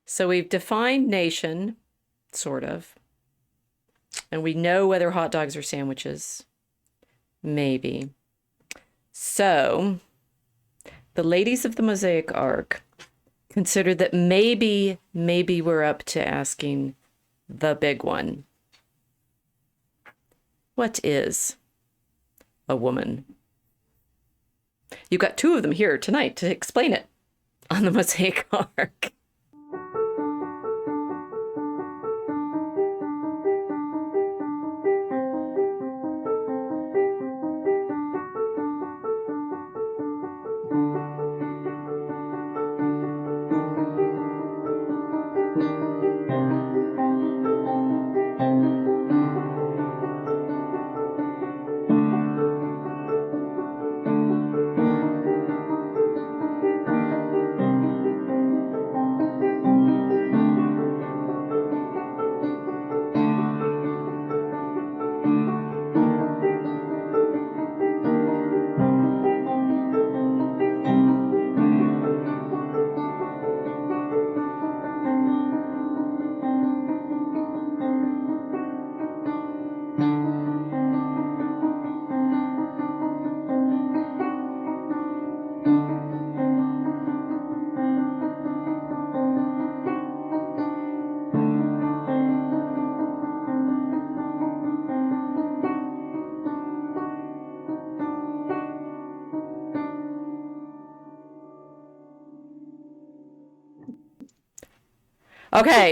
So we've defined nation, sort of, and we know whether hot dogs are sandwiches. Maybe. So the ladies of the Mosaic Ark considered that maybe we're up to asking the big one. What is a woman? You've got two of them here tonight to explain it on the Mosaic Ark.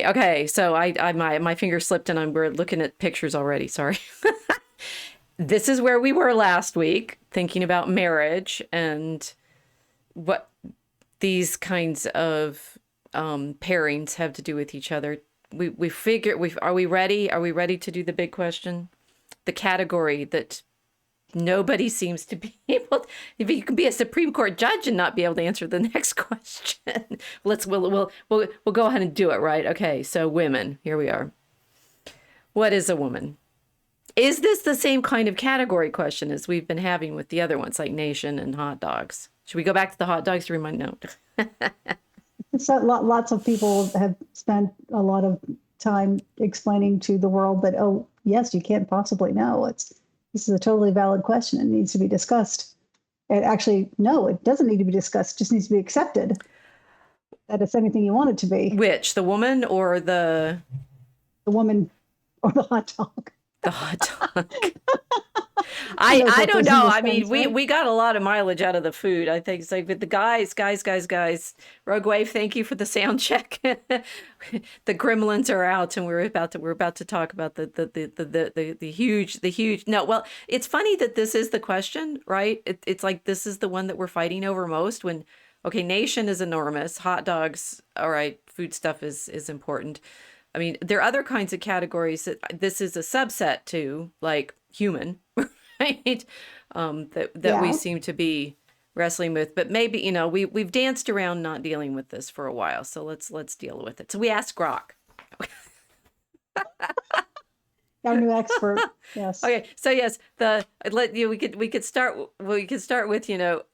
Okay. So my finger slipped and we're looking at pictures already. Sorry. This is where we were last week, thinking about marriage and what these kinds of pairings have to do with each other. We figured are we ready? Are we ready to do the big question? The category that nobody seems to be able to, if you can be a Supreme Court judge and not be able to answer the next question. We'll go ahead and do it, right? Okay, so women, here we are. What is a woman? Is this the same kind of category question as we've been having with the other ones like nation and hot dogs? Should we go back to the hot dogs to remind? No. So lots of people have spent a lot of time explaining to the world that, oh, yes, you can't possibly know. This is a totally valid question. It needs to be discussed. And actually, no, it doesn't need to be discussed. It just needs to be accepted that it's anything you want it to be. Which, the woman or the woman or the hot dog? The hot dog. I don't know. I mean, we got a lot of mileage out of the food. I think it's like with the guys. Rogue Wave, thank you for the sound check. The gremlins are out, and we're about to talk about the huge. No, well, it's funny that this is the question, right? It's like this is the one that we're fighting over most. When okay, nation is enormous. Hot dogs, all right. Food stuff is important. I mean, there are other kinds of categories that this is a subset to, like human, right? That we seem to be wrestling with. But maybe, we've danced around not dealing with this for a while. So let's deal with it. So we asked Grok. Our new expert. Yes. Okay. So yes, we could start with,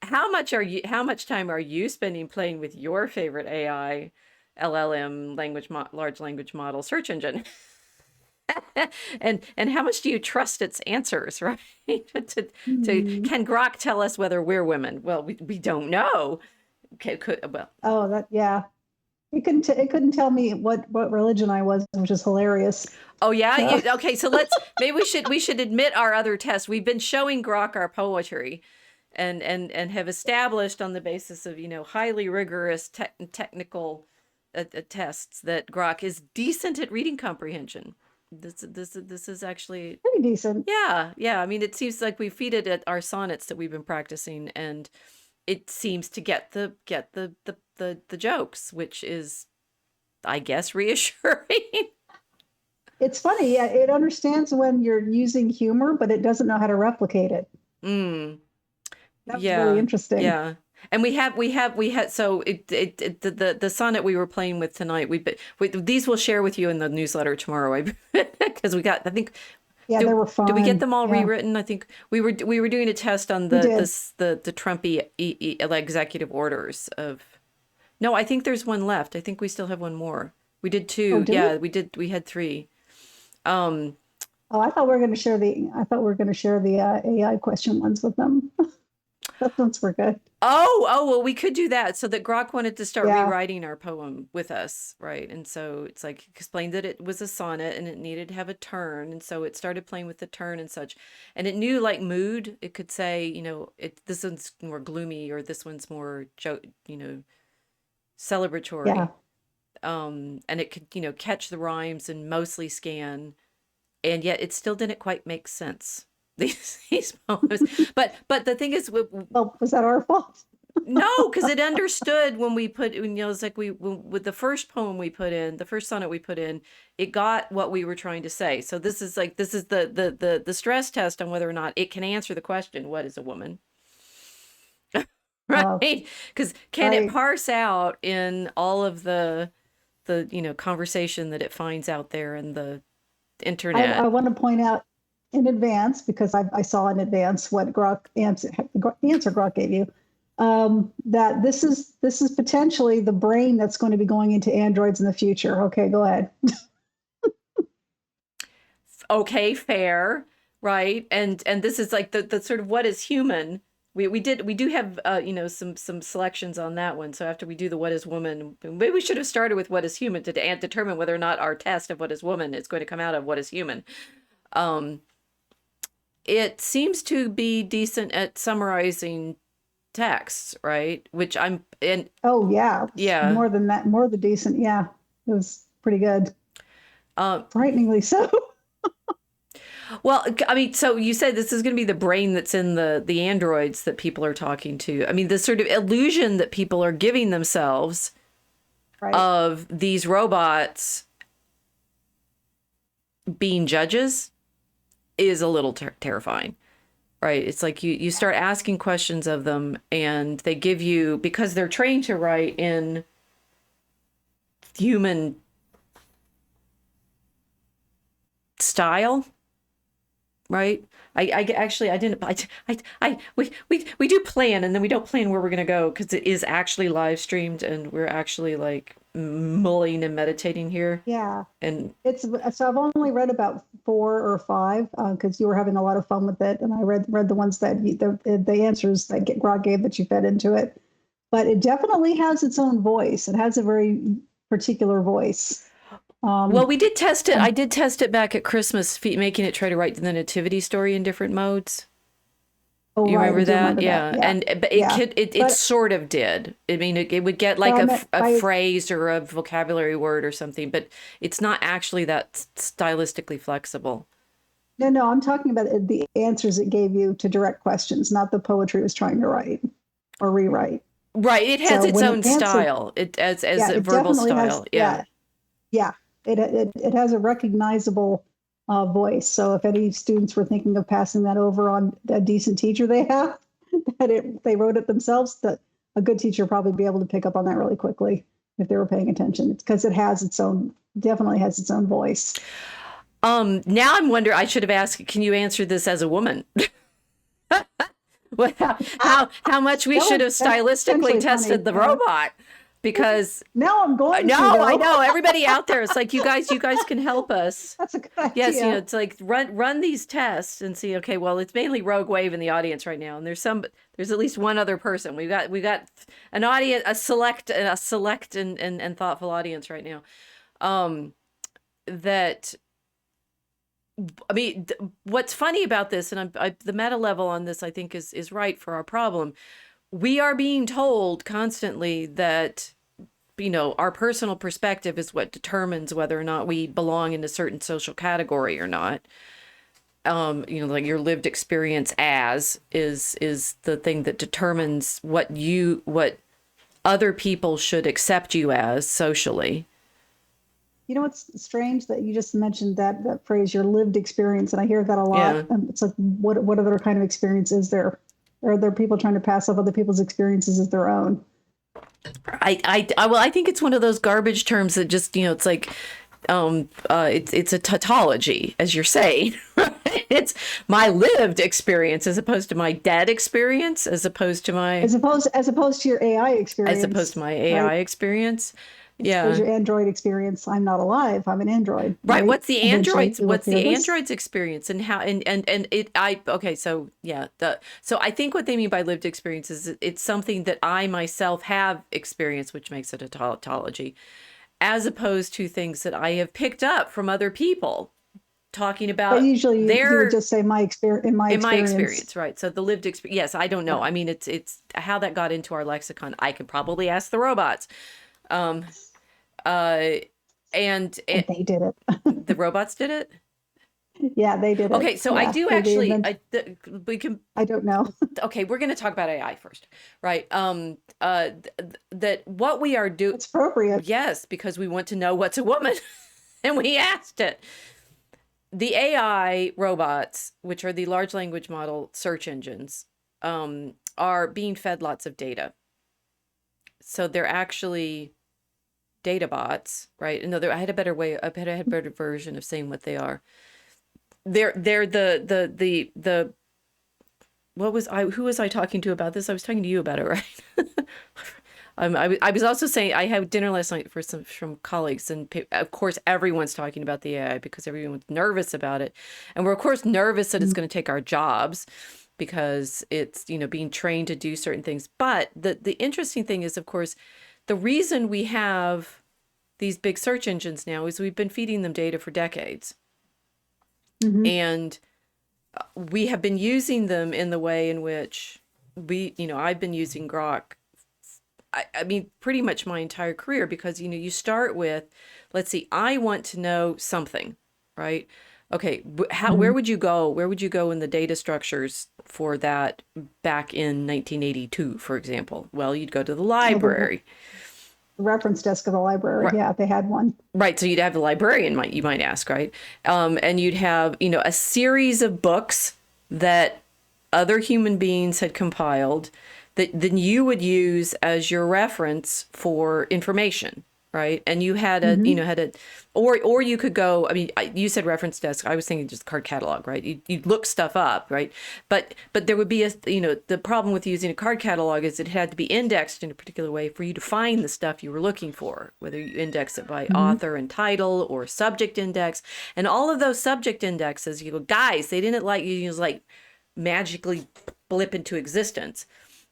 how much time are you spending playing with your favorite AI? LLM large language model search engine, and how much do you trust its answers, right? Can Grok tell us whether we're women? Well, we don't know. Okay, it couldn't tell me what religion I was, which is hilarious. Oh yeah, okay. So maybe we should admit our other test. We've been showing Grok our poetry, and have established on the basis of highly rigorous technical tests that Grok is decent at reading comprehension. This is actually pretty decent. Yeah. I mean, it seems like we feed it at our sonnets that we've been practicing, and it seems to get the jokes, which is, I guess, reassuring. It's funny. Yeah, it understands when you're using humor, but it doesn't know how to replicate it. That's really interesting. Yeah. And we had so the sonnet we were playing with tonight. These we'll share with you in the newsletter tomorrow, because we got, I think. Yeah, they were fun. Did we get them all rewritten? I think we were doing a test on the Trumpy executive orders of No, I think there's one left. I think we still have one more. We did Oh, two. do we? Yeah, we did. We had three. Um, Oh, I thought we were going to share the. I thought we were going to share the AI question ones with them. Those ones were good. well, we could do that. So that Grok wanted to start Yeah, rewriting our poem with us, right? And so it's like explained that it was a sonnet and it needed to have a turn, and so it started playing with the turn and such. And it knew like mood. It could say, this one's more gloomy or this one's more yeah. celebratory. And it could, catch the rhymes and mostly scan, and yet it still didn't quite make sense. These poems, but the thing is, Well, was that our fault? no, because it understood when we put, it's like with the first poem we put in, the first sonnet we put in, it got what we were trying to say. So this is the stress test on whether or not it can answer the question, what is a woman? Oh, Right? Because can it right. parse out in all of the conversation that it finds out there in the I internet? want to point out in advance because I saw in advance what Grok answer Grok gave you. That this is potentially the brain that's going to be going into androids in the future. Okay, go ahead. Okay, fair, right? And this is like the sort of what is human. We do have some selections on that one. So after we do the what is woman, maybe we should have started with what is human to determine whether or not our test of what is woman is going to come out of what is human. Um, it seems to be decent at summarizing texts, right? Which I'm and Oh yeah, yeah. more than that, more than decent. Yeah, it was pretty good, Um, frighteningly so. Well, I mean, so you said this is going to be the brain that's in the androids that people are talking to. I mean, the sort of illusion that people are giving themselves Right. of these robots being judges is a little terrifying, right? It's like you start asking questions of them, and they give you, because they're trained to write in human style, right? I actually I didn't we do plan, and then we don't plan where we're gonna go because it is actually live streamed and we're actually like mulling and meditating here. Yeah. And It's so I've only read about four or five because you were having a lot of fun with it, and I read the ones that the answers that Grok gave that you fed into it. But it definitely has its own voice. It has a very particular voice. well, Um, we did test it. I and did test it back at Christmas, making it try to write the nativity story in different modes. oh You right, I remember do that? remember that. Yeah. Yeah, And but it yeah. could it But sort of did. I mean, it would get but like I meant a by phrase or a vocabulary word or something, but it's not actually that stylistically flexible. no, I'm talking about the answers it gave you to direct questions, not the poetry it was trying to write or rewrite. Right. It has So its when it own answered, style. It as yeah, a it verbal definitely has. style. Yeah. Yeah, yeah, it has a recognizable voice. So if any students were thinking of passing that over on a decent teacher they have, that they wrote it themselves, that a good teacher probably be able to pick up on that really quickly if they were paying attention. It's because it has its own, definitely has its own voice. Now I'm wondering, I should have asked, can you answer this as a woman? What, how much we should have That's stylistically potentially funny. tested the robot, because Now I'm going to no, I though. know everybody out there. It's like you guys can help us. That's a good Yes, idea. it's like run these tests and see. Okay, well, it's mainly Rogue Wave in the audience right now, and there's at least one other person. We got an audience, a select and thoughtful audience right now. Um, that I mean, what's funny about this, and the meta level on this, I think, is right for our problem. We are being told constantly that our personal perspective is what determines whether or not we belong in a certain social category or not. Like your lived experience is the thing that determines what other people should accept you as socially. You know, it's strange that you just mentioned that phrase, your lived experience, and I hear that a lot. Yeah. It's like, what other kind of experience is there? Or are there people trying to pass off other people's experiences as their own? Well, I think it's one of those garbage terms that just, it's like, it's a tautology, as you're saying, right? It's my lived experience as opposed to my dead experience, as opposed to my as opposed to your AI as opposed to experience, my right? AI experience. As opposed Yeah. to your Android experience. I'm not alive. I'm an Android, Right. right? What's the Eventually, androids? you will What's hear the this. androids experience and how and it I okay, so yeah, so I think what they mean by lived experience is it's something that I myself have experienced, which makes it a tautology, as opposed to things that I have picked up from other people talking But about usually you would their just say my experience in my in my experience. experience, right? So the lived experience. Yes, I don't know. Yeah. I mean, it's how that got into our lexicon. I could probably ask the robots. Um, uh, and And they did it. the robots did it. Yeah, they did it. Okay, so I Yeah, do they actually. invented. We can. I don't know. Okay, we're going to talk about AI first, right? That what we are doing. It's appropriate. Yes, because we want to know what's a woman, and we asked it. The AI robots, which are the large language model search engines, are being fed lots of data. So they're actually data bots, right? No, I had a better way. I had a better version of saying what they are. They're the what was I who was I talking to about this? I was talking to you about it, right? I was also saying I had dinner last night for some from colleagues, and of course everyone's talking about the AI because everyone's nervous about it, and we're of course nervous that it's going to take our jobs because it's being trained to do certain things. But the interesting thing is, of course, the reason we have these big search engines now is we've been feeding them data for decades, Hmm. and we have been using them in the way in which I've been using Grok. I mean, pretty much my entire career because, you start with, let's see, I want to know something, right? Okay, where Hmm. would you go? Where would you go in the data structures for that back in 1982, for example? Well, you'd go to the The library. reference desk of the library. Right. Yeah, they had one. Right, so you'd have the librarian, you might ask, right? And you'd have, a series of books that other human beings had compiled that then you would use as your reference for information, right? And you had a, Hmm. or you could go. I mean, you said reference desk. I was thinking just card catalog, right? You'd look stuff up, right? But there would be the problem with using a card catalog is it had to be indexed in a particular way for you to find the stuff you were looking for, whether you index it by Hmm. author and title or subject index, and all of those subject indexes. Guys, they didn't like magically blip into existence.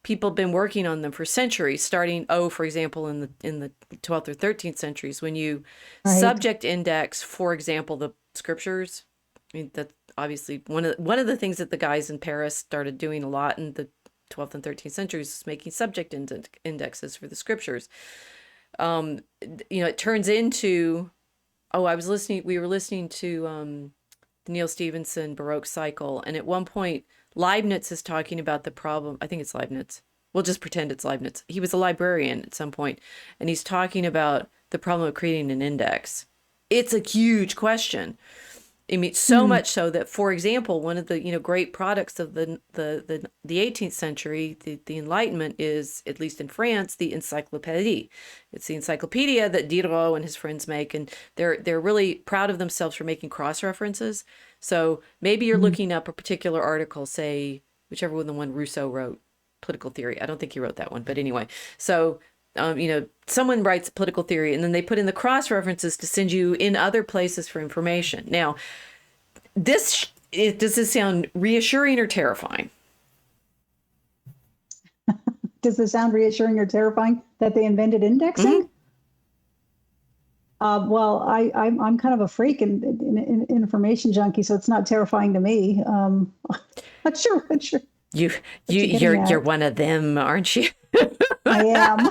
People have been working on them for centuries, starting, for example, in the 12th or 13th centuries, when you Right. subject index, for example, the scriptures. I mean, that's obviously one of the things that the guys in Paris started doing a lot in the 12th and 13th centuries is making subject indexes for the scriptures. It turns into, we were listening to the Neil Stevenson Baroque cycle, and at one point Leibniz is talking about the problem. I think it's Leibniz. We'll just pretend it's Leibniz. He was a librarian at some point, and he's talking about the problem of creating an index. It's a huge question. I mean, so Hmm. much so that, for example, one of the great products of the 18th century, the Enlightenment, is, at least in France, the encyclopédie. It's the encyclopedia that Diderot and his friends make, and they're really proud of themselves for making cross references. So maybe you're Hmm. looking up a particular article, say whichever one Rousseau wrote, Political Theory. I don't think he wrote that one, but anyway. So someone writes political theory and then they put in the cross references to send you in other places for information. Now, does this sound reassuring or terrifying? Does this sound reassuring or terrifying that they invented Hmm. indexing? Well, I'm kind of a freak and information junkie, so it's not terrifying to me. Not sure You what you're getting you're at. one of them, aren't you? I am.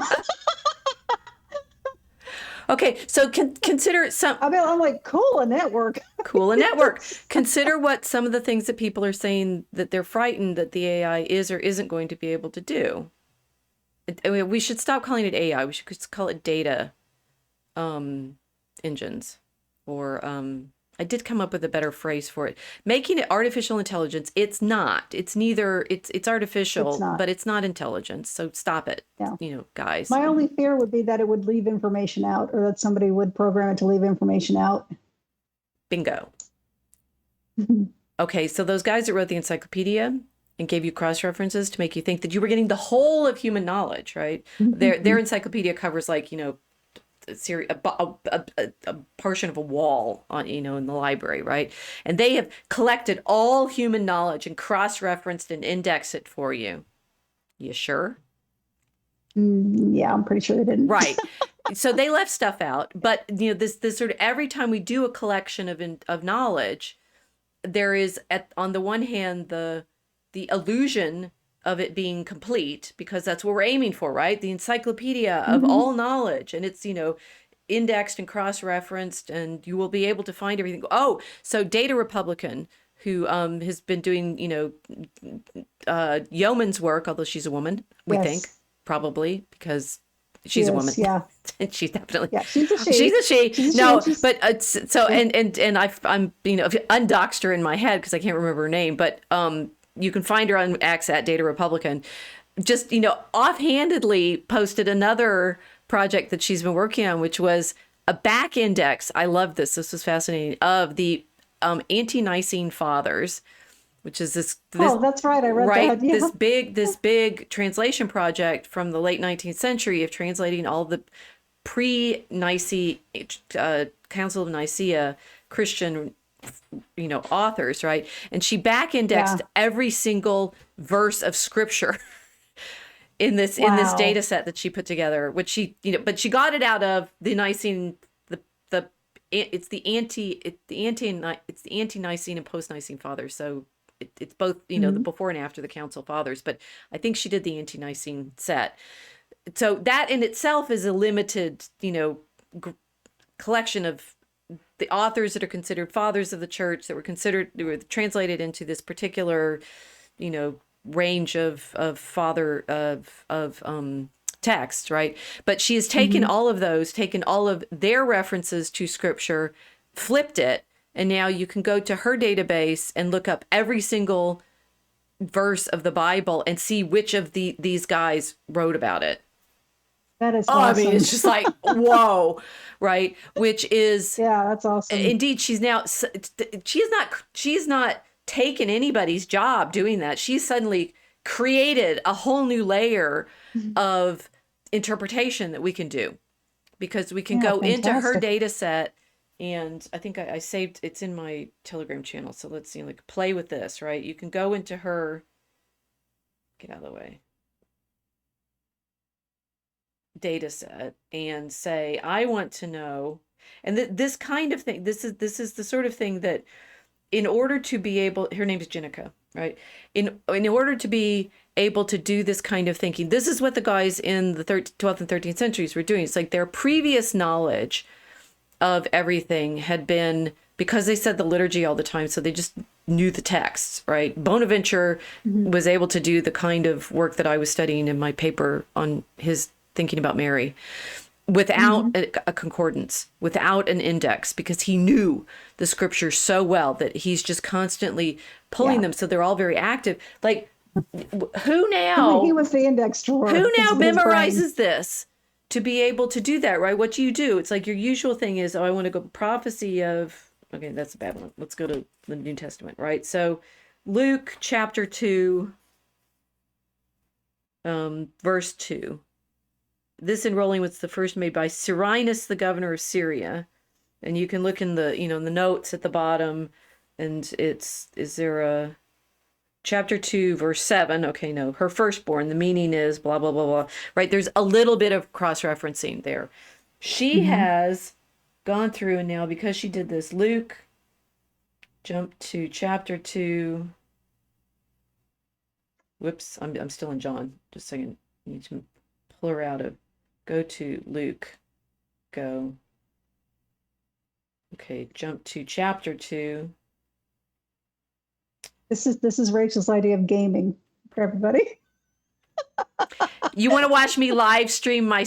Okay, so consider some I mean, I'm like, cool, a network. cool a network. Consider what some of the things that people are saying that they're frightened that the AI is or isn't going to be able to do. I mean, we should stop calling it AI. We should just call it data um, engines, or I did come up with a better phrase for it. Making it artificial intelligence. It's not. It's neither. It's It's artificial, not. but it's not intelligence. So stop it, Yeah. guys. My only fear would be that it would leave information out or that somebody would program it to leave information out. Bingo. Okay, so those guys that wrote the encyclopedia and gave you cross references to make you think that you were getting the whole of human knowledge, right? Their encyclopedia covers like, a series, a portion of a wall on, in the library, right? And they have collected all human knowledge and cross-referenced and indexed it for you. You sure? Yeah, I'm pretty sure they didn't. Right. So they left stuff out, but this sort of every time we do a collection of knowledge, there is on the one hand the illusion of it being complete, because that's what we're aiming for, right? The encyclopedia of all knowledge, and it's indexed and cross-referenced, and you will be able to find everything. Oh, so Data Republican, who has been doing yeoman's work, although she's a woman, we think, probably because she's a woman. Yeah. And she's definitely, yeah, she's a she. She's a she. She's a no, she. but so I'm undoxed her in my head because I can't remember her name, but you can find her on X at Data Republican. Just offhandedly posted another project that she's been working on, which was a back index. I love this. This was fascinating, of the ante-Nicene fathers, which is this oh, that's right. I read right that. Yeah. this big translation project from the late 19th century of translating all the pre-Nicene Council of Nicaea Christian authors, right? And she back indexed every single verse of scripture in this data set that she put together, which she but she got it out of the Nicene, it's the anti-Nicene and post-Nicene fathers. So it's both the before and after the Council fathers, but I think she did the anti-Nicene set. So that in itself is a limited collection of the authors that are considered fathers of the church, that were translated into this particular range of texts, right? But she has taken all of those, taken all of their references to scripture, flipped it, and now you can go to her database and look up every single verse of the Bible and see which of these guys wrote about it. That is awesome. I mean, it's just like, whoa, right? Which is, that's awesome. Indeed, she's not taken anybody's job doing that. She's suddenly created a whole new layer of interpretation that we can do, because we can go into her data set. And I think I saved, it's in my Telegram channel. So let's see, like, play with this, right? You can go into her, get out of the way, data set and say, I want to know, and this kind of thing, this is the sort of thing that, in order to be able, her name is Jenica, right? In order to be able to do this kind of thinking, this is what the guys in the 12th and 13th centuries were doing. It's like their previous knowledge of everything had been, because they said the liturgy all the time, so they just knew the texts, right? Bonaventure was able to do the kind of work that I was studying in my paper on his thinking about Mary, without a concordance, without an index, because he knew the scriptures so well that he's just constantly pulling them. So they're all very active. Like, who now? He was the index drawer. Who now memorizes this to be able to do that, right? What do you do? It's like your usual thing is, I want to go prophecy of, okay, that's a bad one. Let's go to the New Testament, right? So Luke chapter 2, verse 2. This enrolling was the first made by Cyrenius, the governor of Syria. And you can look in the, in the notes at the bottom, and is there a chapter 2, verse 7? Okay, no, her firstborn, the meaning is blah, blah, blah, blah, right? There's a little bit of cross-referencing there. She has gone through, and now because she did this, Luke, jump to chapter 2. Whoops, I'm still in John. Just a second. I need to pull her out of, go to Luke, go. Okay, jump to chapter 2. This is Rachel's idea of gaming for everybody. You want to watch me live stream my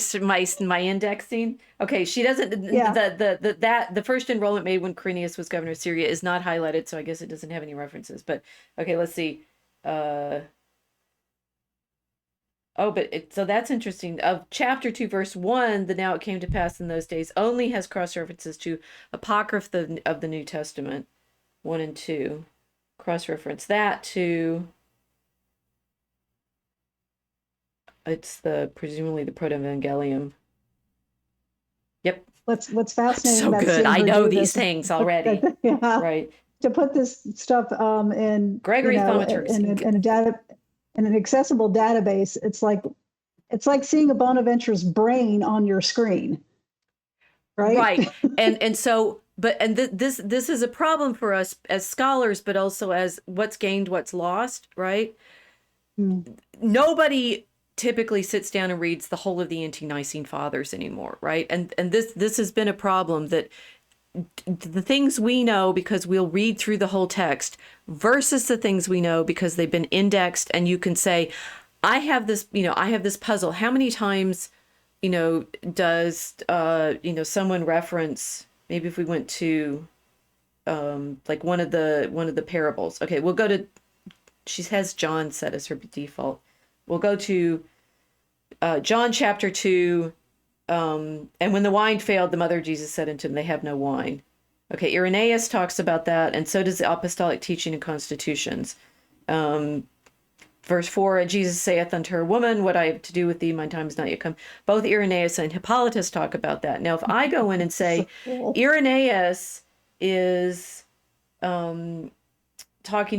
indexing? Okay, she doesn't. Yeah. The first enrollment made when Quirinius was governor of Syria is not highlighted, so I guess it doesn't have any references. But okay, let's see. So that's interesting. Of chapter 2, verse 1, the now it came to pass in those days only has cross references to Apocrypha of the New Testament, 1 and 2. cross-reference that to, it's the presumably the Proto-Evangelium. Yep. What's That's fascinating so about good. seeing I her know do these this, things already. yeah, Right. to put this stuff in, Gregory Thaumaturgus. in a data, in an accessible database, it's like seeing a Bonaventure's brain on your screen, right? Right. And so, but and this is a problem for us as scholars, but also as what's gained, what's lost, right? Mm. Nobody typically sits down and reads the whole of the ante-Nicene Fathers anymore, right? And this has been a problem, that the things we know because we'll read through the whole text versus the things we know because they've been indexed, and you can say, I have this, I have this puzzle. How many times, does someone reference, maybe if we went to like one of the parables. Okay, we'll go to, she has John set as her default. We'll go to John chapter 2. And when the wine failed, the mother of Jesus said unto him, they have no wine. Okay, Irenaeus talks about that, and so does the Apostolic Teaching and Constitutions. Verse 4, and Jesus saith unto her, woman, what I have to do with thee, my time is not yet come. Both Irenaeus and Hippolytus talk about that. Now, if I go in and say, So cool. Irenaeus is talking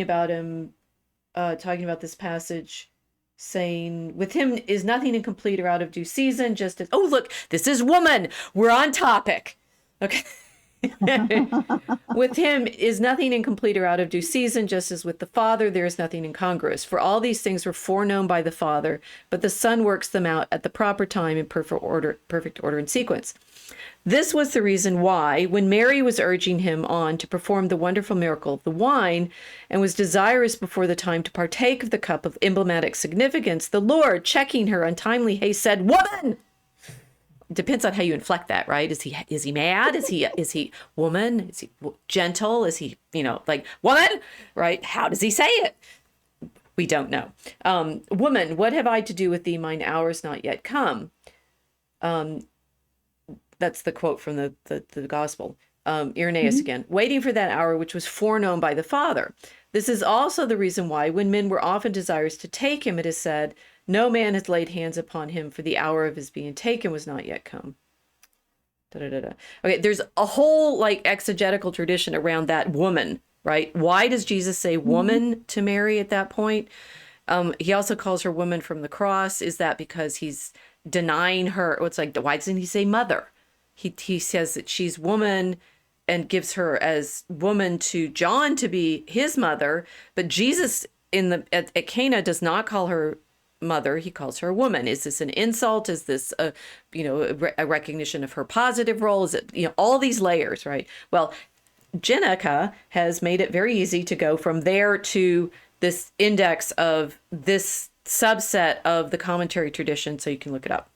about this passage, saying, with him is nothing incomplete or out of due season, just as, oh, look, this is woman. We're on topic. Okay. With him is nothing incomplete or out of due season, just as with the Father, there is nothing incongruous. For all these things were foreknown by the Father, but the Son works them out at the proper time in perfect order and sequence. This was the reason why, when Mary was urging him on to perform the wonderful miracle of the wine, and was desirous before the time to partake of the cup of emblematic significance, the Lord, checking her untimely haste, said, woman! Depends on how you inflect that, right? Is he mad? Is he woman? Is he gentle? Is he, like, woman? Right? How does he say it? We don't know. Woman, what have I to do with thee? Mine hour is not yet come. That's the quote from the gospel. Irenaeus again, waiting for that hour which was foreknown by the Father. This is also the reason why, when men were often desirous to take him, it is said, no man hath laid hands upon him, for the hour of his being taken was not yet come. Da, da, da, da. Okay, there's a whole like exegetical tradition around that woman, right? Why does Jesus say woman to Mary at that point? He also calls her woman from the cross. Is that because he's denying her? It's like, why doesn't he say mother? He says that she's woman and gives her as woman to John to be his mother, but Jesus at Cana does not call her mother. He calls her a woman. Is this an insult? Is this a recognition of her positive role? Is it all these layers, right? Well, Jenica has made it very easy to go from there to this index of this subset of the commentary tradition, so you can look it up.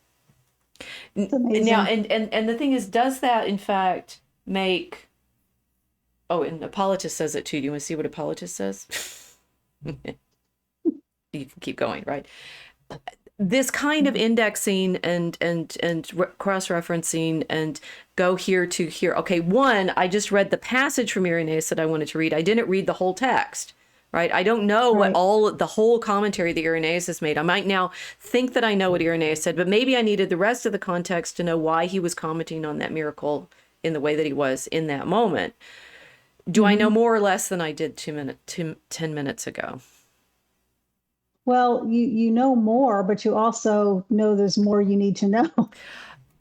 Now, and the thing is, does that in fact make? Oh, and Hippolytus says it too. Do you want to see what Hippolytus says? You can keep going, right? This kind of indexing and cross-referencing and go here to here. Okay, one, I just read the passage from Irenaeus that I wanted to read. I didn't read the whole text, right? I don't know what the whole commentary that Irenaeus has made. I might now think that I know what Irenaeus said, but maybe I needed the rest of the context to know why he was commenting on that miracle in the way that he was in that moment. Do I know more or less than I did 10 minutes ago? Well, you know more, but you also know there's more you need to know.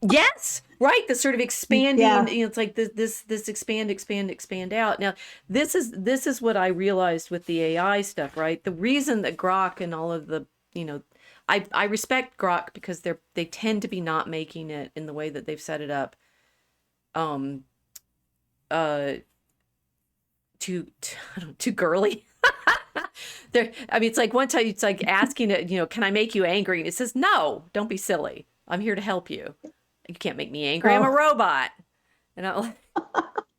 Yes, right. The sort of expanding, Yeah. it's like this expand out. Now, this is what I realized with the AI stuff, right? The reason that Grok and all of the, I respect Grok because they tend to be not making it in the way that they've set it up, too girly. It's like one time it's like asking it, can I make you angry? And it says, no, don't be silly. I'm here to help you. You can't make me angry. I'm a robot. And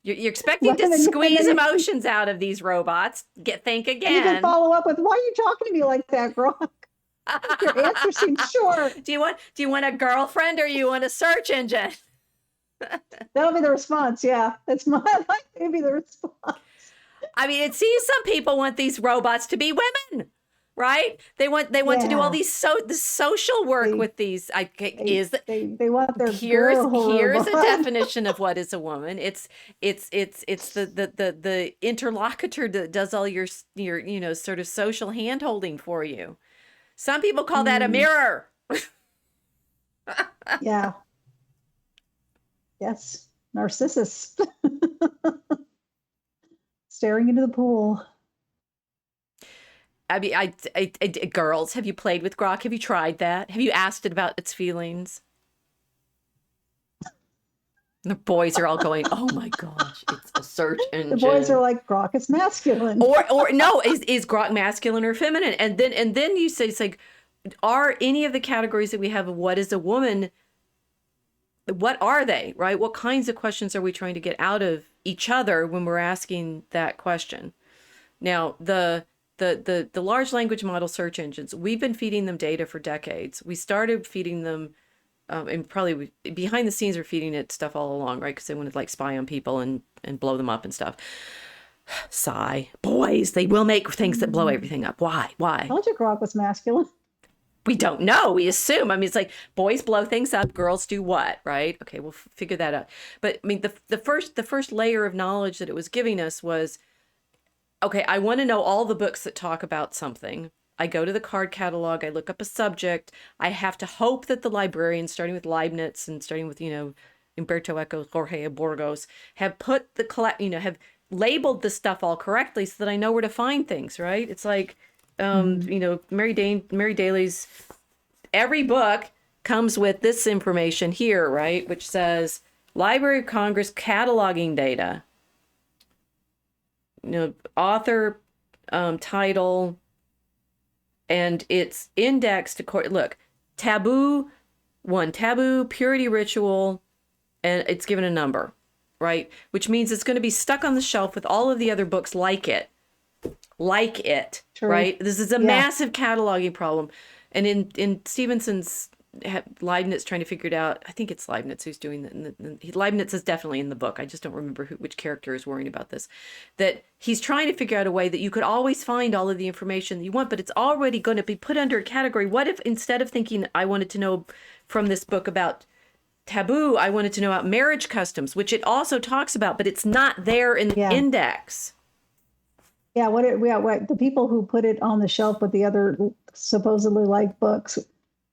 you're expecting to squeeze emotions out of these robots. Think again. You can follow up with, why are you talking to me like that, Grok? Your answer seems short. Do you want a girlfriend or you want a search engine? That'll be the response. Yeah, that's maybe the response. I mean, it seems some people want these robots to be women, right? They want to do all Yeah. these the social work They with these. they they want their Here's girl here's a robot. definition of what is a woman. It's the interlocutor that does all your sort of social hand holding for you. Some people call that a Mm, mirror. yeah. Yes. Narcissus staring into the pool. I mean, girls, have you played with Grok? Have you tried that? Have you asked it about its feelings? The boys are all going, "Oh my gosh, it's a search The boys are engine." like, Grok is masculine. Or no, is Grok masculine or feminine? And then you say, it's like, are any of the categories that we have of what is a woman, what are they, right? What kinds of questions are we trying to get out of each other when we're asking that question? Now, the large language model search engines, we've been feeding them data for decades. We started feeding them, and probably behind the scenes, we're feeding it stuff all along, right? Because they want to like spy on people and blow them up and stuff. Sigh. Boys, they will make things that blow everything up. Why? I told you Grok was masculine. We don't know. We assume. I mean, it's like boys blow things up, girls do what, right? Okay, we'll figure that out. But I mean, the first layer of knowledge that it was giving us was, okay, I want to know all the books that talk about something. I go to the card catalog, I look up a subject. I have to hope that the librarians, starting with Leibniz and starting with, Umberto Eco, Jorge Burgos, have put have labeled the stuff all correctly so that I know where to find things, right? It's like, Mm. Mary Daly's, every book comes with this information here, right? Which says Library of Congress cataloging data, author, title, and it's indexed according. Look, taboo, purity ritual, and it's given a number, right? Which means it's going to be stuck on the shelf with all of the other books like it, True. right? This is a Yeah. massive cataloging problem, and in Stevenson's Leibniz trying to figure it out. I think it's Leibniz who's doing that. Leibniz is definitely in the book. I just don't remember which character is worrying about this. That he's trying to figure out a way that you could always find all of the information that you want, but it's already going to be put under a category. What if instead of thinking I wanted to know from this book about taboo, I wanted to know about marriage customs, which it also talks about, but it's not there in the Yeah. index. Yeah. What the people who put it on the shelf with the other supposedly like books,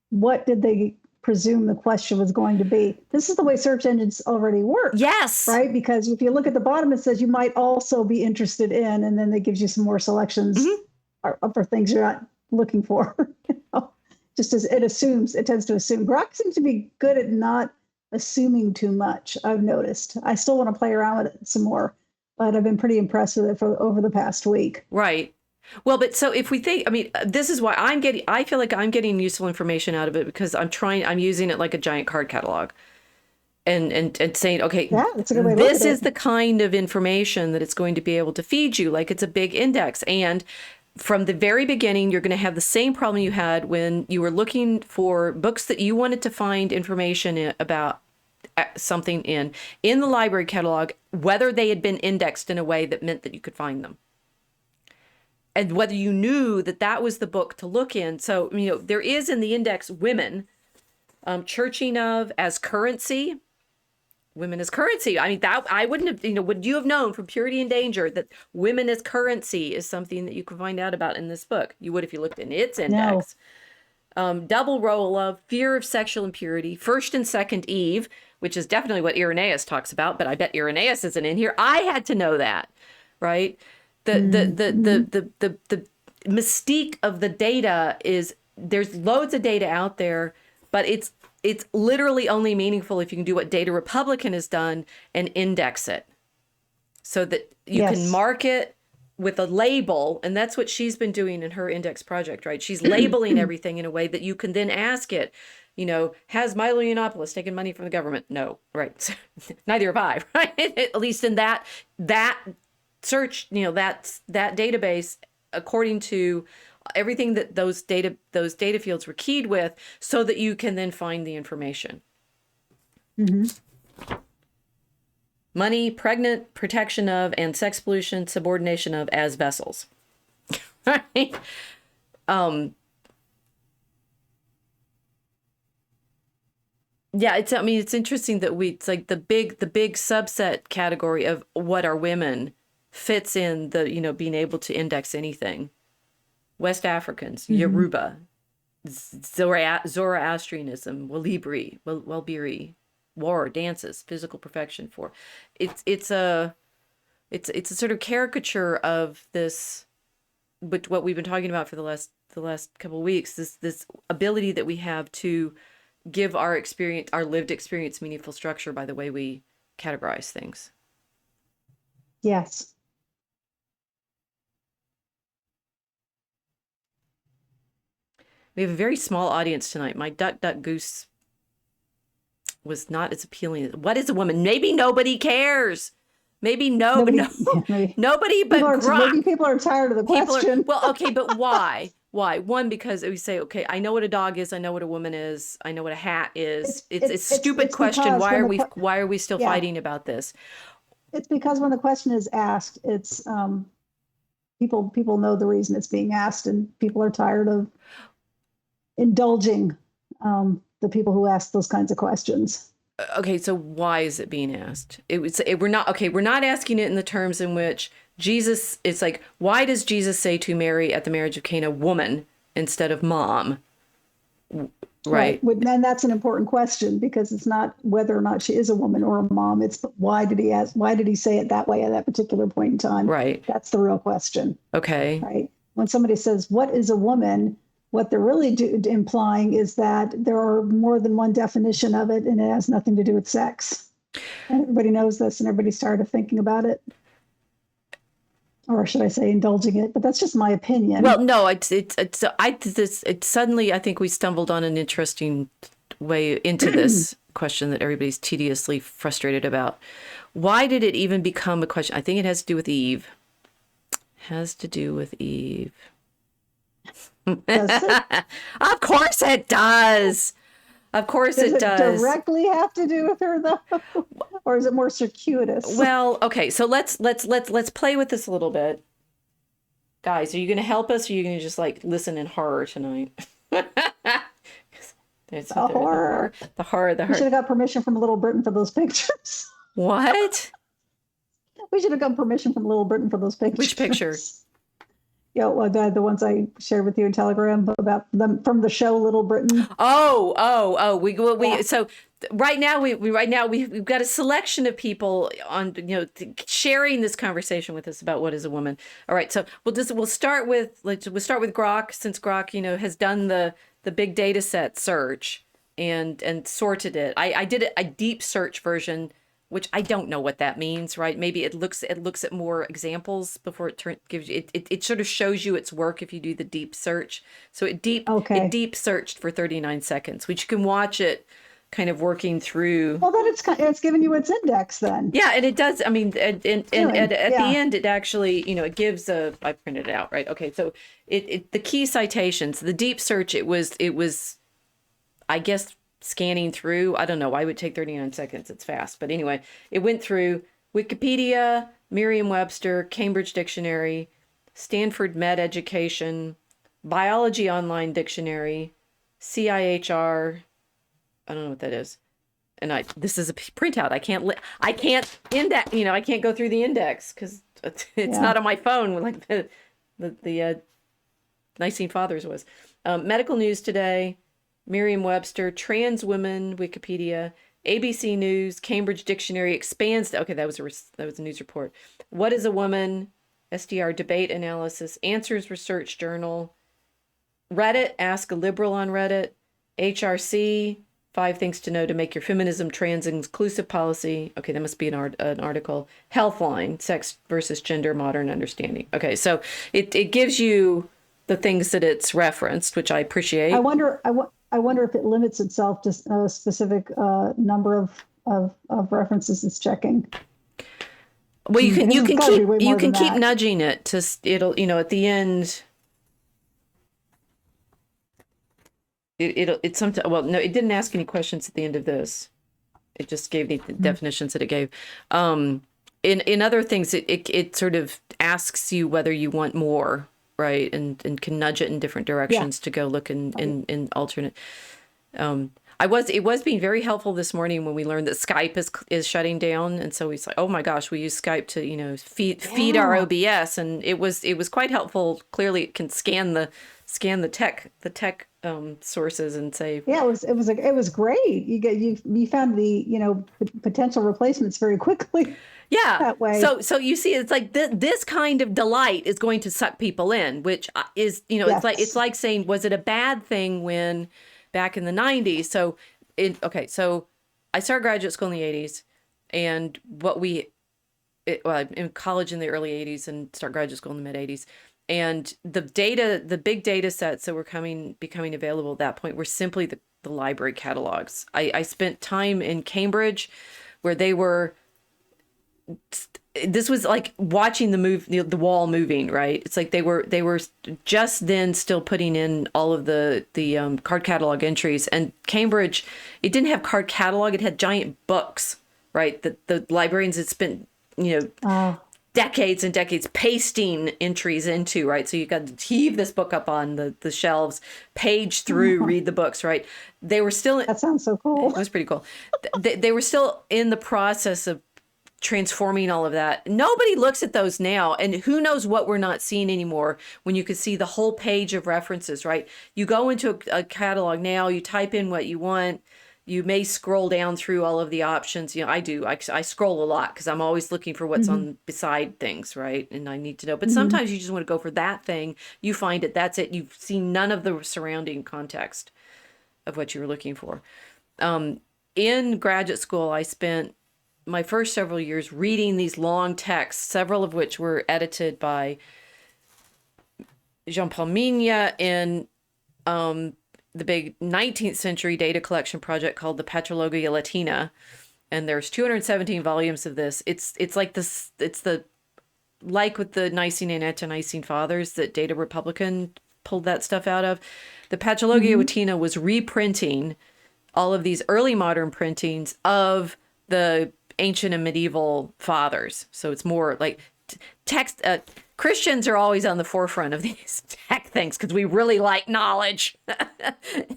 what did they presume the question was going to be? This is the way search engines already work. Yes. Right? Because if you look at the bottom, it says you might also be interested in, and then it gives you some more selections for things you're not looking for. Just as it tends to assume. Grok seems to be good at not assuming too much, I've noticed. I still want to play around with it some more, but I've been pretty impressed with it over the past week. Right. Well, but so if we think, I mean, this is why I feel like I'm getting useful information out of it because I'm using it like a giant card catalog and saying, okay, Yeah, that's a good way to look this at is it. the kind of information that it's going to be able to feed you, like it's a big index. And from the very beginning, you're going to have the same problem you had when you were looking for books that you wanted to find information about something in the library catalog, whether they had been indexed in a way that meant that you could find them. And whether you knew that that was the book to look in. So, there is in the index women, churching of as currency, women as currency. I mean, that I wouldn't have, would you have known from Purity and Danger that women as currency is something that you could find out about in this book? You would if you looked in its No. index. Double row of love, fear of sexual impurity, first and second Eve, which is definitely what Irenaeus talks about, but I bet Irenaeus isn't in here. I had to know that, right? The mystique of the data is there's loads of data out there, but it's literally only meaningful if you can do what Data Republican has done and index it so that you can mark it with a label. And that's what she's been doing in her index project, right? She's labeling everything in a way that you can then ask it, has Milo Yiannopoulos taken money from the government? No, right? Neither have I, right? At least in that search, that database, according to everything that those data fields were keyed with, so that you can then find the information. Mm-hmm. money, pregnant, protection of, and sex pollution, subordination of as vessels. Right? Yeah, I mean, it's interesting that it's like the big subset category of what are women fits in the, being able to index anything. West Africans, Mm-hmm. Yoruba, Zoroastrianism, Walbiri, war, dances, physical perfection for. It's a sort of caricature of this, but what we've been talking about for the last couple of weeks, this ability that we have to give our experience, our lived experience, meaningful structure by the way we categorize things. Yes. We have a very small audience tonight. My duck duck goose was not as appealing. What is a woman? Maybe nobody cares. Maybe Nobody, maybe nobody people but are, maybe Grok. people are tired of the People are, question. well, okay, but why? Why? One, because we say, okay, I know what a dog is, I know what a woman is, I know what a hat is. It's a stupid It's question. because Why are we still yeah, fighting about this? it's because when the question is asked, it's people know the reason it's being asked, and people are tired of indulging the people who ask those kinds of questions. Okay, so why is it being asked? We're not, okay, we're not asking it in the terms in which Jesus, it's like, why does Jesus say to Mary at the marriage of Cana, woman instead of mom? Right. Right, And that's an important question, because it's not whether or not she is a woman or a mom. It's why did he ask, why did he say it that way at that particular point in time? right. That's the real question, Okay. right? When somebody says, what is a woman? What they're really implying is that there are more than one definition of it, and it has nothing to do with sex. And everybody knows this, and everybody's tired of thinking about it. Or should I say indulging it? But that's just my opinion. Well, no, suddenly I think we stumbled on an interesting way into this question that everybody's tediously frustrated about. Why did it even become a question? I think it has to do with Eve. Has to do with Eve. Does it? Of course it does. Of course Does it it does. directly have to do with her though? Or is it more circuitous? Well, okay, so let's play with this a little bit. Guys, are you going to help us, or are you going to just like listen in horror tonight? There's The horror. the horror. We should have got permission from Little Britain for those pictures. What? We should have got permission from Little Britain for those pictures. Which picture? Yeah, well, the ones I shared with you in Telegram about them from the show Little Britain. Oh. Yeah. So right now we've got a selection of people on, sharing this conversation with us about what is a woman. All right, so we'll start with Grok, since Grok, has done the big data set search and sorted it. I did a deep search version, which I don't know what that means, right? Maybe it looks at more examples before gives you it sort of shows you its work if you do the deep search. So it Okay. deep searched for 39 seconds, which you can watch it kind of working through. Well, then it's giving you its index then. Yeah, and it does. I mean, and at the Yeah. end, it actually, it gives a. I printed it out, right? Okay, so the key citations, the deep search, it was, I guess, scanning through. I don't know why it would take 39 seconds. It's fast, but anyway, it went through Wikipedia, Merriam-Webster, Cambridge Dictionary, Stanford Med Education, Biology Online Dictionary, CIHR. I don't know what that is. And this is a printout. I can't index, I can't go through the index because it's not on my phone like the Nicene Fathers was. Medical News Today, Merriam-Webster, Trans Women, Wikipedia, ABC News, Cambridge Dictionary expands. Okay, that was a news report. What is a woman? SDR Debate Analysis, Answers Research Journal, Reddit, Ask a Liberal on Reddit, HRC, 5 Things to Know to Make Your Feminism Trans Inclusive Policy. Okay, that must be an article. Healthline, Sex versus Gender, Modern Understanding. Okay, so it gives you the things that it's referenced, which I appreciate. I wonder if it limits itself to a specific number of references it's checking. Well, you can keep that. nudging it to it'll at the end. It's sometimes, well, no, it didn't ask any questions at the end of this. It just gave the definitions that it gave. In other things, it sort of asks you whether you want more, right? And can nudge it in different Yeah. directions to go look in alternate. It was being very helpful this morning when we learned that Skype is shutting down, and so we said, oh my gosh, we use Skype to feed our Yeah. OBS, and it was quite helpful. Clearly, it can scan the tech sources and say, Yeah, it was great. You found the, potential replacements very quickly yeah. that way. So you see, it's like this kind of delight is going to suck people in, which is, it's Yes. like saying, was it a bad thing when back in the 90s? So so I started graduate school in the 80s, and in college in the early 80s and start graduate school in the mid 80s. And the big data sets that were becoming available at that point were simply the library catalogs. I spent time in Cambridge where this was like watching the wall moving, right? It's like they were just then still putting in all of the card catalog entries, and Cambridge, it didn't have card catalog, it had giant books, right? That the librarians had spent, Uh, decades and decades pasting entries into, right? So you got to heave this book up on the shelves, page through, read the books, right? They were still, it that sounds so cool. was pretty cool. They were still in the process of transforming all of that. Nobody looks at those now, and who knows what we're not seeing anymore when you could see the whole page of references, right? You go into a catalog now, you type in what you want, you may scroll down through all of the options. I do. I scroll a lot because I'm always looking for what's on beside things, right? And I need to know. But Hmm. sometimes you just want to go for that thing. You find it. That's it. You've seen none of the surrounding context of what you were looking for. In graduate school, I spent my first several years reading these long texts, several of which were edited by Jean-Paul Migne in the big 19th century data collection project called the Patrologia Latina. And there's 217 volumes of this. It's like this, like with the Nicene and Ante-Nicene Fathers that Data Republican pulled that stuff out of. The Patrologia Hmm. Latina was reprinting all of these early modern printings of the ancient and medieval fathers. So it's more like text. Christians are always on the forefront of these tech things because we really like knowledge.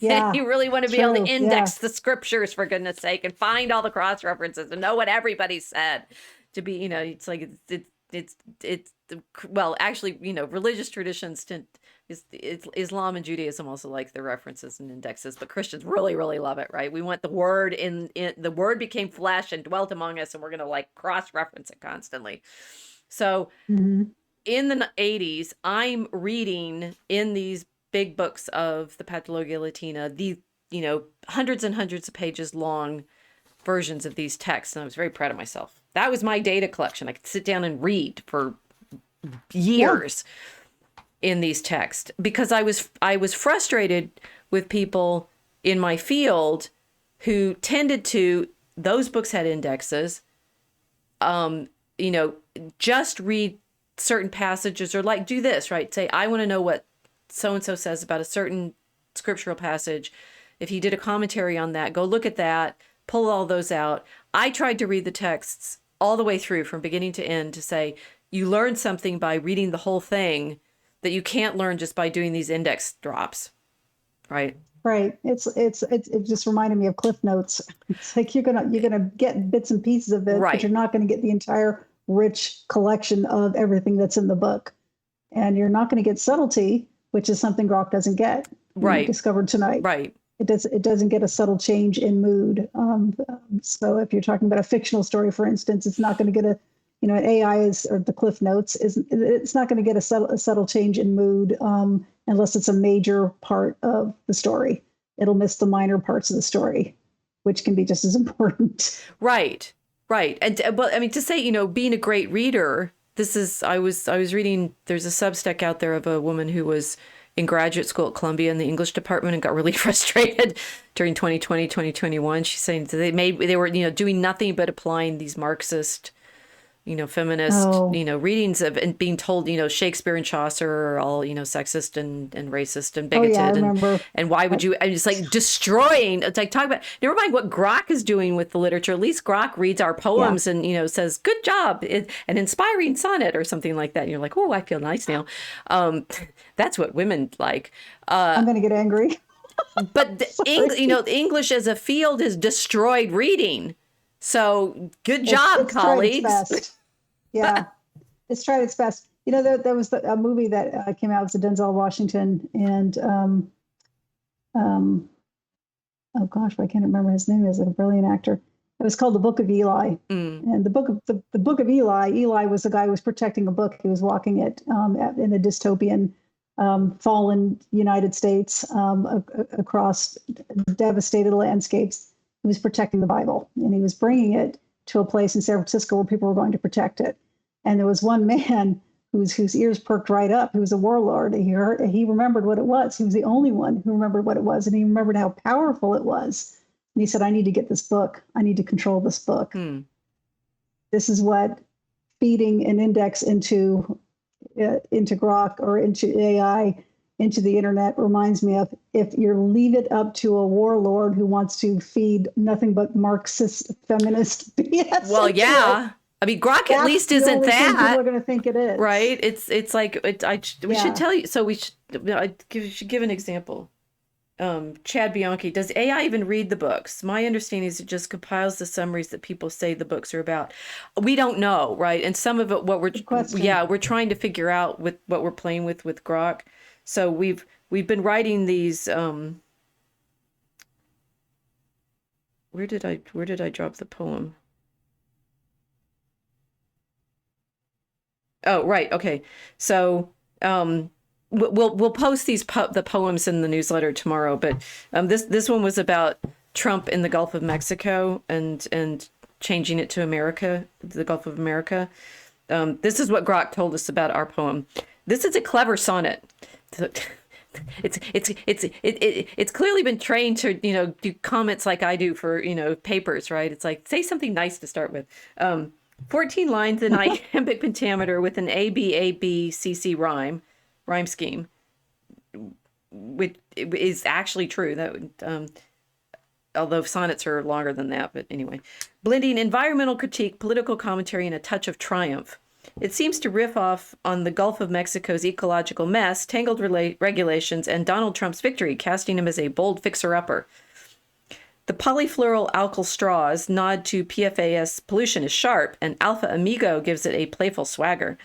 Yeah. You really want to be able to True. index the scriptures, for goodness sake, and find all the cross references and know what everybody said. To be, it's like it's well, actually, religious traditions Islam and Judaism also like the references and indexes, but Christians really, really love it, right? We want the word in the word became flesh and dwelt among us, and we're going to like cross-reference it constantly. So Hmm. in the 80s, I'm reading in these big books of the Patrologia Latina, the, hundreds and hundreds of pages long versions of these texts, and I was very proud of myself. That was my data collection. I could sit down and read for Yeah. years in these texts because I was frustrated with people in my field who tended to, those books had indexes, just read certain passages or like do this, right? Say, I want to know what so-and-so says about a certain scriptural passage. If he did a commentary on that, go look at that, pull all those out. I tried to read the texts all the way through from beginning to end to say, you learn something by reading the whole thing that you can't learn just by doing these index drops, right? Right. It just reminded me of Cliff Notes. It's like you're gonna get bits and pieces of it, but Right, you're not going to get the entire rich collection of everything that's in the book. And you're not going to get subtlety, which is something Grok doesn't get. We right, discovered tonight. right, It doesn't get a subtle change in mood. So if you're talking about a fictional story, for instance, it's not going to get an AI is, or the Cliff Notes is, it's not going to get a subtle change in mood unless it's a major part of the story. It'll miss the minor parts of the story, which can be just as important. right, right. And well, I mean, to say, being a great reader, I was reading, there's a Substack out there of a woman who was in graduate school at Columbia in the English department and got really frustrated during 2020, 2021. She's saying they were, doing nothing but applying these Marxist feminist, Oh, readings of and being told, Shakespeare and Chaucer are all, sexist and racist and oh yeah, I bigoted remember. and why would I, you, and it's like destroying, it's like talk about, never mind what Grok is doing with the literature. At least Grok reads our yeah, poems and, says, good job, an inspiring sonnet or something like that. And you're like, oh, I feel nice now. Um, that's what women like. I'm going to get angry. But Sorry. the English as a field has destroyed reading. So good It's job, it's tried its colleagues. best. Yeah, it's tried its best. There was a movie that came out. It was a Denzel Washington and um, oh gosh, I can't remember his name. He was like a brilliant actor. It was called The Book of Eli. Mm. And the book of Eli. Eli was the guy who was protecting a book. He was walking it in a dystopian, fallen United States across devastated landscapes. He was protecting the Bible, and he was bringing it to a place in San Francisco where people were going to protect it. And there was one man whose ears perked right up. He was a warlord. He remembered what it was. He was the only one who remembered what it was, and he remembered how powerful it was. And he said, "I need to get this book. I need to control this book." Hmm. This is what feeding an index into Grok or into AI, into the internet reminds me of. If you leave it up to a warlord who wants to feed nothing but Marxist feminist BS, Well, yeah. I mean, Grok at that's least the isn't only thing people that, are going to think it is. right? It's like we should Yeah. tell you. So should give an example. Chad Bianchi, does AI even read the books? My understanding is it just compiles the summaries that people say the books are about. We don't know, right? And some of it, Good question. we're trying to figure out with what we're playing with Grok. So we've been writing these. Where did I drop the poem? Oh, right. Okay. So we'll post the poems in the newsletter tomorrow. But this one was about Trump in the Gulf of Mexico and changing it to America, the Gulf of America. This is what Grok told us about our poem. This is a clever sonnet. So, it's clearly been trained to do comments like I do for papers, right? It's like say something nice to start with. 14 lines in iambic pentameter with an ABABCC rhyme scheme, which is actually true. That although sonnets are longer than that, but anyway, blending environmental critique, political commentary, and a touch of triumph. It seems to riff off on the Gulf of Mexico's ecological mess, tangled regulations, and Donald Trump's victory, casting him as a bold fixer-upper. The polyfluoral alkyl straws nod to PFAS pollution is sharp, and Alpha Amigo gives it a playful swagger.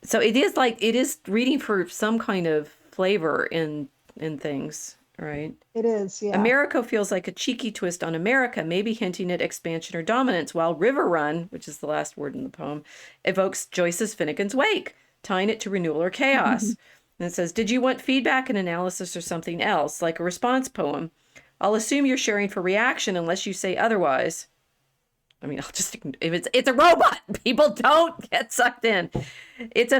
So it is reading for some kind of flavor in things, right? It is, yeah. America feels like a cheeky twist on America, maybe hinting at expansion or dominance, while River Run, which is the last word in the poem, evokes Joyce's Finnegan's Wake, tying it to renewal or chaos. And it says, did you want feedback and analysis or something else, like a response poem? I'll assume you're sharing for reaction unless you say otherwise. I mean, if it's a robot, people don't get sucked in. It's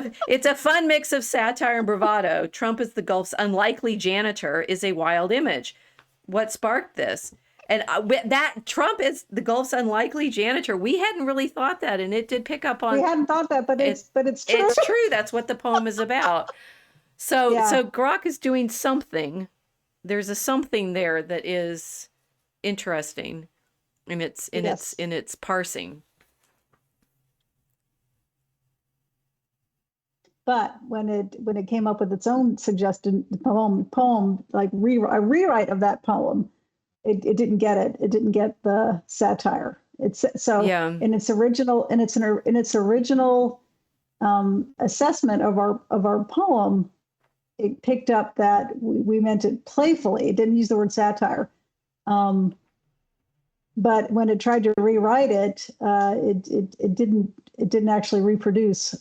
a fun mix of satire and bravado. Trump as the Gulf's unlikely janitor is a wild image. What sparked this? And that Trump is the Gulf's unlikely janitor. We hadn't really thought that, and it did pick up on. We hadn't thought that, but it's true. It's true. That's what the poem is about. So Yeah. so Grok is doing something. There's a something there that is interesting in its parsing. But when it came up with its own suggested poem like a rewrite of that poem, it didn't get it. It didn't get the satire. It's so Yeah. in its original assessment of our poem, it picked up that we meant it playfully. It didn't use the word satire. But when it tried to rewrite it, it didn't actually reproduce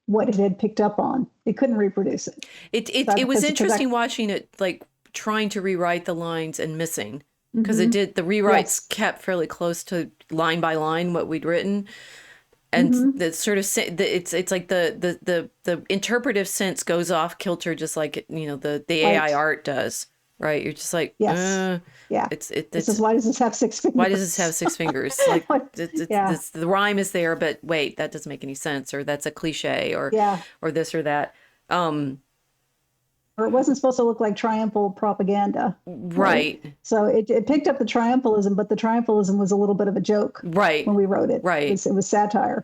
what it had picked up on. It couldn't reproduce it. It was interesting watching it, like trying to rewrite the lines and missing, because Mhm. the rewrites Yes. kept fairly close to line by line what we'd written. And the sort of it's like the interpretive sense goes off kilter, just like the AI Right. art does, right? You're just like, Yes. Yeah. This it's is, why does this have six why does this have fingers? 6 fingers? Like, Yeah. the rhyme is there, but wait, that doesn't make any sense, or that's a cliche, Yeah. or this or that. Or it wasn't supposed to look like triumphal propaganda, right? Right, So it picked up the triumphalism, but the triumphalism was a little bit of a joke right, when we wrote it. right. It was satire,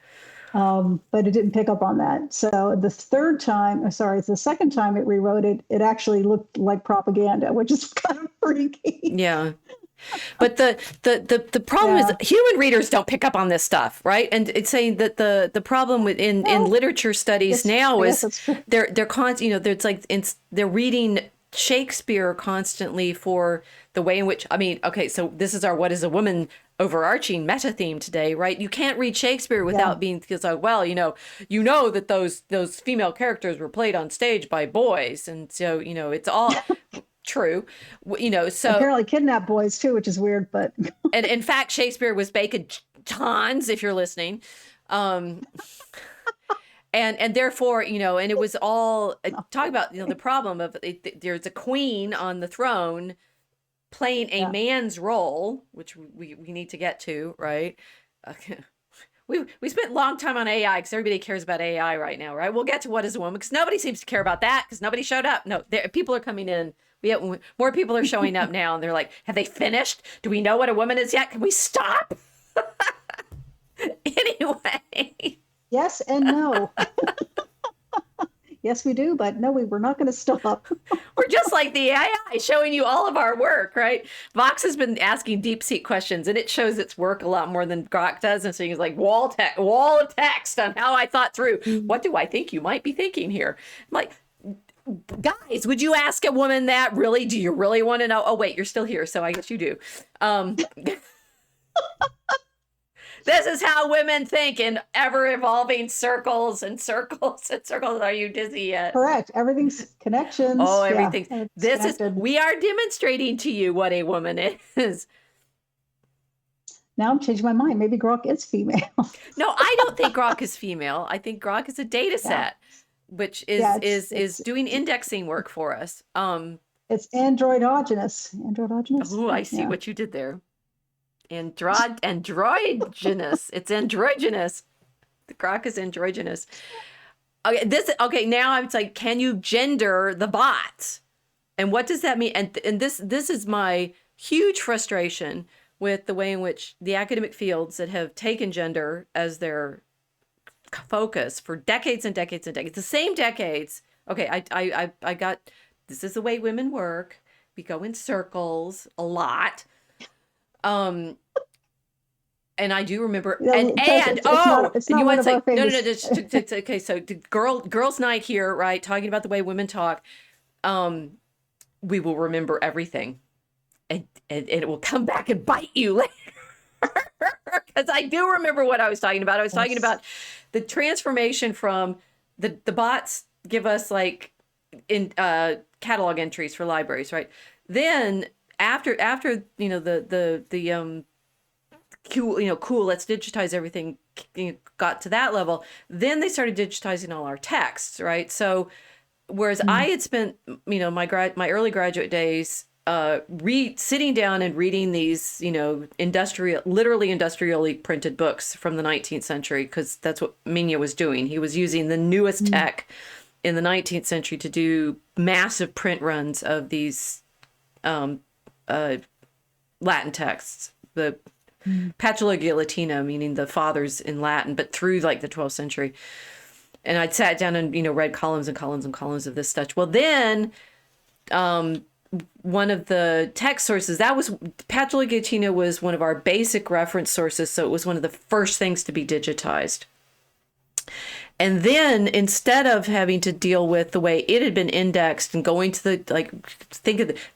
but it didn't pick up on that. So the third time, sorry, the second time it rewrote it, it actually looked like propaganda, which is kind of freaky. Yeah. But the problem is human readers don't pick up on this stuff, right? And it's saying that the problem with in literature studies now is they're there's like they're reading Shakespeare constantly for the way in which, I mean, okay, so this is our what is a woman overarching meta theme today, right? You can't read Shakespeare without being, because like, well, that those female characters were played on stage by boys, and so it's all true, so apparently kidnap boys too, which is weird, but and in fact Shakespeare was bacon-tons, if you're listening, and therefore and it was all talk about the problem of there's a queen on the throne playing a man's role, which we need to get to, right? We spent a long time on AI because everybody cares about AI right now, right? We'll get to what is a woman because nobody seems to care about that because nobody showed up. No, people are coming in. We have more people are showing up now, and they're like, "Have they finished? Do we know what a woman is yet? Can we stop?" Anyway. yes and no. Yes, we do, but no, we're not going to stop. We're just like the AI showing you all of our work, right? Vox has been asking DeepSeek questions, and it shows its work a lot more than Grok does. And so he's like, wall of text on how I thought through. What do I think you might be thinking here? I'm like, guys, would you ask a woman that? Really? Do you really want to know? Oh, wait, you're still here, so I guess you do. This is how women think in ever-evolving circles and circles and circles. Are you dizzy yet? Correct. Everything's connections. Oh, everything. Yeah, We are demonstrating to you what a woman is. Now I'm changing my mind. Maybe Grok is female. No, I don't think Grok is female. I think Grok is a data set, which is doing indexing work for us. It's androidogynous. Androidogynous. Oh, I see what you did there. Androgynous. It's androgynous. The Grok is androgynous. Okay, now I'm like, can you gender the bots? And what does that mean? And this is my huge frustration with the way in which the academic fields that have taken gender as their focus for decades and decades and decades, the same decades. Okay, I got, this is the way women work. We go in circles a lot. And I do remember, it's not one of our famous. Okay. So the girls' night here, right? Talking about the way women talk. We will remember everything, and it will come back and bite you later. Because I do remember what I was talking about. I was talking about the transformation from the bots give us like in catalog entries for libraries, right? Then after the cool, let's digitize everything, got to that level, then they started digitizing all our texts, right? So whereas I had spent my early graduate days sitting down and reading these literally industrially printed books from the 19th century, because that's what Migne was doing. He was using the newest tech in the 19th century to do massive print runs of these Latin texts, the Patrologia Latina, meaning the fathers in Latin, but through like the 12th century. And I'd sat down and, read columns and columns and columns of this stuff. Well, then one of the text sources, that was Patrologia Latina, was one of our basic reference sources. So it was one of the first things to be digitized. And then instead of having to deal with the way it had been indexed and going to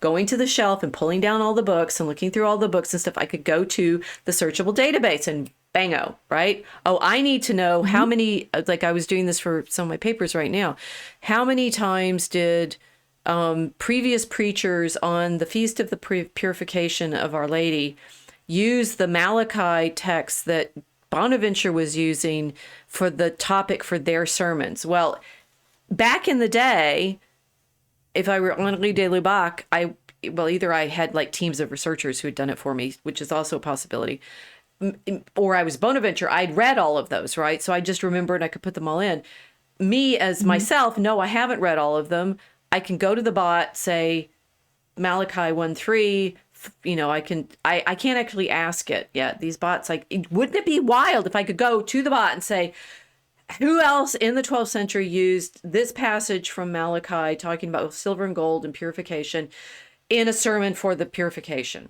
going to the shelf and pulling down all the books and looking through all the books and stuff, I could go to the searchable database and bango, right? Oh, I need to know how many, like I was doing this for some of my papers right now. How many times did previous preachers on the Feast of the Purification of Our Lady use the Malachi text that Bonaventure was using for the topic for their sermons? Well, back in the day, if I were Henri de Lubac, well, either I had like teams of researchers who had done it for me, which is also a possibility, or I was Bonaventure. I'd read all of those, right? So I just remembered I could put them all in. Me as myself, no, I haven't read all of them. I can go to the bot, say Malachi 1:3. I can't actually ask it yet. These bots, like, wouldn't it be wild if I could go to the bot and say, who else in the 12th century used this passage from Malachi talking about silver and gold and purification in a sermon for the purification?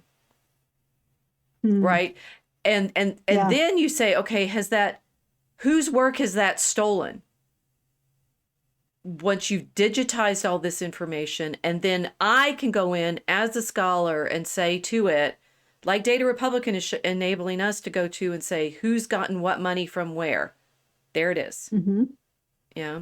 Right? And then you say, okay, whose work has that stolen? Once you've digitized all this information, and then I can go in as a scholar and say to it, like Data Republican is enabling us to go to and say, who's gotten what money from where? There it is. Yeah.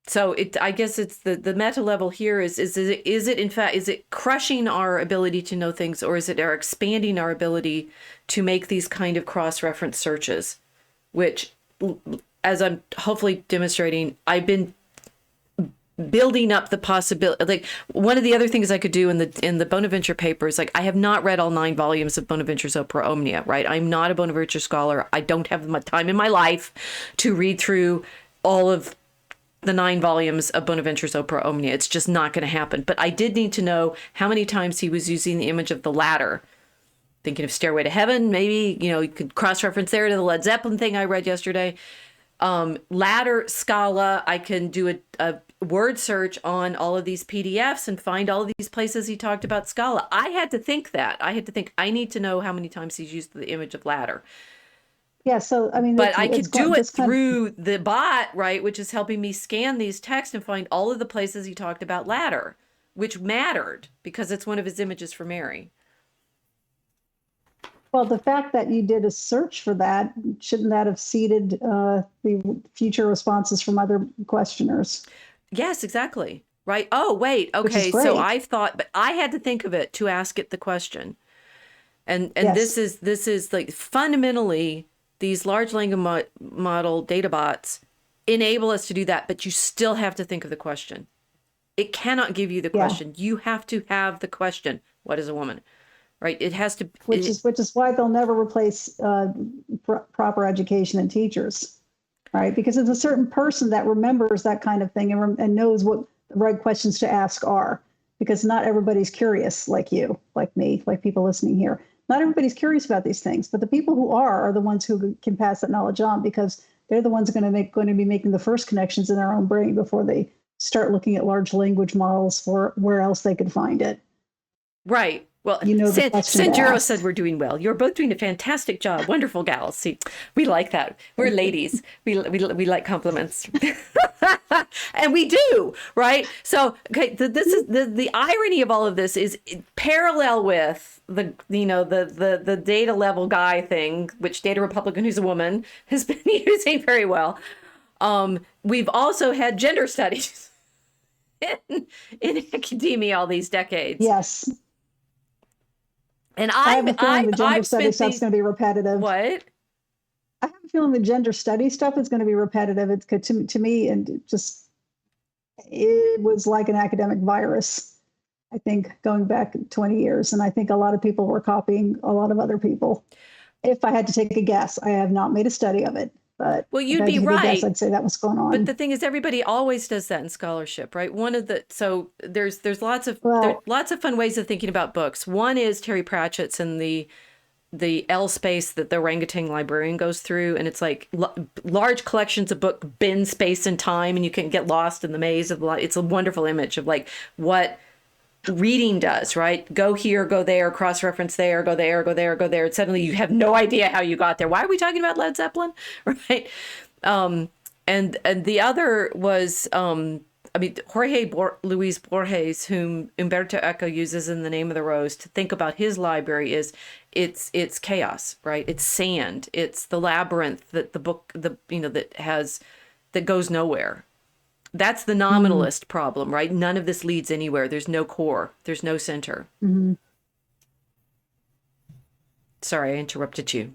So I guess it's the meta level here is it in fact, is it crushing our ability to know things, or is it expanding our ability to make these kind of cross-reference searches, which, as I'm hopefully demonstrating, I've been building up the possibility. Like, one of the other things I could do in the Bonaventure papers, like, I have not read all 9 volumes of Bonaventure's Opera Omnia, right? I'm not a Bonaventure scholar. I don't have much time in my life to read through all of the 9 volumes of Bonaventure's Opera Omnia. It's just not going to happen. But I did need to know how many times he was using the image of the ladder. Thinking of Stairway to Heaven, maybe, you could cross-reference there to the Led Zeppelin thing I read yesterday. Ladder, Scala, I can do a word search on all of these PDFs and find all of these places he talked about Scala. I had to think I need to know how many times he's used the image of ladder. Yeah, so I mean, but I could do it through the bot, right, which is helping me scan these texts and find all of the places he talked about ladder, which mattered because it's one of his images for Mary. Well, the fact that you did a search for that, shouldn't that have seeded the future responses from other questioners? Yes, exactly. Right. Oh, wait. Okay. So I've thought, but I had to think of it to ask it the question. And yes. This is like fundamentally these large language model data bots enable us to do that, but you still have to think of the question. It cannot give you the question. You have to have the question. What is a woman? Right. It has to. Which is why they'll never replace proper education and teachers. Right. Because it's a certain person that remembers that kind of thing and knows what the right questions to ask are. Because not everybody's curious like you, like me, like people listening here. Not everybody's curious about these things, but the people who are the ones who can pass that knowledge on, because they're the ones going to be making the first connections in their own brain before they start looking at large language models for where else they could find it. Right. Well, Sanjuro said we're doing well. You're both doing a fantastic job. Wonderful gals. See, we like that. We're ladies. We like compliments. And we do, right? So, okay, this is the irony of all of this is parallel with the data level guy thing, which Data Republican, who's a woman, has been using very well. We've also had gender studies in academia all these decades. Yes. And I have a feeling the gender study stuff's going to be repetitive. What? I have a feeling the gender study stuff is going to be repetitive. It's to me, and it was like an academic virus, I think, going back 20 years. And I think a lot of people were copying a lot of other people. If I had to take a guess, I have not made a study of it. But well, you'd be right. I'd say that was going on. But the thing is, everybody always does that in scholarship, right? There's lots of fun ways of thinking about books. One is Terry Pratchett's and the L space that the orangutan librarian goes through, and it's like large collections of book bin space and time, and you can get lost in the maze of it's a wonderful image of like what reading does, right? Go here, go there, cross-reference there, go there, go there, go there. And suddenly you have no idea how you got there. Why are we talking about Led Zeppelin? Right. And the other was, Jorge Luis Borges, whom Umberto Eco uses in The Name of the Rose to think about his library is it's chaos, right? It's sand. It's the labyrinth that the book, that goes nowhere. That's the nominalist problem, right? None of this leads anywhere. There's no core. There's no center. Mm-hmm. Sorry, I interrupted you.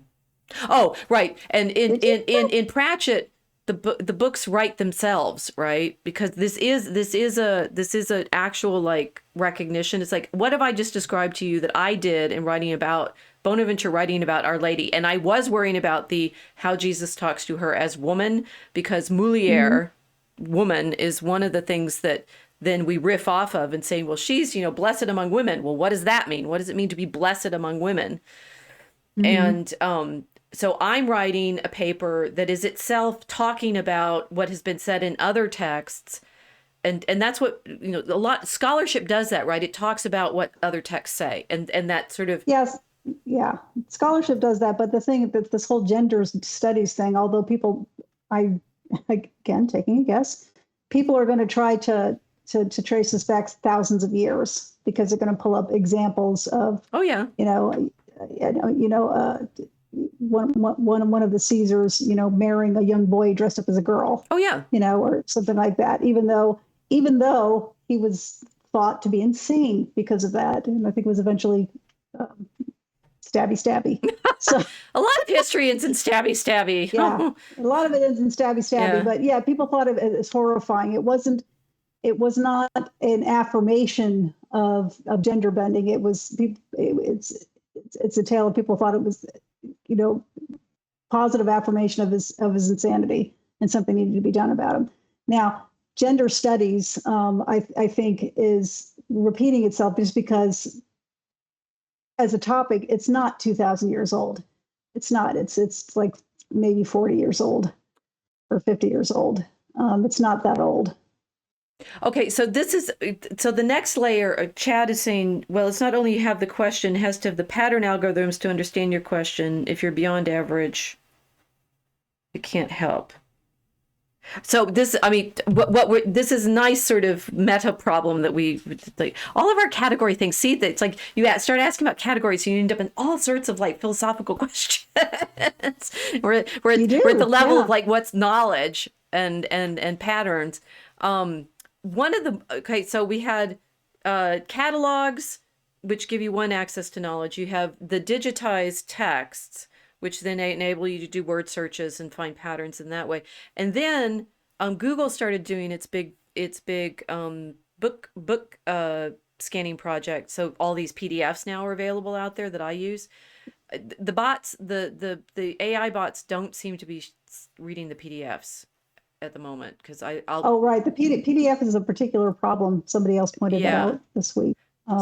Oh, right. And in Pratchett, the books write themselves, right? Because this is a actual like recognition. It's like, what have I just described to you that I did in writing about Bonaventure, writing about Our Lady? And I was worrying about the how Jesus talks to her as woman, because Hmm. Moulier, woman, is one of the things that then we riff off of and saying, well, she's, blessed among women. Well, what does that mean? What does it mean to be blessed among women? Hmm. And so I'm writing a paper that is itself talking about what has been said in other texts. And that's what, a lot scholarship does that, right? It talks about what other texts say. And that sort of, Yes, yeah, scholarship does that. But the thing that this whole gender studies thing, although people, I again taking a guess, people are going to try to trace this back thousands of years because they're going to pull up examples of, oh yeah, you know, you know, one of the Caesars, marrying a young boy dressed up as a girl, oh yeah. or something like that. Even though he was thought to be insane because of that, and I think was eventually um, stabby stabby. So A lot of history ends in stabby yeah, stabby. a lot of it is in stabby stabby. Yeah. But yeah, people thought of it as horrifying. It wasn't. It was not an affirmation of gender bending. It was it's a tale of people thought it was, you know, positive affirmation of his insanity, and something needed to be done about him. Now, gender studies, I think, is repeating itself just because, as a topic, it's not 2,000 years old. It's not. It's like maybe 40 years old or 50 years old. It's not that old. Okay, so the next layer, Chad is saying, well, it's not only you have the question, it has to have the pattern algorithms to understand your question. If you're beyond average, it can't help. So this, I mean, this is a nice sort of meta problem that we, like, all of our category things. See, that it's like you start asking about categories, so you end up in all sorts of like philosophical questions. You We're at the do, level of yeah. like what's knowledge and patterns. One of the okay, so we had catalogs, which give you one access to knowledge. You have the digitized texts, which then enable you to do word searches and find patterns in that way. And then Google started doing its big book scanning project. So all these PDFs now are available out there that I use. The bots, the AI bots don't seem to be reading the PDFs at the moment, because I'll Oh, right. The PDF is a particular problem. Somebody else pointed that yeah. out this week.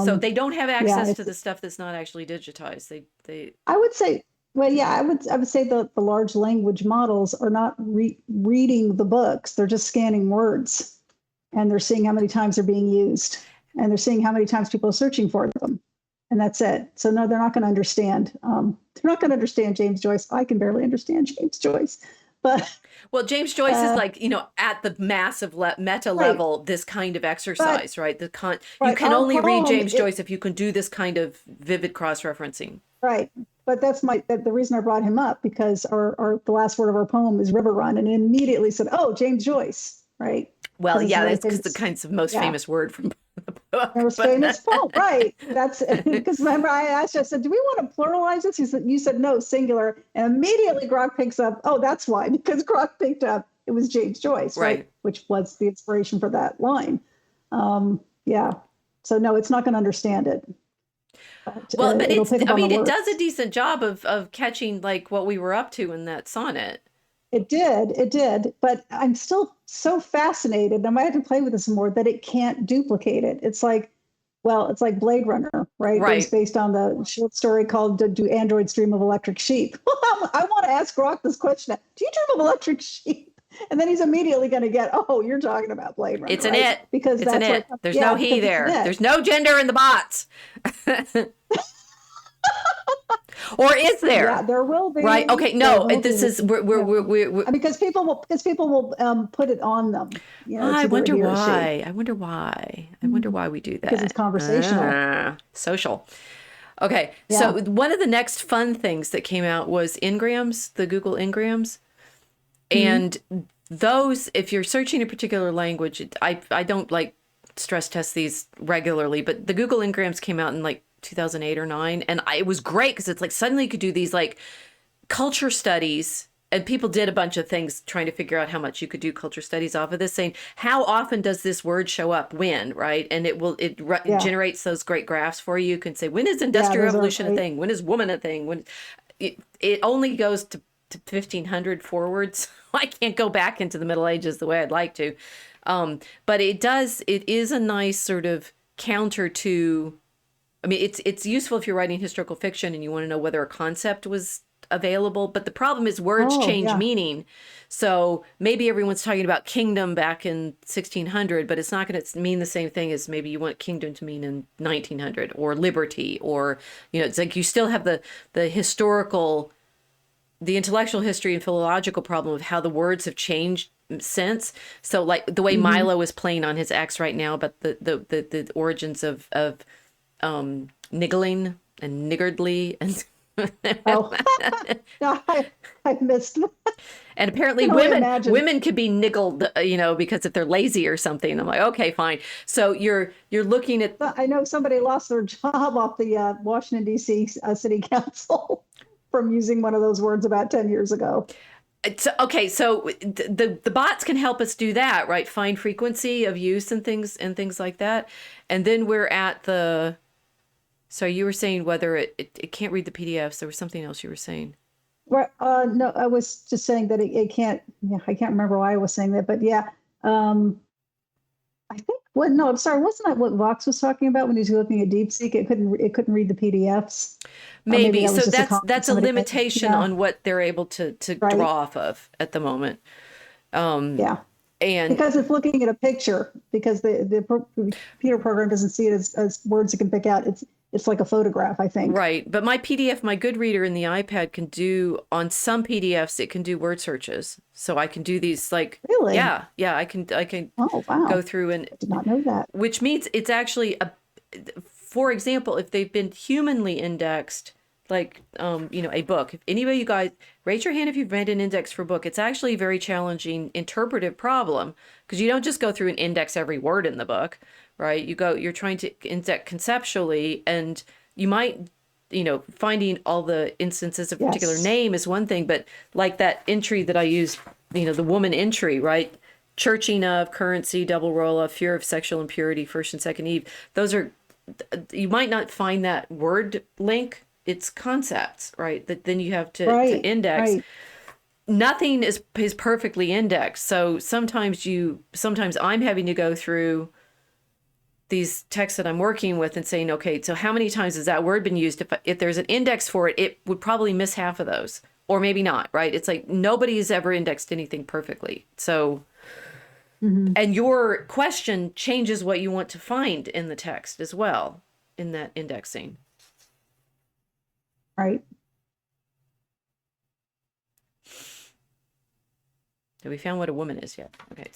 So they don't have Yeah, access to it's. the stuff that's not actually digitized. They I would say, well, yeah, I would say the large language models are not reading the books. They're just scanning words, and they're seeing how many times they're being used, and they're seeing how many times people are searching for them, and that's it. So no, they're not going to understand. They're not going to understand James Joyce. I can barely understand James Joyce, but Well, James Joyce is uh, like, at the massive meta right, level, this kind of but exercise, right? You right, can our only read home James it. Joyce if you can do this kind of vivid cross-referencing. Right. But the reason I brought him up, because our the last word of our poem is River Run, and it immediately said, "Oh, James Joyce," right? Well, Because it's a yeah, very that's because the famous, kinds of most yeah, famous word from the book. most But famous poem, right? That's because remember I asked you, I said, "Do we want to pluralize this?" You said no, singular, and immediately Grok picks up. Oh, that's why, because Grok picked up it was James Joyce, right? right. Which was the inspiration for that line. Yeah. So no, it's not going to understand it, but Well, but it'll pick up I on the mean, it does a words. decent job of catching like what we were up to in that sonnet. It did, but I'm still so fascinated. I might have to play with this more that it can't duplicate it. It's like, well, it's like Blade Runner, right? It was Right. based on the short story called "Do Androids Dream of Electric Sheep?" I want to ask Grok this question: do you dream of electric sheep? And then he's immediately going to get, oh, you're talking about Blade Runner, It's an right? it. Because It's an that's what, it. There's no yeah, he because it's an there. it. There's no gender in the bots. Or is Yeah, there? there will Right. be. Okay. There No, will this be. is Yeah, we're because people will put it on them, I to their wonder he or she, why. I wonder why. I wonder why we do because it's that. conversational. Social. Okay, Yeah. so one of the next fun things that came out was Ngrams, the Google Ngrams. Mhm. And those, if you're searching a particular language, I don't like stress test these regularly, but the Google Ngrams came out in like 2008 or 9, and it was great because it's like suddenly you could do these like culture studies and people did a bunch of things trying to figure out how much you could do culture studies off of this, saying how often does this word show up when, right? And it generates those great graphs for you. You can say, when is industrial revolution a thing? When is woman a thing? When it only goes to 1500 forwards. I can't go back into the Middle Ages the way I'd like to. But it is a nice sort of counter to, I mean, it's useful if you're writing historical fiction and you want to know whether a concept was available, but the problem is words change meaning. So maybe everyone's talking about kingdom back in 1600, but it's not going to mean the same thing as maybe you want kingdom to mean in 1900, or liberty, or, you know, it's like you still have the historical, the intellectual history and philological problem of how the words have changed since. So like the way Milo is playing on his X right now, but the origins of niggling and niggardly and no, I missed that. And apparently women could be niggled, you know, because if they're lazy or something. I'm like, okay, fine. So you're looking at. I know somebody lost their job off the Washington D.C. City Council from using one of those words about 10 years ago. Okay, so the bots can help us do that, right? Find frequency of use and things like that. And then we're at the. So you were saying whether it can't read the PDFs. There was something else you were saying. Right. No, I was just saying that it can't. Yeah, I can't remember why I was saying that, but yeah. I think what? No, I'm sorry. Wasn't that what Vox was talking about when he was looking at DeepSeek? It couldn't read the PDFs. Maybe. So that's a limitation on what they're able to draw off of at the moment. Yeah. And because it's looking at a picture, because the computer program doesn't see it as words it can pick out. It's like a photograph, I think. Right. But my PDF, my Goodreader in the iPad can do, on some PDFs, it can do word searches. So I can do these like, really? Yeah. I can oh, wow. go through and. I did not know that. Which means it's actually, for example, if they've been humanly indexed, like, you know, a book. If any of you guys, raise your hand if you've read an index for a book. It's actually a very challenging interpretive problem, because you don't just go through and index every word in the book. Right. You're trying to index conceptually, and you might, you know, finding all the instances of a particular name is one thing, but like that entry that I used, you know, the woman entry, right? Churching of, currency, double roll of, fear of sexual impurity, first and second Eve. Those are, you might not find that word link. It's concepts, right? That then you have to index. Right. Nothing is perfectly indexed. So sometimes I'm having to go through these texts that I'm working with and saying, okay, so how many times has that word been used? If there's an index for it, it would probably miss half of those, or maybe not, right? It's like nobody's ever indexed anything perfectly. So, and your question changes what you want to find in the text as well in that indexing. Right. Have we found what a woman is yet? Okay.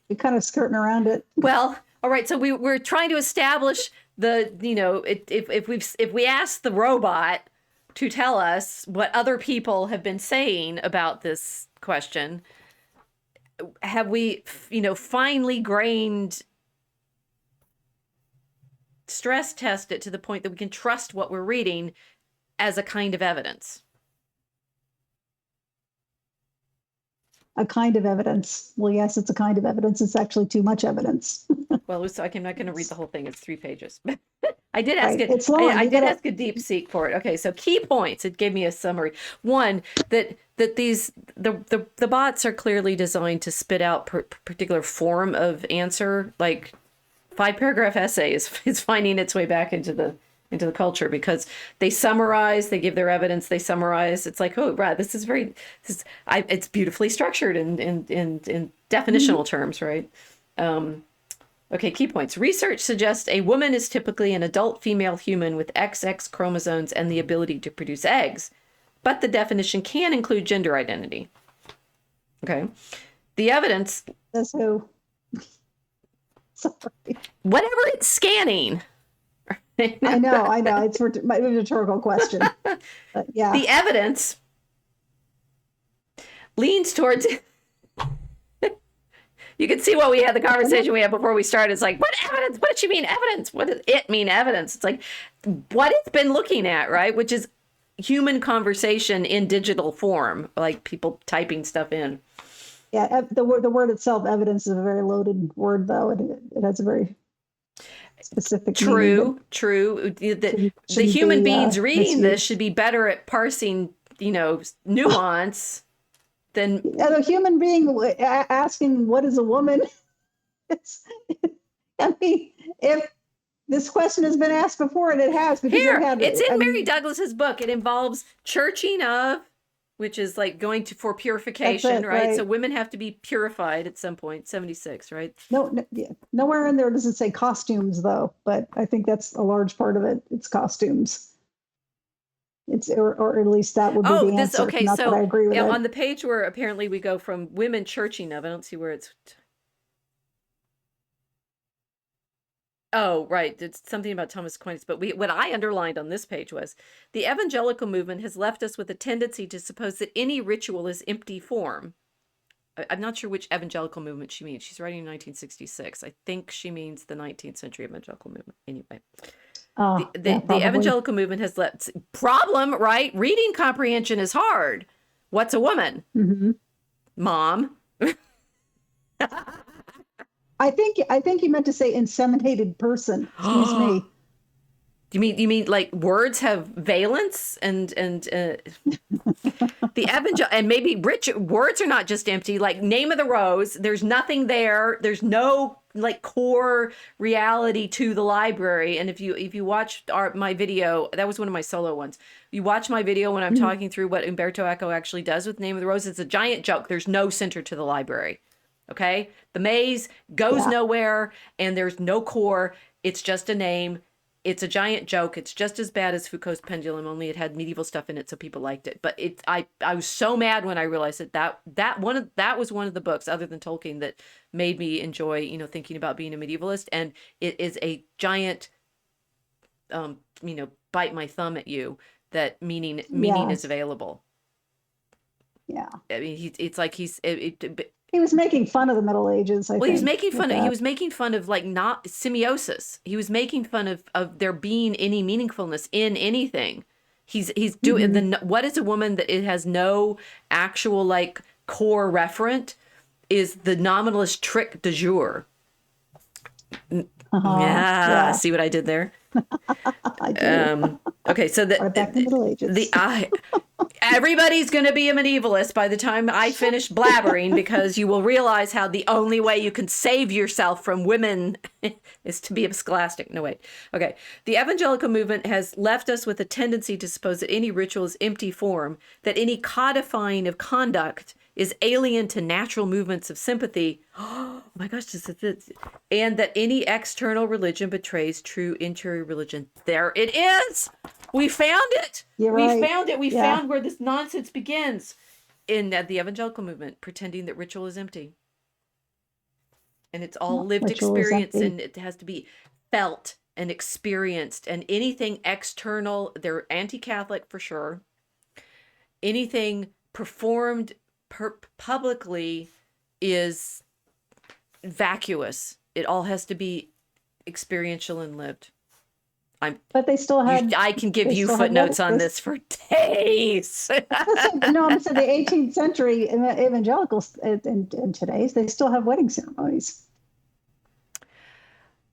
You're kind of skirting around it. Well, all right. So we're trying to establish the, you know, if we ask the robot to tell us what other people have been saying about this question, have we, you know, finely grained, stress test it to the point that we can trust what we're reading as a kind of evidence? A kind of evidence. Well, yes, it's a kind of evidence. It's actually too much evidence. Well, I'm not going to read the whole thing. It's 3 pages. I did ask it. It's long. I did ask a DeepSeek for it. Okay, so key points. It gave me a summary. One, that the bots are clearly designed to spit out particular form of answer, like 5-paragraph essay is finding its way back into the culture, because they summarize, they give their evidence, they summarize. It's like, oh, right, it's beautifully structured in definitional terms, right? Okay, key points. Research suggests a woman is typically an adult female human with XX chromosomes and the ability to produce eggs, but the definition can include gender identity. Okay. The evidence. That's who. Sorry. Whatever it's scanning. I know. It's a rhetorical question. But yeah. The evidence leans towards. You can see what we had, the conversation we had before we started. It's like, what evidence? What did she mean evidence? What does it mean evidence? It's like what it's been looking at, right? Which is, human conversation in digital form, like people typing stuff in. Yeah, the word itself, evidence, is a very loaded word, though. It has a very specific meaning that True. The shouldn't human be beings reading this should misused. be better at parsing, nuance than. As a human being asking what is a woman, it's, I mean, if this question has been asked before, and it has, because they've Here, had, it's in I Mary mean, Douglas's book. It involves churching of, which is like going to for that's purification, it, right? So right? women have to be purified at some point, 76, right? No, yeah, nowhere in there does it say costumes, though, but I think that's a large part of it. It's costumes. Or at least that would be Oh, the answer. okay. Not that So I agree with yeah, it. on the page where apparently we go from women churching of, I don't see where it's. Oh, right. It's something about Thomas Aquinas. But what I underlined on this page was the evangelical movement has left us with a tendency to suppose that any ritual is empty form. I'm not sure which evangelical movement she means. She's writing in 1966. I think she means the 19th century evangelical movement. Anyway, Yeah, the probably. evangelical movement has left problem, right? Reading comprehension is hard. What's a woman? Hmm. Mom. I think you meant to say inseminated person. Excuse me. You mean like words have valence and the evangel and maybe rich words are not just empty, like name of the rose, there's nothing there, there's no like core reality to the library. And if you watch my video, that was one of my solo ones, you watch my video when I'm Mhm. talking through what Umberto Eco actually does with Name of the Rose, it's a giant joke. There's no center to the library. Okay, the maze goes Yeah. nowhere and there's no core, it's just a name. It's a giant joke. It's just as bad as Foucault's Pendulum, only it had medieval stuff in it, so people liked it. But I was so mad when I realized that was one of the books, other than Tolkien, that made me enjoy, thinking about being a medievalist. And it is a giant, bite my thumb at you that meaning is Yes. available. Yeah. I mean, it's like He was making fun of the Middle Ages, I well, he was think, making with fun of he that. was making fun of like not semiosis. He was making fun of there being any meaningfulness in anything. He's doing Hmm. what is a woman that it has no actual like core referent is the nominalist trick du jour. Uh-huh. Yeah, Yeah, see what I did there? I do. Okay, so Right back to the Middle the Ages. I everybody's going to be a medievalist by the time I finish blabbering, because you will realize how the only way you can save yourself from women is to be a scholastic. No, wait. Okay. The evangelical movement has left us with a tendency to suppose that any ritual is empty form, that any codifying of conduct is alien to natural movements of sympathy. Oh my gosh, and that any external religion betrays true interior religion. There it is. We found it. You're We right. found it. We Yeah. found where this nonsense begins in the evangelical movement, pretending that ritual is empty. And it's all No, lived ritual is experience empty. and it has to be felt and experienced. And anything external, they're anti Catholic for sure. Anything performed publicly is vacuous. It all has to be experiential and lived. But I can give they you still had footnotes what on this. this for days. I was gonna say, no, I'm saying the 18th century evangelicals and today's, they still have wedding ceremonies.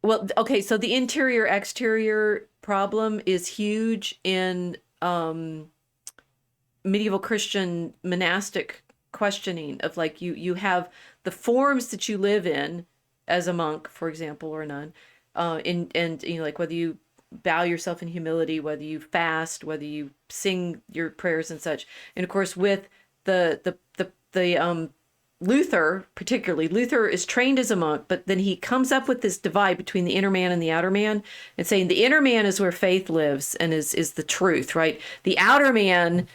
Well, okay, so the interior exterior problem is huge in medieval Christian monastic questioning of like you have the forms that you live in as a monk, for example, or a nun, and like whether you bow yourself in humility, whether you fast, whether you sing your prayers and such. And of course, with the particularly Luther is trained as a monk, but then he comes up with this divide between the inner man and the outer man, and saying the inner man is where faith lives and is the truth, right? The outer man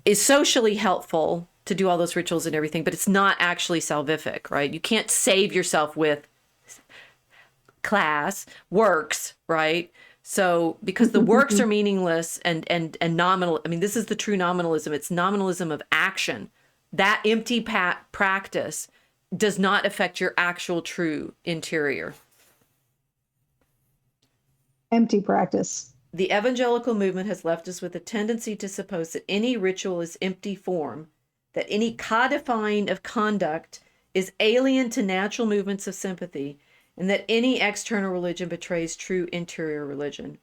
is socially helpful to do all those rituals and everything, but it's not actually salvific, right? You can't save yourself with class works, right? So because the works are meaningless and nominal, I mean, this is the true nominalism. It's nominalism of action. That empty practice does not affect your actual true interior. Empty practice. The evangelical movement has left us with a tendency to suppose that any ritual is empty form, that any codifying of conduct is alien to natural movements of sympathy, and that any external religion betrays true interior religion.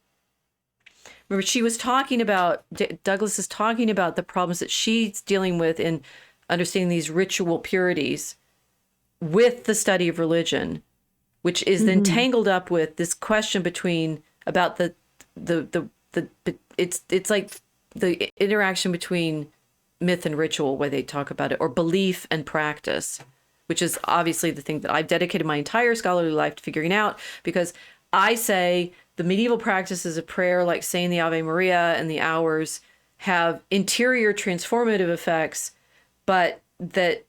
Remember, she was talking about, Douglas is talking about the problems that she's dealing with in understanding these ritual purities with the study of religion, which is then tangled up with this question between about the it's like the interaction between myth and ritual, where they talk about it, or belief and practice, which is obviously the thing that I've dedicated my entire scholarly life to figuring out, because I say the medieval practices of prayer, like saying the Ave Maria and the hours, have interior transformative effects, but that,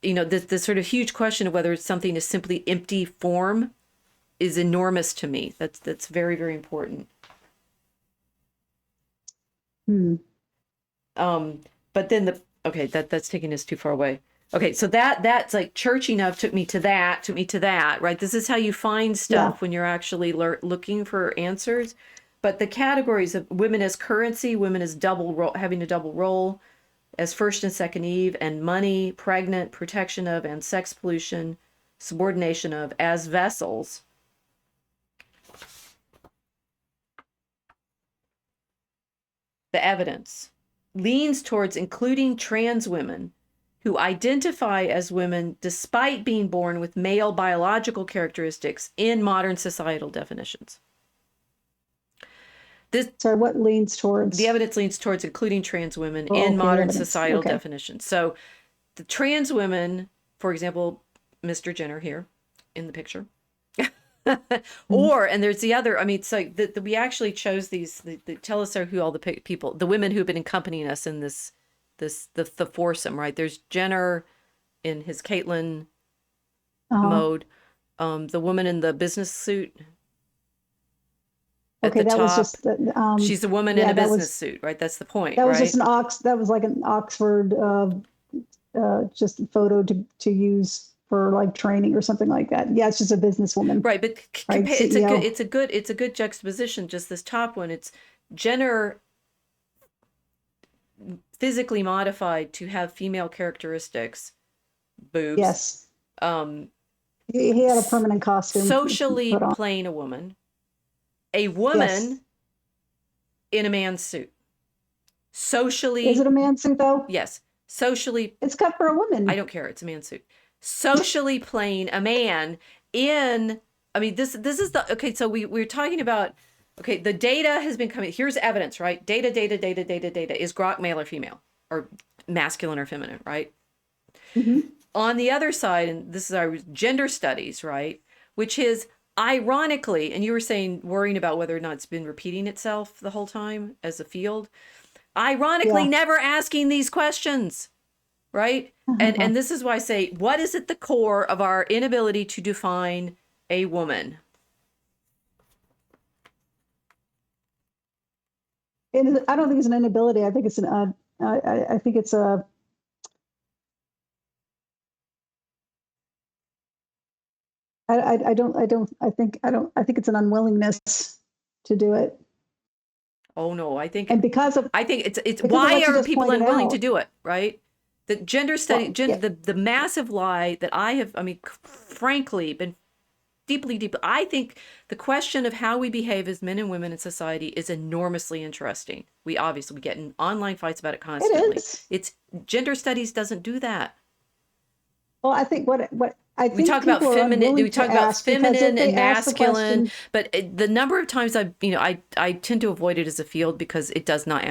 you know, this sort of huge question of whether something is simply empty form is enormous to me. That's very, very important. But then that's taking us too far away. Okay, so that's like church enough took me to that, right? This is how you find stuff when you're actually looking for answers. But the categories of women as currency, women as double role, having a double role, as first and second Eve, and money, pregnant, protection of, and sex pollution, subordination of, as vessels. The evidence leans towards including trans women who identify as women despite being born with male biological characteristics in modern societal definitions. Sorry, what leans towards? The evidence leans towards including trans women in modern societal definitions. So the trans women, for example, Mr. Jenner here in the picture, or, and there's the other, I mean, it's like we actually chose these, tell us who all the people, the women who've been accompanying us in the foursome, right? There's Jenner in his Caitlyn mode, the woman in the business suit at the top. Was just she's a woman in a business suit, right? That's the point. That was right? Just that was like an Oxford just photo to use for like training or something like that. Yeah, it's just a businesswoman. Right, but right? It's a good juxtaposition. Just this top one, it's Jenner physically modified to have female characteristics, boobs. Yes. He had a permanent costume. Socially playing a woman in a man's suit. Socially. Is it a man's suit though? Yes. Socially. It's cut for a woman. I don't care. It's a man's suit. Socially playing a man in, I mean, this is the, okay, so we're talking about, okay, the data has been coming, here's evidence, right? Data. Is Grok male or female? Or masculine or feminine, right? On the other side, and this is our gender studies, right? Which is ironically, and you were saying, worrying about whether or not it's been repeating itself the whole time as a field, ironically never asking these questions. Right? And this is why I say, what is at the core of our inability to define a woman? I don't think it's an inability. I think it's I think it's a. I think it's an unwillingness to do it. Oh no, I think it's why are people unwilling to do it, right? The gender study, the massive lie that I have, I mean, frankly, been deeply, I think the question of how we behave as men and women in society is enormously interesting. We get in online fights about it constantly. It's gender studies doesn't do that. Well, I think what we talk about feminine, and masculine, but the number of times I tend to avoid it as a field because it does not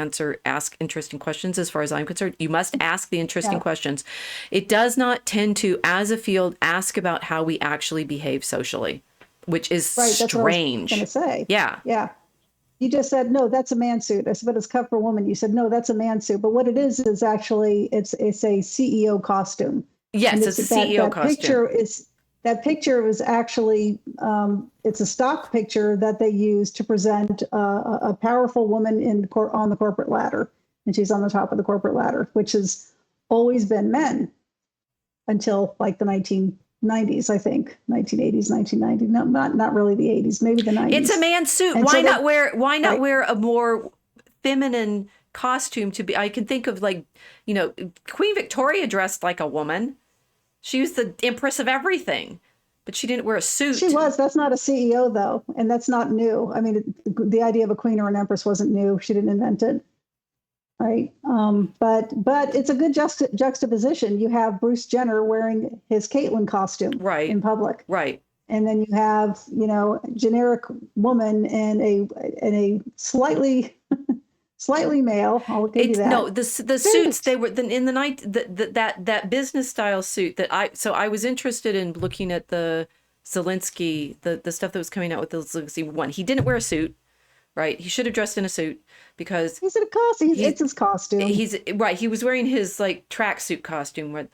ask interesting questions as far as I'm concerned. You must ask the interesting questions. It does not tend to, as a field, ask about how we actually behave socially, which is strange. That's what I was going to say. Yeah. You just said, no, that's a man suit. I said, but it's cut for a woman. You said, no, that's a man suit. But what it is actually, it's a CEO costume. Yes, it's a CEO costume. That picture was actually, it's a stock picture that they use to present a powerful woman on the corporate ladder. And she's on the top of the corporate ladder, which has always been men until like the 90s, I think, 1980s, 1990. No, not really the 80s, maybe the It's a 90s. man's suit. And Why so not they, wear right. a more feminine costume to be? I can think of like, Queen Victoria dressed like a woman. She was the empress of everything, but she didn't wear a She suit. was. That's not a CEO, though. And that's not new. I mean, the idea of a queen or an empress wasn't new. She didn't invent it. Right. But it's a good juxtaposition. You have Bruce Jenner wearing his Caitlyn costume Right. in public. Right. And then you have, generic woman and a slightly male. I'll give you It's no, that. the suits, Suit. they were in the night, that business style suit that I was interested in looking at the Zelensky, the stuff that was coming out with the Zelensky one. He didn't wear a suit, right? He should have dressed in a suit because He's in a costume. he's It's his costume. he's right. He was wearing his like tracksuit costume, right?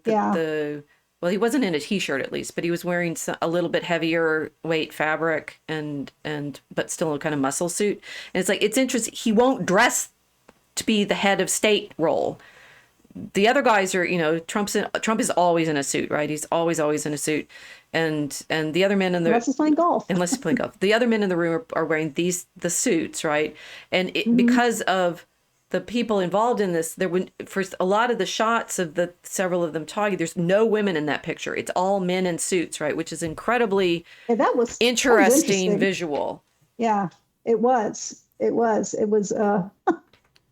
Yeah. Well, he wasn't in a t-shirt at least, but he was wearing a little bit heavier weight fabric and but still a kind of muscle suit. And it's like it's interesting. He won't dress to be the head of state role. The other guys are, Trump is always in a suit, right? He's always in a suit, and the other men in the Unless he's playing golf. unless he's playing golf, the other men in the room are wearing the suits, right? And because of the people involved in this, there would for a lot of the shots of the several of them talking, there's no women in that picture. It's all men in suits, right? Which is incredibly Yeah, that was interesting interesting. visual. Yeah, it was. It was.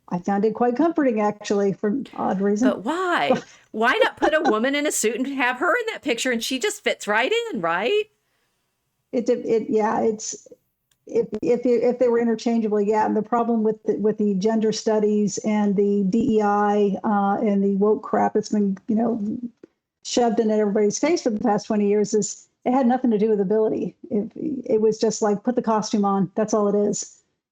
I found it quite comforting, actually, for odd reason. But why? Why not put a woman in a suit and have her in that picture and she just fits right in, right? Yeah, it's if they were interchangeably, yeah. And the problem with the gender studies and the DEI and the woke crap that's been shoved in everybody's face for the past 20 years is it had nothing to do with ability. It was just like put the costume on. That's all it is.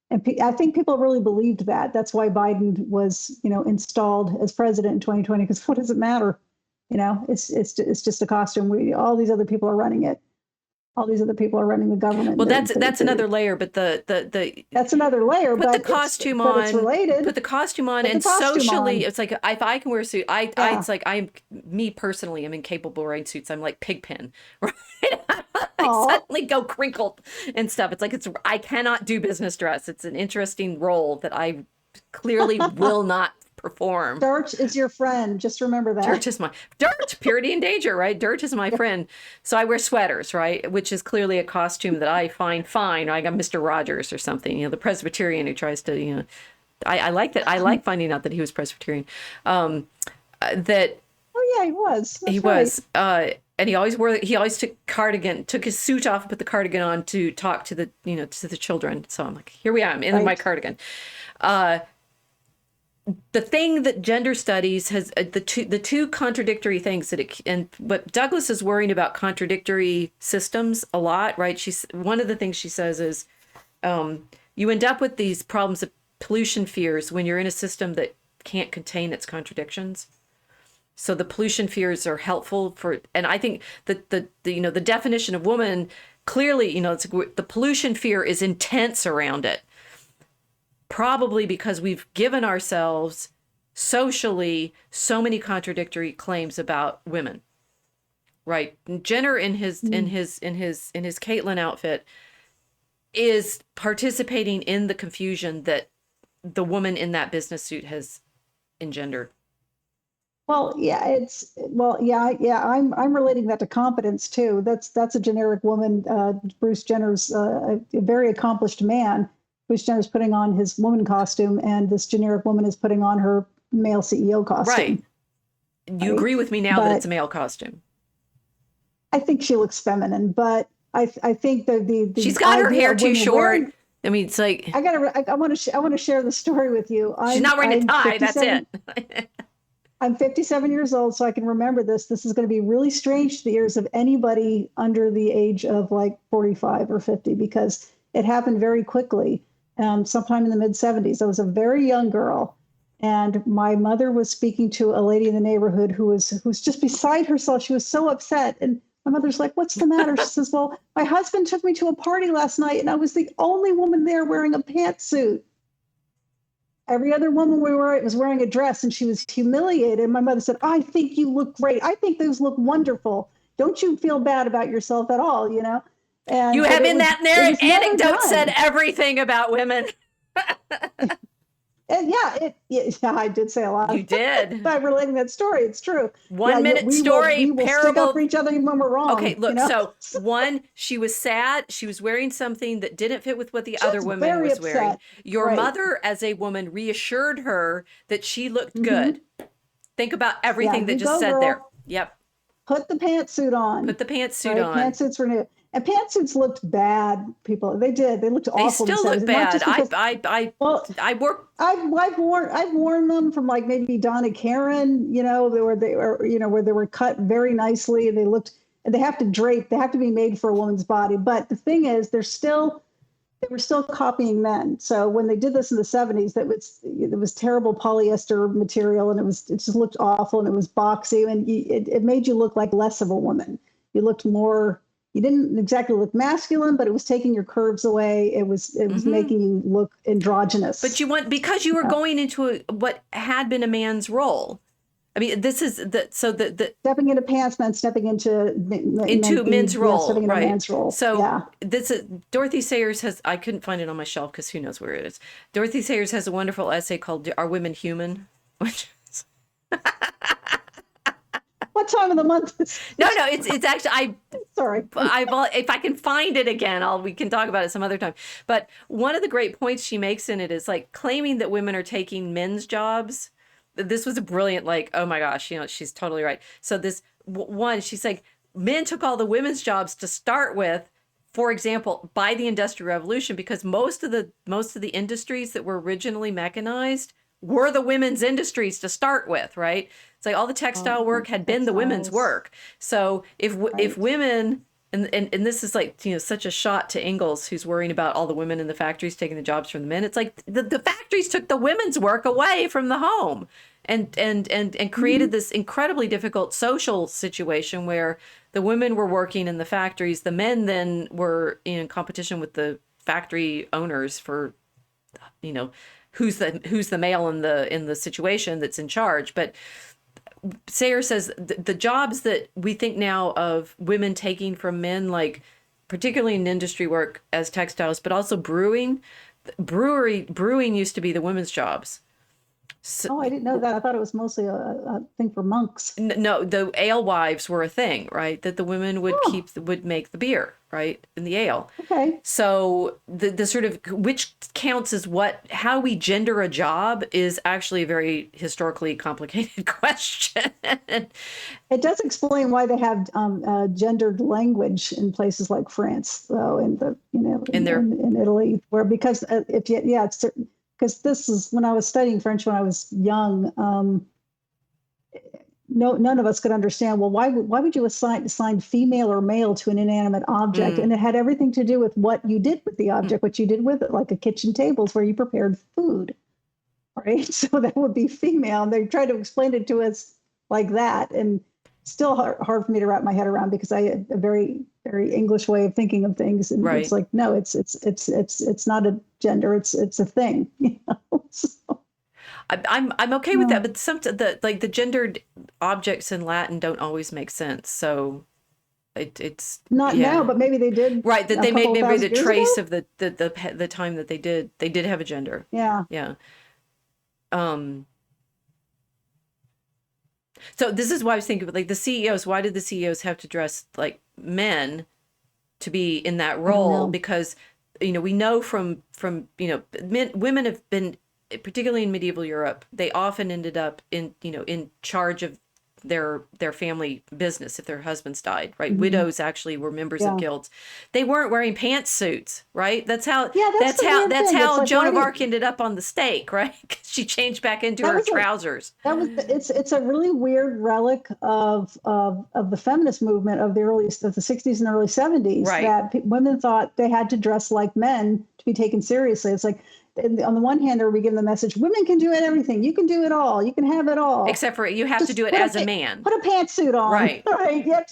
And I think people really believed that. That's why Biden was installed as president in 2020. Because what does it matter? It's just a costume. All these other people are running it. All these other people are running the government. Well, that's another layer, but the that's another layer. put the But costume but it's on, related. put the costume on, Put the and costume socially, on. it's like if I can wear a suit, Yeah. it's like me personally, I'm incapable of wearing suits. I'm like Pigpen, right? I Aw. suddenly go crinkled and stuff. It's like I cannot do business dress. It's an interesting role that I clearly will not perform. Dirt is your friend. Just remember that. Dirt, purity and danger, right? Dirt is my friend. So I wear sweaters, right? Which is clearly a costume that I find fine. I got Mr. Rogers or something, the Presbyterian who tries to, I like that. I like finding out that he was Presbyterian. That Oh yeah, he was. That's he right. was, and he always took his suit off, and put the cardigan on to talk to the children. So I'm like, here we are, I'm in my cardigan. The thing that gender studies has the two contradictory things and what Douglas is worrying about contradictory systems a lot, right? One of the things she says is you end up with these problems of pollution fears when you're in a system that can't contain its contradictions. So the pollution fears are helpful and I think that the definition of woman clearly, the pollution fear is intense around it. Probably because we've given ourselves socially so many contradictory claims about women, right? Jenner in his Caitlyn outfit is participating in the confusion that the woman in that business suit has engendered. Well, yeah, yeah. I'm relating that to competence too. That's a generic woman. Bruce Jenner's a very accomplished man. Bruce Jenner's putting on his woman costume, and this generic woman is putting on her male CEO costume. Right. You agree with me now that it's a male costume? I think she looks feminine, but I think that the she's got her hair too short. I mean, it's like I want to share the story with you. She's not wearing a tie. That's it. I'm 57 years old, so I can remember this. This is going to be really strange to the ears of anybody under the age of like 45 or 50 because it happened very quickly. Sometime in the mid 70s. I was a very young girl, and my mother was speaking to a lady in the neighborhood who was just beside herself. She was so upset, and my mother's like, "What's the matter?" She says, "Well, my husband took me to a party last night, and I was the only woman there wearing a pantsuit. Every other woman was wearing a dress, and she was humiliated." And my mother said, "I think you look great. I think those look wonderful." don't you feel bad about yourself at all, you know? And You have in that anecdote done. said everything about women. And yeah, I did say a lot. You did. By relating that story, it's true. 1 minute story, we will stick parable. up for each other even when we're wrong. Okay, look, you know? so one, she was sad. She was wearing something that didn't fit with what the other woman was upset. wearing. Your Right. mother, as a woman, reassured her that she looked good. Think about everything that just said there. Yep. Put the pantsuit on. Put the pantsuit on. Pantsuits were new. And pantsuits looked bad, people. They did. They looked awful. They still look bad. I've worn them from like maybe Donna Karan, you know, where they were cut very nicely and they have to drape. They have to be made for a woman's body. But the thing is, they were still copying men. So when they did this in the 70s, it was terrible polyester material, and it just looked awful, and it was boxy, and it made you look like less of a woman. You looked more. You didn't exactly look masculine, but it was taking your curves away. It was making you look androgynous. But because you were going into what had been a man's role. I mean, this is the stepping into pants meant stepping into men's role, stepping into right? Man's role. So yeah. This is Dorothy Sayers has. I couldn't find it on my shelf because who knows where it is. Dorothy Sayers has a wonderful essay called "Are Women Human?" Which is what time of the month? No, it's actually sorry. If I can find it again, we can talk about it some other time. But one of the great points she makes in it is like claiming that women are taking men's jobs. This was a brilliant, like, oh my gosh, you know, she's totally right. So this one, she's like, men took all the women's jobs to start with, for example, by the Industrial Revolution, because most of the industries that were originally mechanized were the women's industries to start with, right? It's like all the textile work had been the women's work. So if women, and this is like, you know, such a shot to Ingalls, who's worrying about all the women in the factories taking the jobs from the men. It's like the factories took the women's work away from the home and created this incredibly difficult social situation where the women were working in the factories. The men then were in competition with the factory owners for, you know, who's the male in the situation that's in charge. But Sayers says the jobs that we think now of women taking from men, like particularly in industry work as textiles, but also brewing used to be the women's jobs. So, I didn't know that. I thought it was mostly a thing for monks. No, the alewives were a thing, right? That the women would would make the beer, right, in the ale. Okay. So the sort of which counts as how we gender a job is actually a very historically complicated question. It does explain why they have gendered language in places like France, though, in Italy, where because because this is when I was studying French when I was young. None of us could understand. Well, why would you assign female or male to an inanimate object? And it had everything to do with what you did with the object, what you did with it, like a kitchen table is where you prepared food, right? So that would be female. And they tried to explain it to us like that, and still hard for me to wrap my head around because I had a very, very English way of thinking of things. And It's like, no, it's not a gender. It's a thing. You know? So. I'm okay with that, but the gendered objects in Latin don't always make sense. So it's not now, but maybe they did. Right, that they made maybe the trace ago? of the time that they did have a gender. Yeah. Yeah. So this is why I was thinking, like the CEOs. Why did the CEOs have to dress like men to be in that role? Because we know from women have been, particularly in medieval Europe, they often ended up in charge of their family business if their husbands died, right? Mm-hmm. Widows actually were members of guilds. They weren't wearing pantsuits, right? That's how Joan of Arc ended up on the stake, right? She changed back into her trousers. It's a really weird relic of the feminist movement of the 60s and early 70s, right? That women thought they had to dress like men to be taken seriously. It's like, on the one hand, we give the message, women can do everything. You can do it all. You can have it all. Except for you have to do it as a man. Put a pantsuit on. Right. Right. You have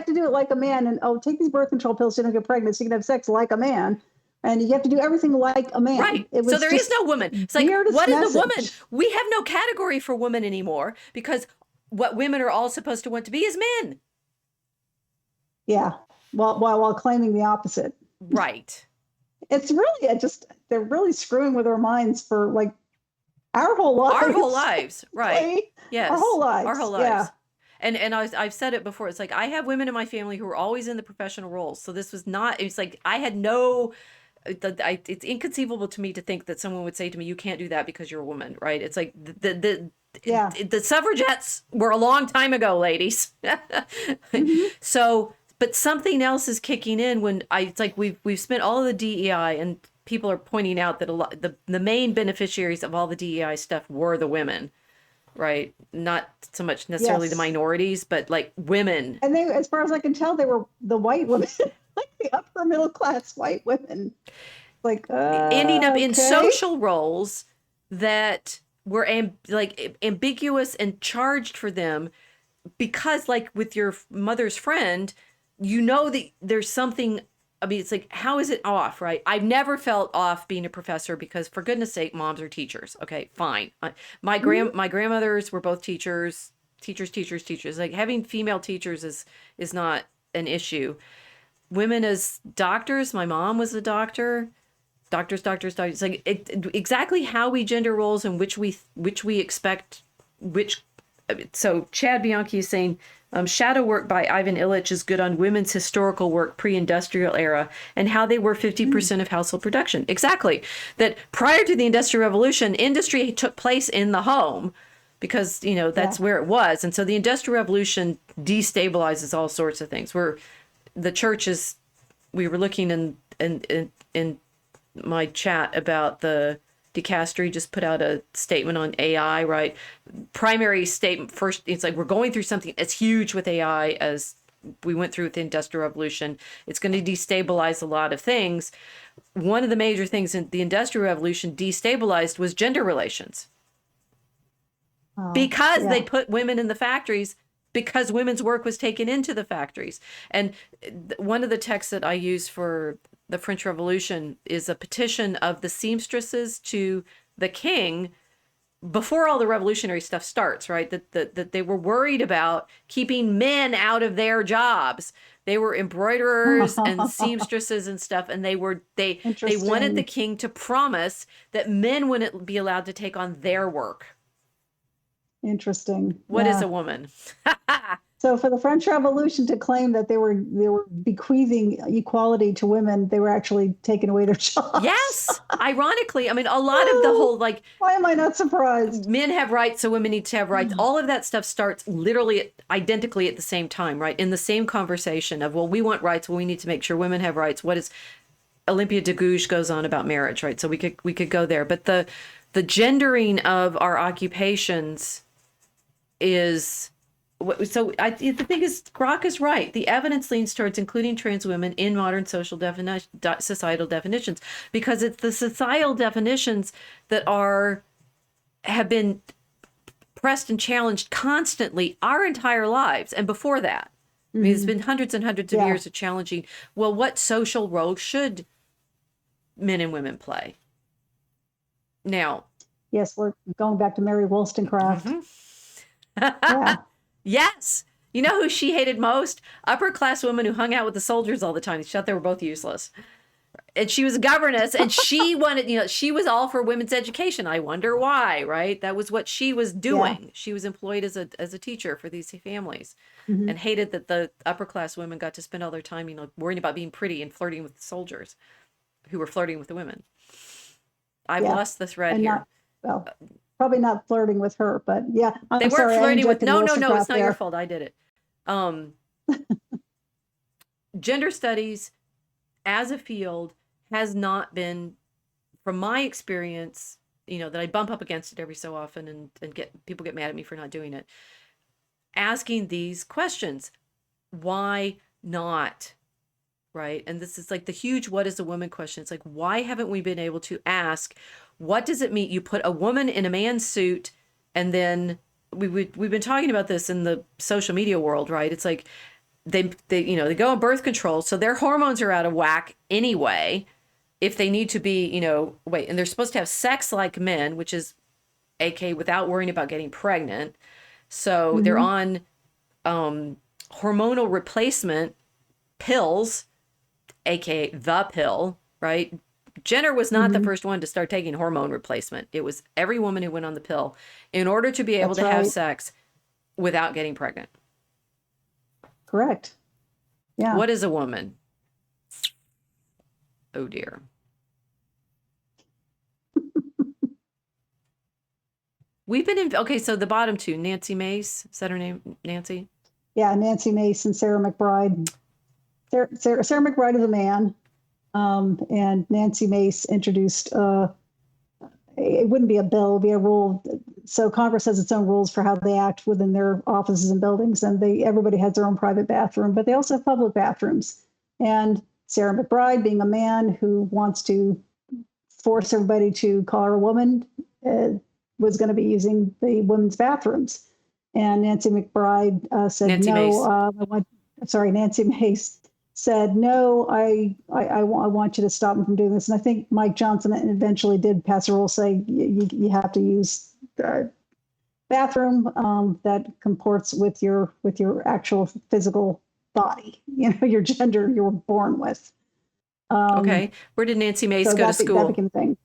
to do it like a man. And take these birth control pills so you don't get pregnant so you can have sex like a man. And you have to do everything like a man. Right. So there is no woman. It's like, what is a woman? We have no category for women anymore because what women are all supposed to want to be is men. Yeah. While claiming the opposite. Right. It's really they're really screwing with our minds for like our whole Our whole lives. lives. Right. Like, our whole Yes. Our whole lives. Yeah. lives. And I've said it before. It's like I have women in my family who are always in the professional roles. So this was not, it's like I had no, it's inconceivable to me to think that someone would say to me, you can't do that because you're a woman, right? It's like Yeah. the suffragettes were a long time ago, ladies. Hmm. So, but something else is kicking in when it's like we've spent all of the DEI, and people are pointing out that a lot the main beneficiaries of all the DEI stuff were the women, right? Not so much necessarily the Yes. minorities, but like women And they, as far as I can tell, they were the white women, like the upper middle class white women. Like, ending up in okay. social roles that were ambiguous and charged for them, because like with your mother's friend, you know that there's something. I mean, it's like, how is it off, right? I've never felt off being a professor because, for goodness sake, moms are teachers. Okay, fine. Mhm. My grandmothers were both teachers, teachers. Like having female teachers is not an issue. Women as doctors, my mom was a doctor. Doctors. Like exactly how we gender roles and which we expect which. So Chad Bianchi is saying shadow work by Ivan Illich is good on women's historical work pre-industrial era and how they were 50% of household production. Exactly. That prior to the Industrial Revolution, industry took place in the home because, Yeah. that's where it was. And so the Industrial Revolution destabilizes all sorts of things. The church is, we were looking in my chat about the Dicastery just put out a statement on AI, right? Primary statement first, it's like we're going through something as huge with AI as we went through with the Industrial Revolution. It's going to destabilize a lot of things. One of the major things in the Industrial Revolution destabilized was gender relations Oh, because they yeah. put women in the factories, because women's work was taken into the factories. And one of the texts that I use for the French Revolution is a petition of the seamstresses to the king before all the revolutionary stuff starts, right? That they were worried about keeping men out of their jobs. They were embroiderers and seamstresses and stuff, and they wanted the Interesting. king to promise that men wouldn't be allowed to take on their work. Interesting. What is Yeah. a woman? So for the French Revolution to claim that they were bequeathing equality to women, they were actually taking away their jobs. Yes. Ironically, I mean, a lot of the Oh, whole like why am I not surprised? men have rights, so women need to have rights. All of that stuff starts literally identically at the same time, right? In the same conversation of, well, we want rights. Well, we need to make sure women have rights. What is Olympia de Gouges goes on about marriage, right? So we could go there. But the gendering of our occupations is the thing is, Grok is right. The evidence leans towards including trans women in modern societal definitions, because it's the societal definitions that have been pressed and challenged constantly our entire lives. And before that, I mean, it's Hmm. been hundreds and hundreds of Yeah. years of challenging, well, what social role should men and women play? Now, Yes, we're going back to Mary Wollstonecraft. mhm. Yeah. Yes. You know who she hated most? Upper class women who hung out with the soldiers all the time. She thought they were both useless. And she was a governess, and she wanted, she was all for women's education. I wonder why, right? That was what she was Yeah. doing. She was employed as a teacher for these families, Hmm. and hated that the upper class women got to spend all their time, worrying about being pretty and flirting with the soldiers who were flirting with the women. I've Yeah. lost the thread And here. not, well, probably not flirting with her, but yeah, They I'm weren't sorry, I flirting with, injected no, it's Wollstonecraft not your there. fault. I did it. Um, Gender studies as a field has not been, from my experience, that I bump up against it every so often, and people get mad at me for not doing it, asking these questions. Why not? Right? And this is like the huge what is a woman question. It's like, why haven't we been able to ask, what does it mean? You put a woman in a man's suit, and then we've been talking about this in the social media world, right? It's like they go on birth control, so their hormones are out of whack anyway. If they need to be, and they're supposed to have sex like men, which is AK without worrying about getting pregnant. So they're Hmm. on hormonal replacement pills, aka the pill, right? Jenner was not the first one to start taking hormone replacement. It was every woman who went on the pill in order to be able That's to have right. sex without getting pregnant. Correct. Yeah. What is a woman? Oh dear. We've been in, okay, so the bottom two, Nancy Mace, is that her name, Nancy? Yeah, Nancy Mace and Sarah McBride. Sarah McBride is a man, and Nancy Mace introduced, it wouldn't be a bill, it would be a rule. So Congress has its own rules for how they act within their offices and buildings, and everybody has their own private bathroom, but they also have public bathrooms. And Sarah McBride, being a man who wants to force everybody to call her a woman, was going to be using the women's bathrooms. And Nancy McBride said, Nancy no, Mace. Nancy Mace said, no, I want you to stop me from doing this. And I think Mike Johnson eventually did pass a rule saying you have to use the bathroom that comports with your actual physical body, your gender you were born with. Okay. Where did Nancy Mace So go to that school? became a thing.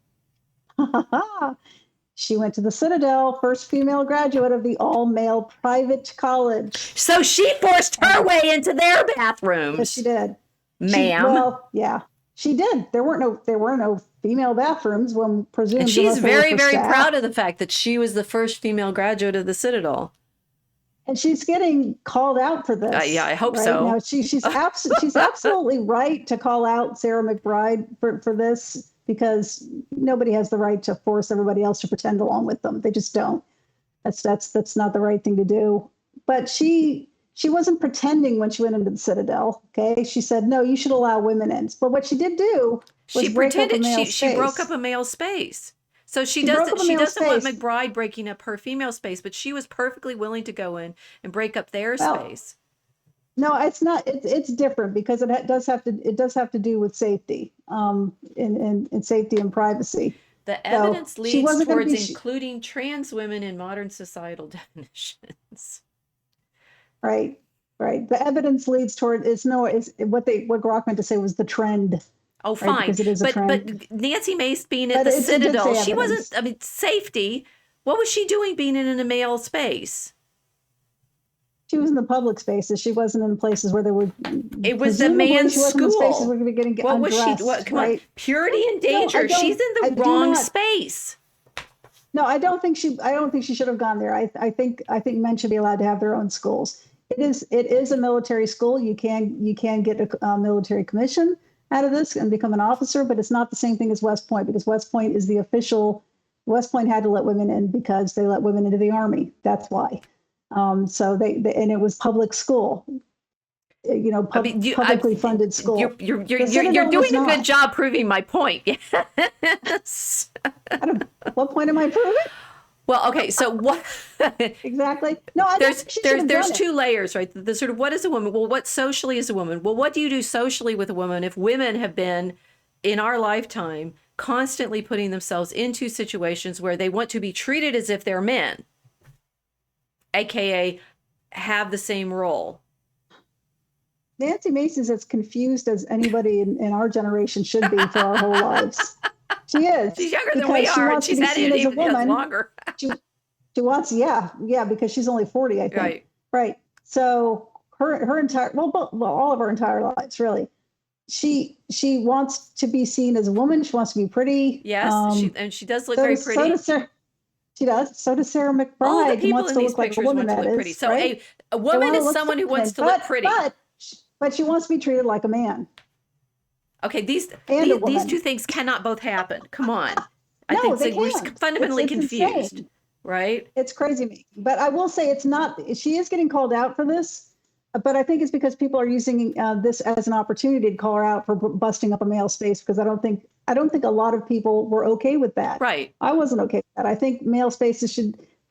She went to the Citadel, first female graduate of the all-male private college. So she forced her way into their bathrooms. Yes, she did. Ma'am. Yeah, she did. There weren't no female bathrooms when presumed. And she's unless they were very, for very staff. proud of the fact that she was the first female graduate of the Citadel. And she's getting called out for this. Yeah, I hope right? so. Now, she's absolutely right to call out Sarah McBride for this, because nobody has the right to force everybody else to pretend along with them. They just don't. That's not the right thing to do. But she wasn't pretending when she went into the Citadel. Okay, she said, no, you should allow women in. But what she did do was She break up a pretended male she broke space. up a male space. So she broke up a she male doesn't want space. McBride breaking up her female space, but she was perfectly willing to go in and break up their Well, space. No, it's not. It's different because it does have to do with safety, and safety and privacy. The evidence she leads wasn't gonna towards be- including trans women in modern societal definitions. Right. The evidence leads toward what Grok meant to say was the trend. Oh, right? fine. Because it is a trend. But Nancy Mace being at But the it did Citadel, say she wasn't, evidence. I mean, safety. What was she doing being in a male space? She was in the public spaces. She wasn't in places where there were. It was the presumably man's she wasn't in spaces school. where we were getting What was she? undressed, Come right? on, purity and No, I danger. don't- She's in I the do wrong not. space. No, I don't think she should have gone there. I think men should be allowed to have their own schools. It is a military school. You can get a military commission out of this and become an officer, but it's not the same thing as West Point, because West Point is the official. West Point had to let women in because they let women into the Army. That's why. So they and it was public school. Publicly funded school. You're Citadel doing was a good not. job proving my point. Yes. What point am I proving? Well, okay. So what? Exactly. No, I There's think she should have there's done it. two layers, right? The sort of what is a woman? Well, what socially is a woman? Well, what do you do socially with a woman if women have been in our lifetime constantly putting themselves into situations where they want to be treated as if they're men, aka have the same role? Nancy Mace is as confused as anybody in our generation should be for our whole lives. She is. She's younger than because we she are, and wants to she's be had seen it as a even woman. longer. She wants, yeah, because she's only 40, I think. Right. So her entire, all of her entire lives, really. She wants to be seen as a woman. She wants to be pretty. Yes, she does look so very does- pretty. So does Sarah, she does. So does Sarah McBride. All the who people wants in to these look like a pictures woman, want to that look pretty. is, So right? a woman They wanna is look someone who wants to feminine, look pretty. But she wants to be treated like a man. Okay, these And a these woman. two things cannot both happen. Come on. I No, think they we're can't. fundamentally It's confused, insane. right? It's crazy me. But I will say it's not. She is getting called out for this. But I think it's because people are using this as an opportunity to call her out for busting up a male space. Because I don't think a lot of people were okay with that. Right. I wasn't okay with that. I think male spaces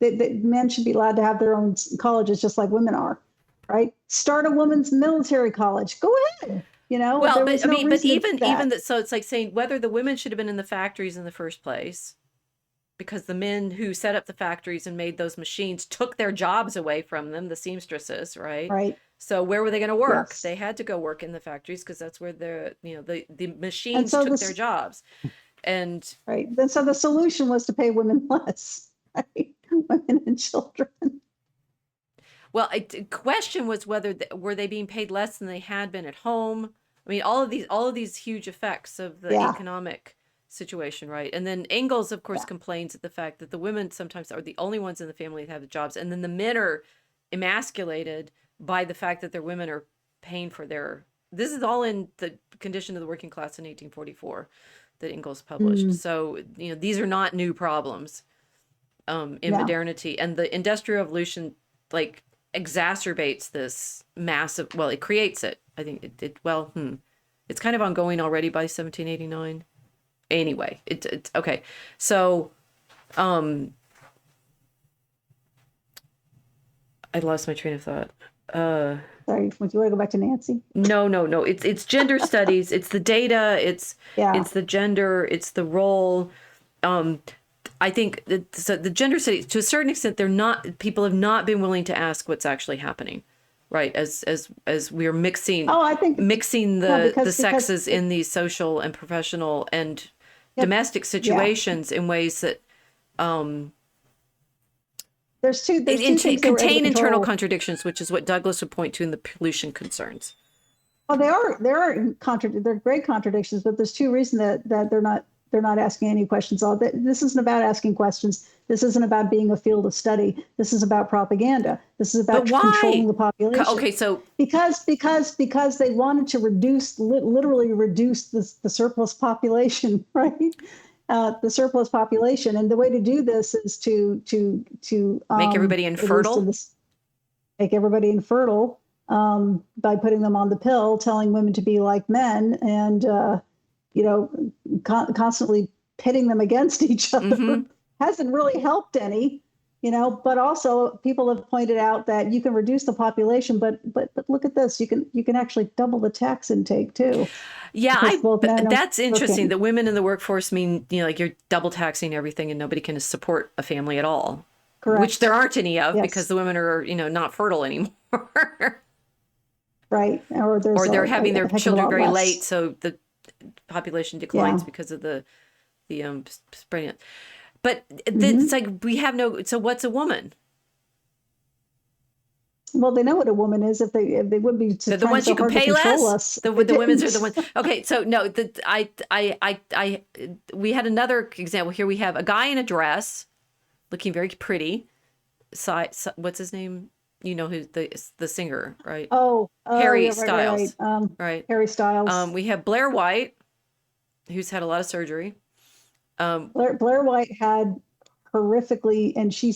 men should be allowed to have their own colleges just like women are. Right. Start a women's military college. Go ahead. Well, there but was I no mean, but reason to do even that. that. So it's like saying whether the women should have been in the factories in the first place, because the men who set up the factories and made those machines took their jobs away from them, the seamstresses, right? Right. So where were they going to work? Yes. They had to go work in the factories because that's where the And machines so took their this, jobs. And right. Then so the solution was to pay women less, right? Women and children. well, question was whether were they being paid less than they had been at home. I mean, all of these huge effects of the Yeah. economic situation, right? And then Ingalls, of course, Yeah. complains at the fact that the women sometimes are the only ones in the family that have the jobs, and then the men are emasculated by the fact that their women are paying for their. This is all in the Condition of the Working Class in 1844 that Ingalls published. Mm, So these are not new problems in yeah. modernity, and the Industrial Revolution like exacerbates this massive. Well, it creates it. I think it's kind of ongoing already by 1789. Anyway, it's okay. So, I lost my train of thought. Sorry. Would you want to go back to Nancy? No. It's gender studies. It's the data. Yeah. It's the gender. It's the role. I think so the gender studies, to a certain extent, people have not been willing to ask what's actually happening, right? As we're Oh, I think mixing no, the because sexes in these social and professional and yep, domestic yeah. situations in ways that There's two things that were able to contain internal control. contradictions, which is what Douglas would point to in the pollution concerns. Well, they're great contradictions, but there's two reasons that they're not asking any questions. This isn't about asking questions. This isn't about being a field of study. This is about propaganda. This is about But why? controlling the population. Okay, so because they wanted to literally reduce the surplus population, right? The surplus population, and the way to do this is to make everybody at least infertile. make everybody infertile by putting them on the pill, telling women to be like men, and constantly pitting them against each other. Mm-hmm. Hasn't really helped any. But also people have pointed out that you can reduce the population, but look at this, you can actually double the tax intake too. Yeah, Both men that's interesting. working. The women in the workforce mean, like you're double taxing everything and nobody can support a family at all, which there Correct. aren't any of because Yes. the women are, not fertile anymore. Right. Or there's Or they're having their a heck of a children lot very less. late, so the population declines Yeah. because of the spreading it. But Mm-hmm. it's like we have no. So what's a woman? Well, they know what a woman is if they would be They're the trying ones so you can hard to pay control less. us. The women's are the ones. Okay, so no, we had another example here. We have a guy in a dress, looking very pretty. What's his name? You know who the singer, right? Oh, Harry yeah, Styles, right? Harry Styles. We have Blair White, who's had a lot of surgery. Blair White had horrifically, and he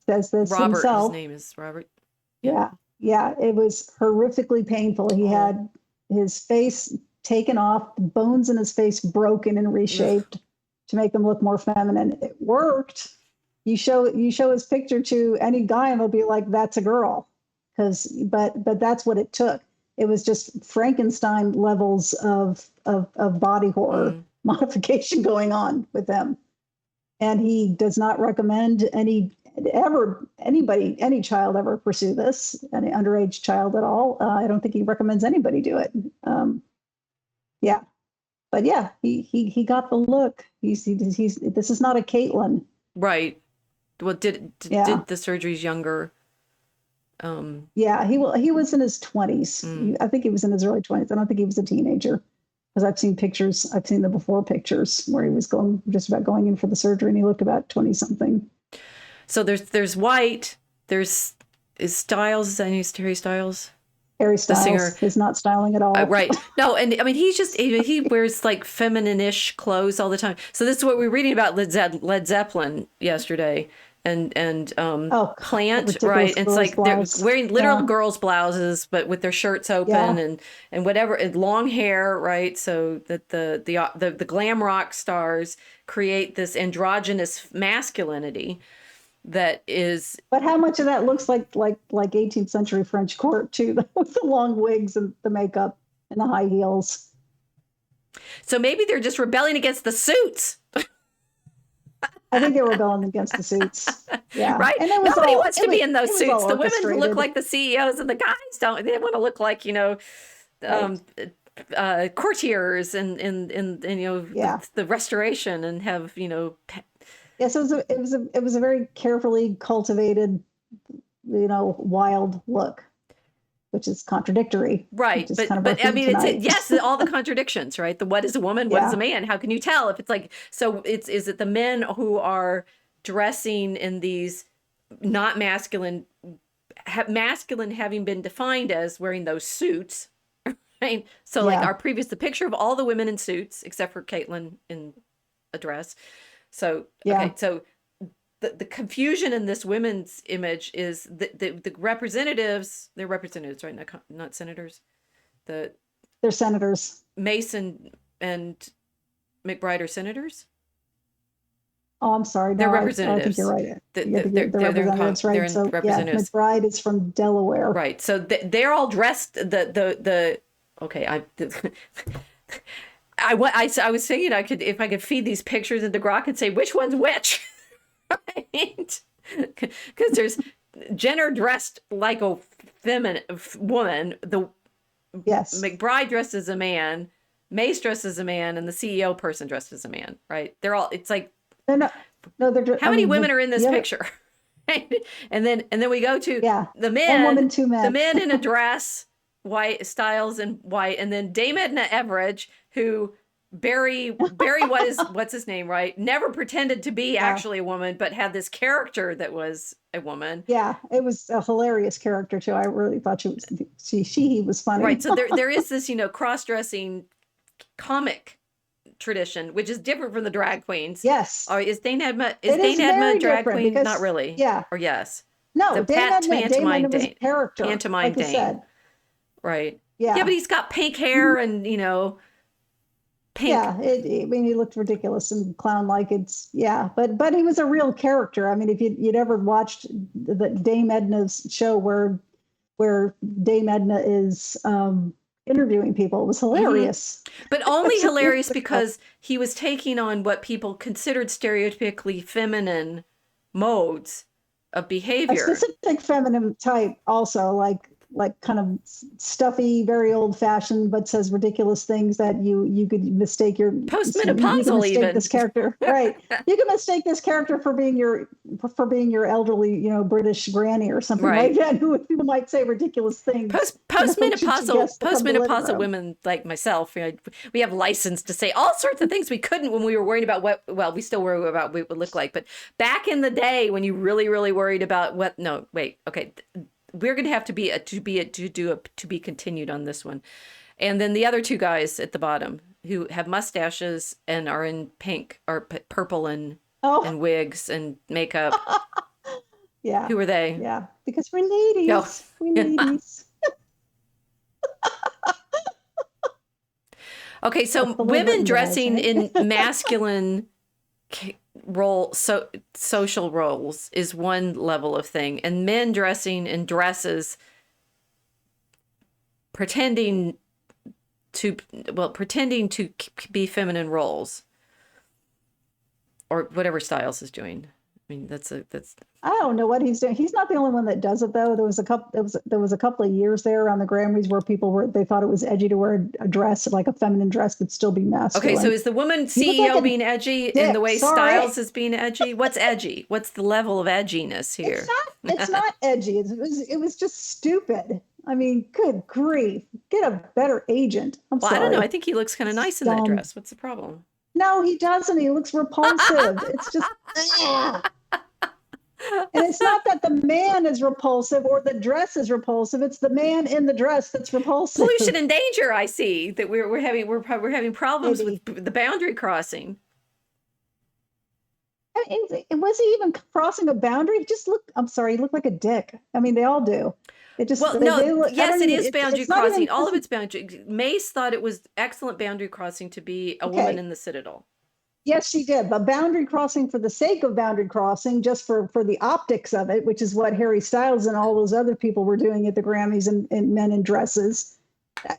says this Robert, his himself. name is Robert. Yeah, it was horrifically painful. He had his face taken off, the bones in his face broken and reshaped to make him look more feminine. It worked. You show his picture to any guy, and they'll be like, "That's a girl," but that's what it took. It was just Frankenstein levels of body horror modification going on with them. And he does not recommend any child ever pursue this, any underage child at all. I don't think he recommends anybody do it. Yeah, but yeah, he got the look. He's this is not a Caitlyn. Right. Well, did the surgeries younger? Yeah, he was in his 20s. I think he was in his early 20s. I don't think he was a teenager, because I've seen pictures. I've seen the before pictures where he was just about going in for the surgery, and he looked about 20 something. So there's White. Is Styles. I know Harry Styles. Harry Styles, the singer, is not styling at all. Right. No, and I mean he wears like feminine-ish clothes all the time. So this is what we were reading about Led Zeppelin yesterday. And Plant, right? It's like blouse. They're wearing literal girls' blouses, but with their shirts open and whatever, and long hair, right? So that the glam rock stars create this androgynous masculinity that is. But how much of that looks like 18th century French court too, with the long wigs and the makeup and the high heels? So maybe they're just rebelling against the suits. I think they were rebelling against the suits. Yeah. right? And Nobody wants to be in those it was suits. all The women look orchestrated. like the CEOs and the guys don't. They want to look like, Right. um, courtiers and Yeah. the restoration and have, Yes, it was a very carefully cultivated, wild look, which is contradictory, which right. is kind of our But I theme mean, it's tonight. yes, all the contradictions, right? The what is a woman, what is a Yeah. man? How can you tell if it's like, so is it the men who are dressing in these not masculine, masculine having been defined as wearing those suits, right? So like Yeah. the picture of all the women in suits except for Caitlin in a dress. So, okay, Yeah. so the confusion in this women's image is the representatives, they're representatives, right? Not senators. The They're senators. Mason and McBride are senators. Oh, I'm sorry. They're No, I think you're representatives. right. Yeah, They're the they're representatives, they're right? in So yeah, representatives, McBride is from Delaware. right? So they're all dressed. The okay. I was thinking I could, if I could feed these pictures into Grok and say which one's which, right? Because there's Jenner dressed like a feminine woman. The Yes. McBride dressed as a man, Mace dressed as a man, and the CEO person dressed as a man, right? They're all, it's like, No, no, no. how many women are in this the other, picture? Right? And then we go to yeah, the one men, woman, two the men. men in a dress, white Styles and white, and then Dame Edna Everage, who Barry what's his name, right? Never pretended to be Yeah. actually a woman, but had this character that was a woman. Yeah, it was a hilarious character too. I really thought he was Right. funny. So there is this, cross-dressing comic tradition, which is different from the drag queens. Yes, Or is it is Dane Edna a very drag different queen? Not because really. yeah, Or yes. no, The pantomime Dame Edna was a Dane. character, Pantomime like you Dane. said. Right. Yeah, but Yeah, he's got pink mhm. hair and, pink. Yeah. I mean, he looked ridiculous and clown-like. It's yeah, but he was a real character. I mean, if you'd ever watched the Dame Edna's show where Dame Edna is interviewing people, it was Hmm. hilarious. But only It's really hilarious difficult. because he was taking on what people considered stereotypically feminine modes of A behavior. specific feminine type also like kind of stuffy, very old fashioned, but says ridiculous things that you could mistake you can Postmenopausal mistake even. this character, right? You can mistake this character for being your elderly, British granny or something like Right. that, who might say ridiculous things, should she guess to come to the living Postmenopausal room. women like myself, we have license to say all sorts of things we couldn't when we were worried about what, well, we still worry about what it would look like, but back in the day when you really really worried about what, no, wait, okay, we're going to have to be continued on this one. And then the other two guys at the bottom who have mustaches and are in pink or purple and Oh, wigs and makeup. yeah, Who are they? yeah, because we're Oh. ladies, we're ladies. Okay, That's so the women liberating guys, dressing right? in masculine social roles is one level of thing, and men dressing in dresses pretending pretending to be feminine roles or whatever Styles is doing. I mean, that's I don't know what he's doing. He's not the only one that does it though. There was a couple of years there around the Grammys where they thought it was edgy to wear a dress, like a feminine dress, but still be okay. So masculine. is the woman He looked like CEO a being edgy in the dick. way Sorry. Styles is being edgy? What's edgy? What's the level of edginess It's here? not it's not edgy. It was just stupid. I mean, good grief. Get a better agent. I'm Well, I don't know. I sorry. think he looks kind of It's nice in that dumb. dress. What's the problem? No, he doesn't. He looks repulsive. It's just and it's not that the man is repulsive or the dress is repulsive. It's the man in the dress that's repulsive. Pollution and danger. I see that we're having problems with Maybe. the boundary crossing. I mean, was he even crossing a boundary? He just looked, I'm sorry, he looked like a dick. I mean, they all do. It just, Well, they no, look, I yes, don't it even, is boundary it's not crossing. even, All of it's boundary. Mace thought it was excellent boundary crossing to be a woman okay. in the Citadel. Yes, she did. But boundary crossing for the sake of boundary crossing, just for the optics of it, which is what Harry Styles and all those other people were doing at the Grammys and men in dresses.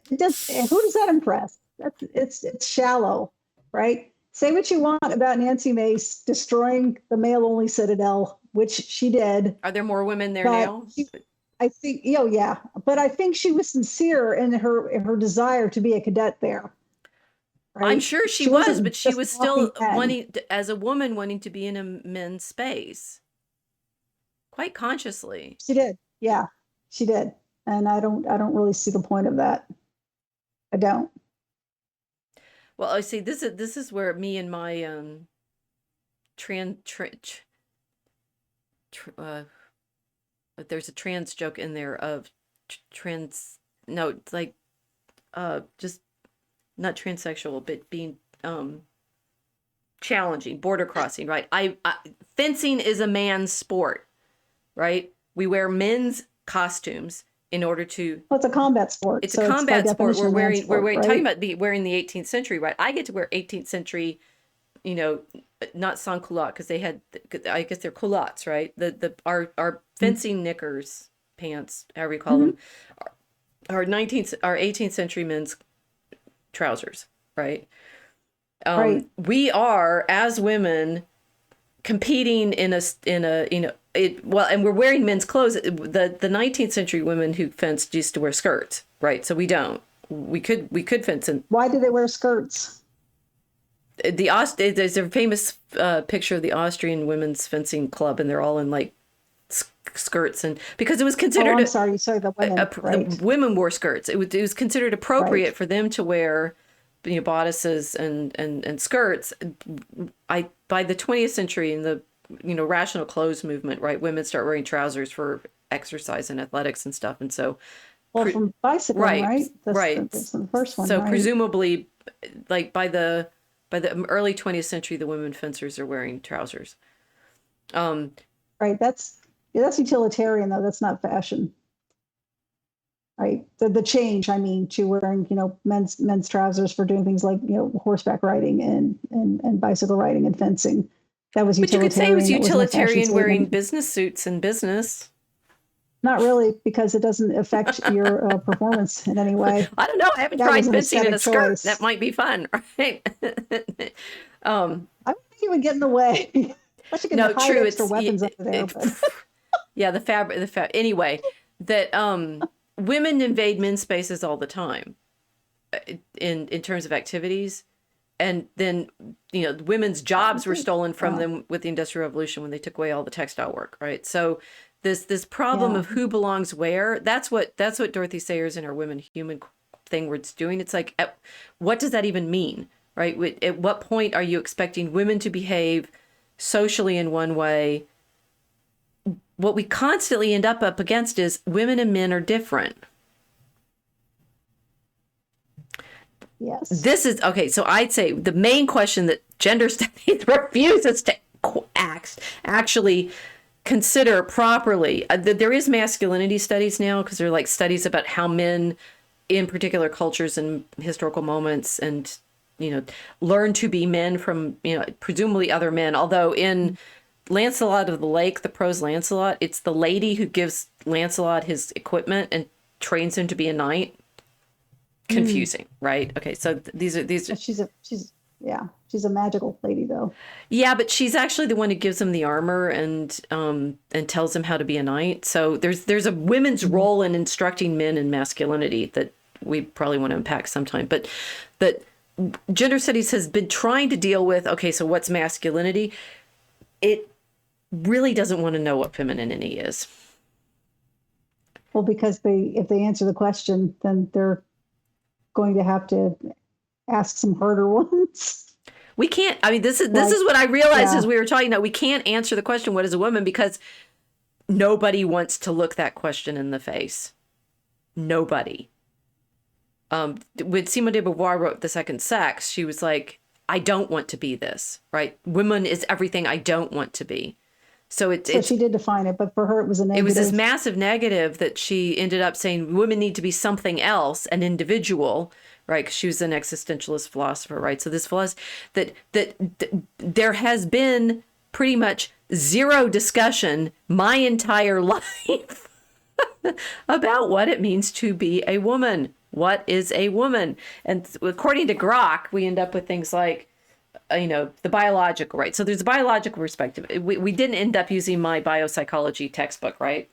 Who does that impress? It's shallow, right? Say what you want about Nancy Mace destroying the male only Citadel. which she did. Are there more women there But now? I think, yeah, but I think she was sincere in her desire to be a cadet there, I'm right? sure she She was, wasn't but she just was mocking still men. wanting, as a woman, wanting to be in a men's space, quite consciously. She did, yeah, she did, and I don't really see the point of that. I don't. Well, I see. This is where me and my trans tr there's a trans joke in there of trans. No, it's like just not transsexual, but being challenging, border crossing, right? Fencing is a man's sport, right? We wear men's costumes in order to. Well, it's a combat sport, It's a so it's by combat sport. definition a man's We're sport, wearing, talking right? about wearing the 18th century, right? I get to wear 18th century, you know, not sans culotte because they had, I guess they're culottes, right? Our fencing knickers, pants, however you call Mm-hmm. them, our 18th century men's trousers, right? Right. We are, as women, competing well, and we're wearing men's clothes. The 19th century women who fenced used to wear skirts, right? So we don't. We could fence in Why do they wear skirts? There's a famous picture of the Austrian women's fencing club, and they're all in like skirts, and because it was Oh, considered I'm sorry. Sorry, the women. the Right. women wore skirts. It was considered Right. appropriate for them to wear, bodices and skirts. By the 20th century in the rational clothes movement, right? Women start wearing trousers for exercise and athletics and stuff, and so Well, from bicycling, right, right? right. That's the first one, So right? presumably, like by the early 20th century, the women fencers are wearing trousers. Um, Right. That's utilitarian though. That's not fashion, right? The change, I mean, to wearing, men's trousers for doing things like, horseback riding and bicycle riding and fencing. That was but you could say it was utilitarian. It wasn't a fashion utilitarian wearing statement. business suits in business. Not really, because it doesn't affect your performance in any way. I don't know. I haven't That was tried an fencing in aesthetic a skirt. That choice. might be fun, right? I don't think it would get in the way, unless you can No, hide true. extra weapons under there. But Yeah, the fabric. Anyway, that women invade men's spaces all the time in terms of activities. And then, women's jobs were stolen from uh, them with the Industrial Revolution when they took away all the textile work, right? So this problem yeah, of who belongs where, that's what Dorothy Sayers and her Women Human thing was doing. It's like, what does that even mean, right? At what point are you expecting women to behave socially in one way? What we constantly end up against is women and men are different. yes. This is okay. So I'd say the main question that gender studies refuses to actually consider properly. There is masculinity studies now because they're like studies about how men in particular cultures and historical moments and learn to be men from presumably other men. Although in Lancelot of the Lake, the prose Lancelot, it's the lady who gives Lancelot his equipment and trains him to be a knight. Mm. Confusing, right? Okay, so these are She's a magical lady though. yeah, but she's actually the one who gives him the armor and tells him how to be a knight. So there's a women's Mhm. role in instructing men in masculinity that we probably want to unpack sometime. But gender studies has been trying to deal with, okay, so what's masculinity? It really doesn't want to know what femininity is. Well, because if they answer the question, then they're going to have to ask some harder ones. We can't. I mean, this is Like, what I realized yeah, as we were talking. That we can't answer the question, "What is a woman?" because nobody wants to look that question in the face. Nobody. When Simone de Beauvoir wrote *The Second Sex*, she was like, "I don't want to be this." Right? Woman is everything I don't want to be. So so she did define it, but for her it was a it was this negative. massive negative that she ended up saying women need to be something else, an individual, right? Because she was an existentialist philosopher, right? So this philosophy that there has been pretty much zero discussion my entire life about what it means to be a woman. What is a woman? And according to Grok, we end up with things like the biological, right? So there's a biological perspective. We didn't end up using my biopsychology textbook, right?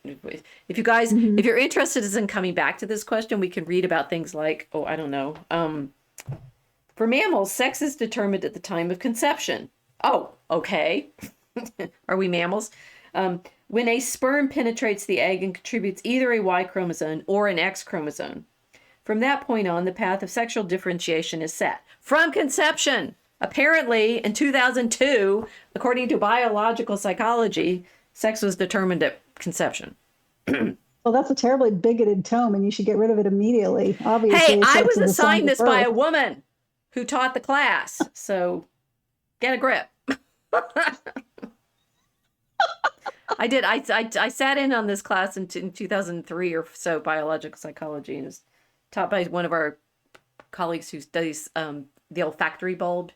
If you guys, Hmm. if you're interested in coming back to this question, we can read about things like, oh, I don't know. For mammals, sex is determined at the time of conception. Oh, okay. Are we mammals? When a sperm penetrates the egg and contributes either a Y chromosome or an X chromosome. From that point on, the path of sexual differentiation is set. From conception! Apparently, in 2002, according to biological psychology, sex was determined at conception. Well, that's a terribly bigoted tone, and you should get rid of it immediately. Hey, Obviously, I sex was is assigned assigned at this by a birth. woman who taught the class, so get a grip. I did. I sat in on this class in 2003 or so, biological psychology, and it was taught by one of our colleagues who studies the olfactory bulb.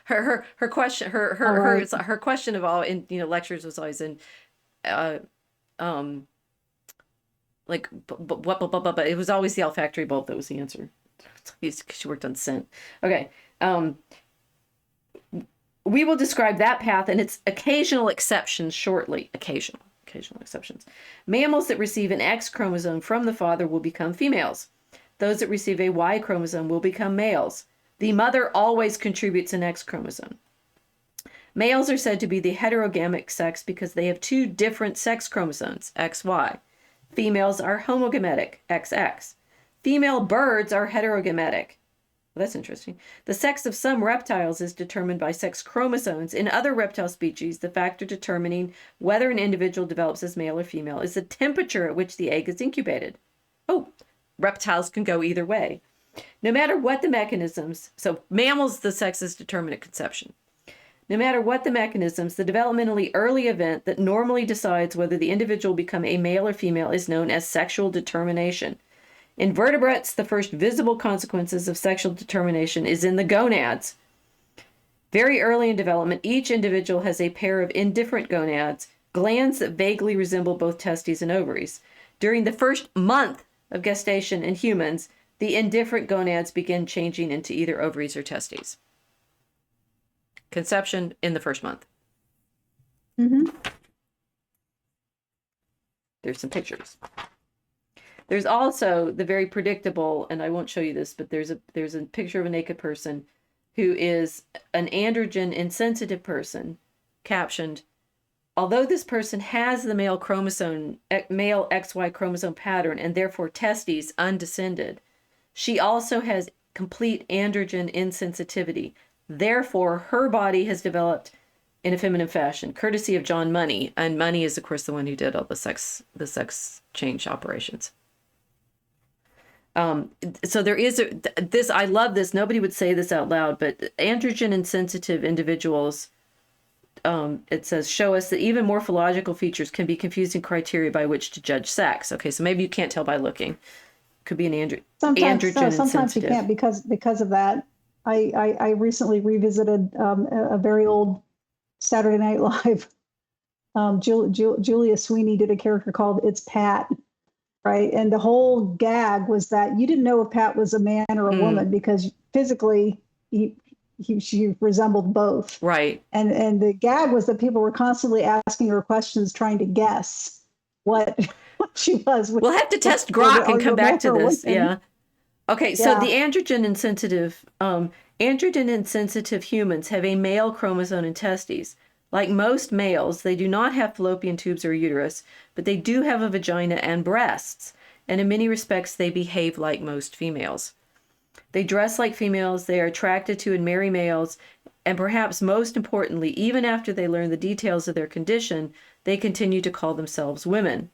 Her question All right. her question of all in lectures was always in uh um like but it was always the olfactory bulb that was the answer. She worked on scent. Okay. We will describe that path and its occasional exceptions shortly. Occasional exceptions. Mammals that receive an X chromosome from the father will become females. Those that receive a Y chromosome will become males. The mother always contributes an X chromosome. Males are said to be the heterogamic sex because they have two different sex chromosomes, XY. Females are homogametic, XX. Female birds are heterogametic. Well, that's interesting. The sex of some reptiles is determined by sex chromosomes. In other reptile species, the factor determining whether an individual develops as male or female is the temperature at which the egg is incubated. Oh, reptiles can go either way. No matter what the mechanisms, so mammals, the sex is determined at conception. No matter what the mechanisms, the developmentally early event that normally decides whether the individual will become a male or female is known as sexual determination. In vertebrates, the first visible consequences of sexual determination is in the gonads. Very early in development, each individual has a pair of indifferent gonads, glands that vaguely resemble both testes and ovaries. During the first month of gestation in humans, the indifferent gonads begin changing into either ovaries or testes. Conception in the first month. Hmm. There's some pictures. There's also the very predictable, and I won't show you this, but there's a picture of a naked person who is an androgen insensitive person, captioned, although this person has the male XY chromosome pattern and therefore testes undescended, she also has complete androgen insensitivity. Therefore, her body has developed in a feminine fashion, courtesy of John Money. And Money is, of course, the one who did all the sex change operations. So there is this, I love this. Nobody would say this out loud, but androgen insensitive individuals, it says, show us that even morphological features can be confusing criteria by which to judge sex. Okay, so maybe you can't tell by looking. Could be an androgen Sometimes you insensitive. can't because of that. I recently revisited a very old Saturday Night Live. Julia Sweeney did a character called It's Pat, right? And the whole gag was that you didn't know if Pat was a man or a woman because physically she resembled both. Right. And the gag was that people were constantly asking her questions, trying to guess what she was. We'll have to test Grok and come back to this. Yeah. Okay, so Yeah. the androgen insensitive humans have a male chromosome and testes. Like most males, they do not have fallopian tubes or uterus, but they do have a vagina and breasts. And in many respects, they behave like most females. They dress like females, they are attracted to and marry males, and perhaps most importantly, even after they learn the details of their condition, they continue to call themselves women.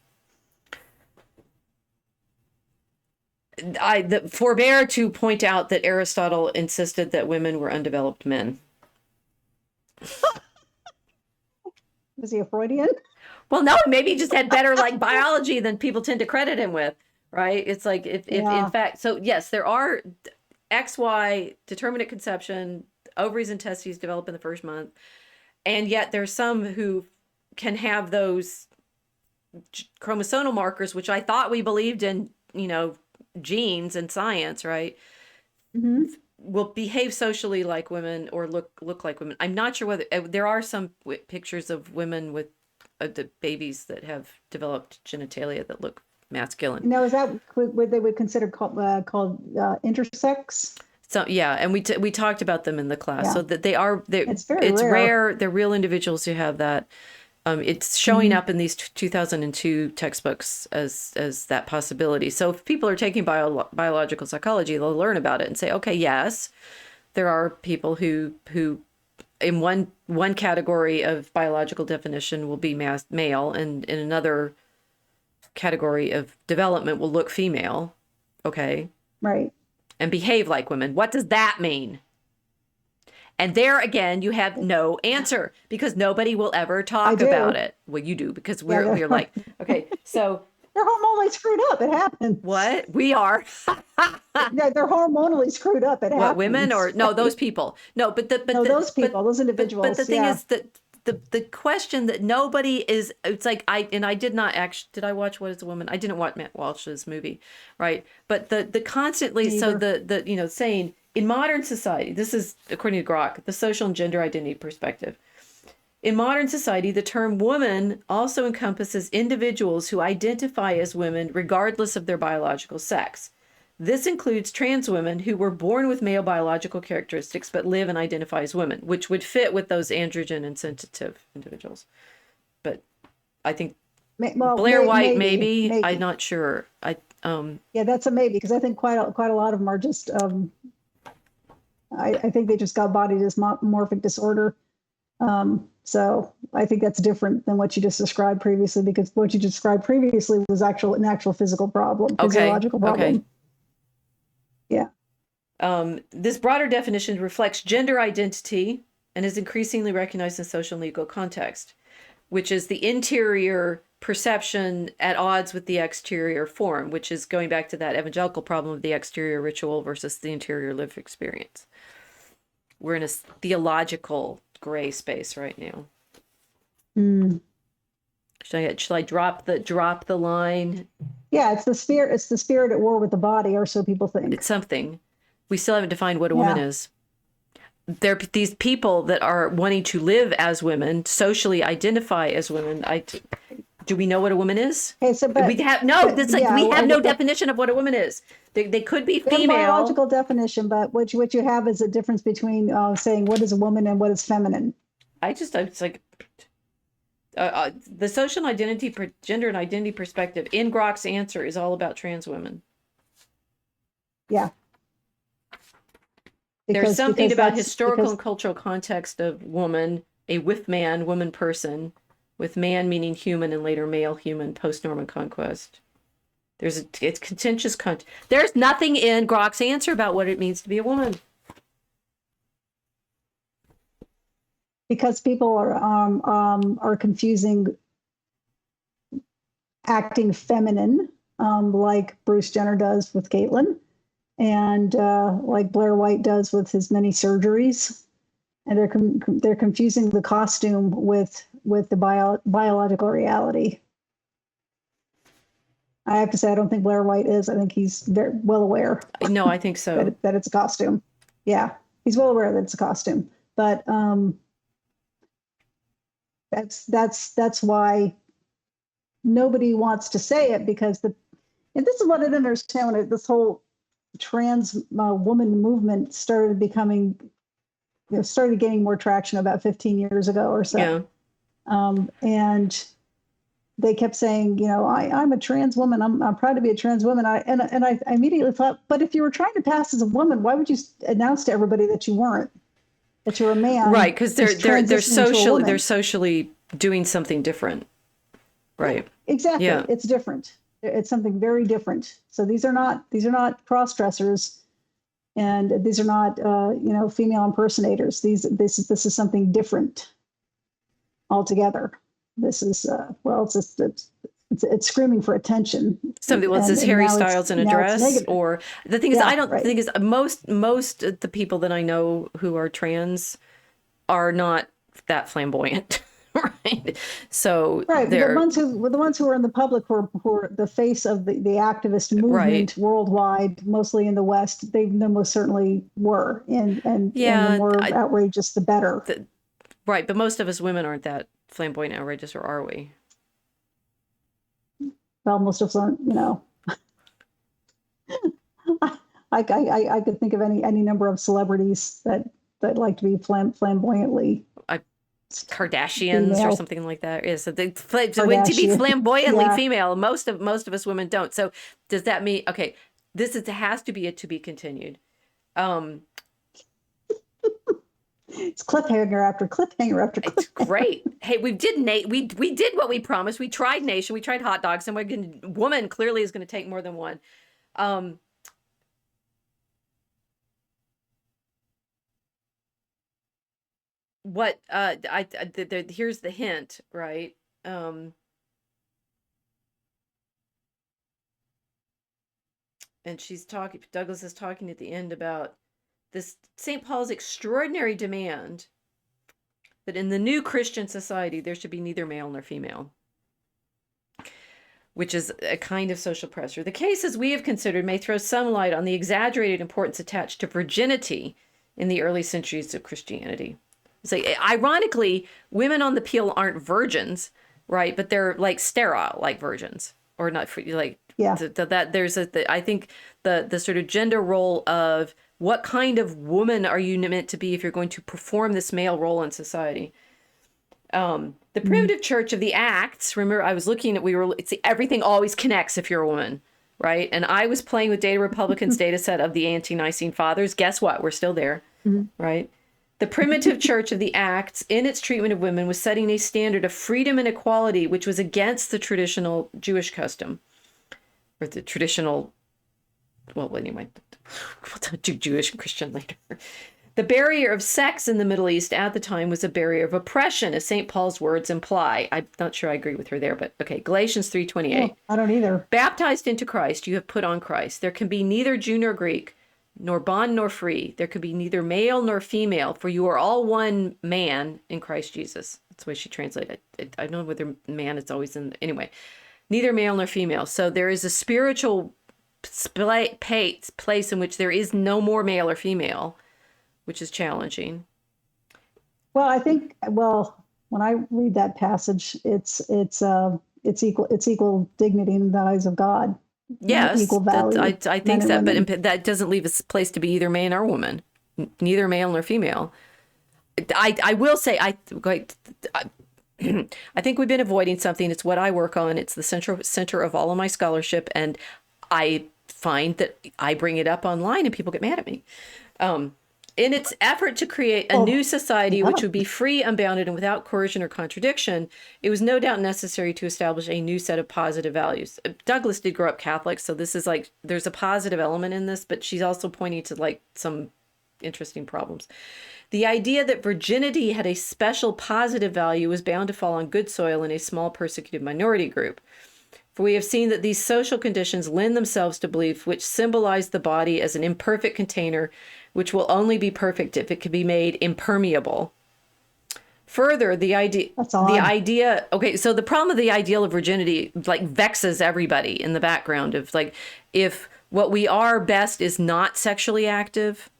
I forbear to point out that Aristotle insisted that women were undeveloped men. Was he a Freudian? Well, no, maybe he just had better biology than people tend to credit him with, right? It's like if in fact, so yes, there are XY determinate conception, ovaries and testes develop in the first month, and yet there's some who can have those chromosomal markers, which I thought we believed in, genes and science, right? Mm-hmm. will behave socially like women or look like women. I'm not sure whether there are some pictures of women with the babies that have developed genitalia that look masculine. Now, is that what they would consider called intersex? So yeah, and we talked about them in the class. Yeah. So that It's very it's rare. rare. They're real individuals who have that. It's showing up in these 2002 textbooks as that possibility. So if people are taking biological psychology, they'll learn about it and say, okay, yes, there are people who in one category of biological definition will be male, and in another category of development will look female. Okay. Right. And behave like women. What does that mean? And there again, you have no answer because nobody will ever talk about it. Well, you do because we're like, okay, so they're hormonally screwed up. It happens. what? We are. Yeah, they're hormonally screwed up. It happens. What, women or no, those people? No, those people, those individuals. But the thing is that the question that nobody is, it's like I did not actually, did I watch What is a Woman? I didn't watch Matt Walsh's movie, right? But the constantly, so the saying, in modern society, this is according to Grok, the social and gender identity perspective. In modern society, the term woman also encompasses individuals who identify as women regardless of their biological sex. This includes trans women who were born with male biological characteristics but live and identify as women, which would fit with those androgen and sensitive individuals. But I think Blair White, maybe. I'm not sure. Yeah, that's a maybe, because I think quite a lot of them are just I think they just got body dysmorphic disorder. So I think that's different than what you just described previously, because what you described previously was an actual physical problem, physiological problem. Okay. Yeah. This broader definition reflects gender identity and is increasingly recognized in social and legal context, which is the interior perception at odds with the exterior form, which is going back to that evangelical problem of the exterior ritual versus the interior lived experience. We're in a theological gray space right now. Should I drop the line? Yeah, it's the spirit. It's the spirit at war with the body, or so people think. It's something. We still haven't defined what a woman is. There are these people that are wanting to live as women, socially identify as women. Do we know what a woman is? Okay, so we have no. It's like we have no definition of what a woman is. They could be female. Biological definition, but what you have is a difference between saying what is a woman and what is feminine. It's like the social identity, gender and identity perspective in Grok's answer is all about trans women. Yeah. There's something about historical and cultural context of woman, a with man, woman person, with man meaning human and later male human post-Norman conquest. It's contentious. There's nothing in Grok's answer about what it means to be a woman. Because people are confusing acting feminine, like Bruce Jenner does with Caitlyn, and like Blair White does with his many surgeries, and they're confusing the costume with the biological reality. I have to say, I don't think Blair White is. I think he's very well aware. No, I think so. that it's a costume. Yeah, he's well aware that it's a costume, but that's why nobody wants to say it, because and this is what I didn't understand when this whole trans woman movement started getting more traction about 15 years ago or so. Yeah. And they kept saying, I'm a trans woman. I'm proud to be a trans woman. And I immediately thought, but if you were trying to pass as a woman, why would you announce to everybody that you weren't? That you're a man, right? Because they're socially doing something different, right? Exactly. Yeah. It's different. It's something very different. So these are not cross dressers, and these are not female impersonators. This is something different altogether. This is it's screaming for attention. Something says Harry Styles in a dress, or the thing is, the thing is, most of the people that I know who are trans are not that flamboyant, right? So Right, but they're the ones who are in the public, who are the face of the activist right. movement worldwide, mostly in the West, they most certainly were, and the Yeah, more outrageous, the better. the, right. But most of us women aren't that flamboyant, outrageous, or are we? Well, most of us aren't, I could think of any number of celebrities that like to be flamboyantly I, Kardashians or female. something like that. Is so to be Kardashian, flamboyantly yeah. female? Most of us women don't. So does that mean okay? Has to be a to be continued. Um, It's cliffhanger after cliffhanger after It's cliffhanger. great. Hey, we did what we promised. We tried nation. We tried hot dogs, and woman clearly is going to take more than one. Um, what here's the hint, right? Um, and she's talking. Douglas is talking at the end about this St. Paul's extraordinary demand that in the new Christian society there should be neither male nor female, which is a kind of social pressure. The cases we have considered may throw some light on the exaggerated importance attached to virginity in the early centuries of Christianity. It's like, ironically, women on the peel aren't virgins, right? But they're like sterile, like virgins, or not like Yeah. that. There's I think the sort of gender role of what kind of woman are you meant to be if you're going to perform this male role in society. The primitive church of the Acts, remember I was looking at, everything always connects if you're a woman, right? And I was playing with Data Republicans data set of the ante-Nicene fathers. Guess what? We're still there, right? The primitive church of the Acts, in its treatment of women, was setting a standard of freedom and equality, which was against the traditional Jewish custom, or the traditional, well, anyway, we'll do Jewish and Christian later. The barrier of sex in the Middle East at the time was a barrier of oppression, as St. Paul's words imply. I'm not sure I agree with her there, but okay. Galatians 3:28. Oh, I don't either. Baptized into Christ, you have put on Christ. There can be neither Jew nor Greek, nor bond nor free. There can be neither male nor female, for you are all one man in Christ Jesus. That's the way she translated it. I don't know whether man is always in. Anyway, neither male nor female. So there is a spiritual place in which there is no more male or female, which is challenging. Well, I think, when I read that passage, it's equal dignity in the eyes of God. Yes, Equal value. I think that, but that doesn't leave a place to be either man or woman, neither male nor female. I will say I think we've been avoiding something. It's what I work on. It's the center of all of my scholarship, and I find that I bring it up online and people get mad at me. In its effort to create a new society which would be free, unbounded, and without coercion or contradiction, it was no doubt necessary to establish a new set of positive values. Douglas did grow up Catholic, so this is like, there's a positive element in this, but she's also pointing to like some interesting problems. The idea that virginity had a special positive value was bound to fall on good soil in a small persecuted minority group. For we have seen that these social conditions lend themselves to belief which symbolize the body as an imperfect container which will only be perfect if it can be made impermeable. Further, the idea, okay, so the problem of the ideal of virginity like vexes everybody in the background of like, if what we are best is not sexually active,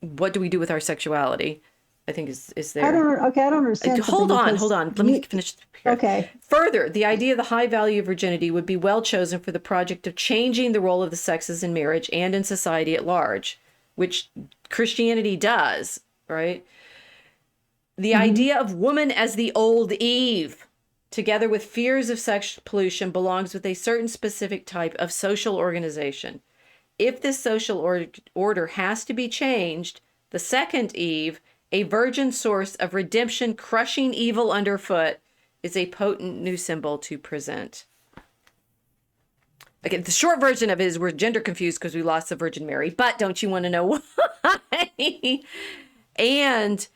what do we do with our sexuality? I think is there. I don't understand. Hold on. Let me finish here. Okay. Further, the idea of the high value of virginity would be well chosen for the project of changing the role of the sexes in marriage and in society at large, which Christianity does, right? The idea of woman as the old Eve, together with fears of sex pollution, belongs with a certain specific type of social organization. If this social order has to be changed, the second Eve, a virgin source of redemption crushing evil underfoot, is a potent new symbol to present. Okay, the short version of it is we're gender confused because we lost the Virgin Mary, but don't you want to know why? and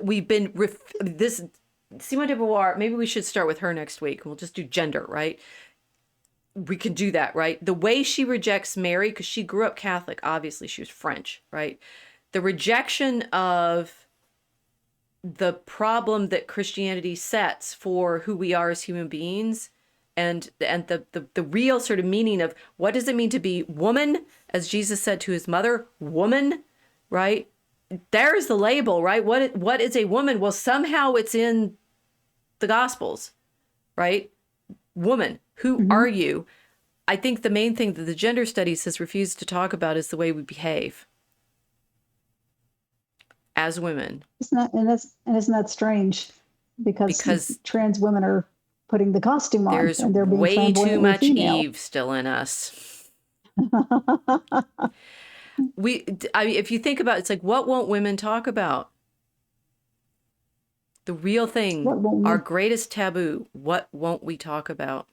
we've been this Simone de Beauvoir. Maybe we should start with her next week. We'll just do gender, right? We can do that, right? The way she rejects Mary, because she grew up Catholic, obviously she was French, right? The rejection of the problem that Christianity sets for who we are as human beings, and the real sort of meaning of what does it mean to be woman, as Jesus said to his mother, woman, right? There's the label, right? What is a woman? Well, somehow it's in the Gospels, right? Woman, who Mm-hmm. are you? I think the main thing that the gender studies has refused to talk about is the way we behave as women. Isn't that strange? Because Because trans women are putting the costume on there's and they're being way too flamboyantly much female. Eve still in us. I mean, if you think about it, it's like, what won't women talk about? The real thing, What won't our we? greatest taboo, what won't we talk about?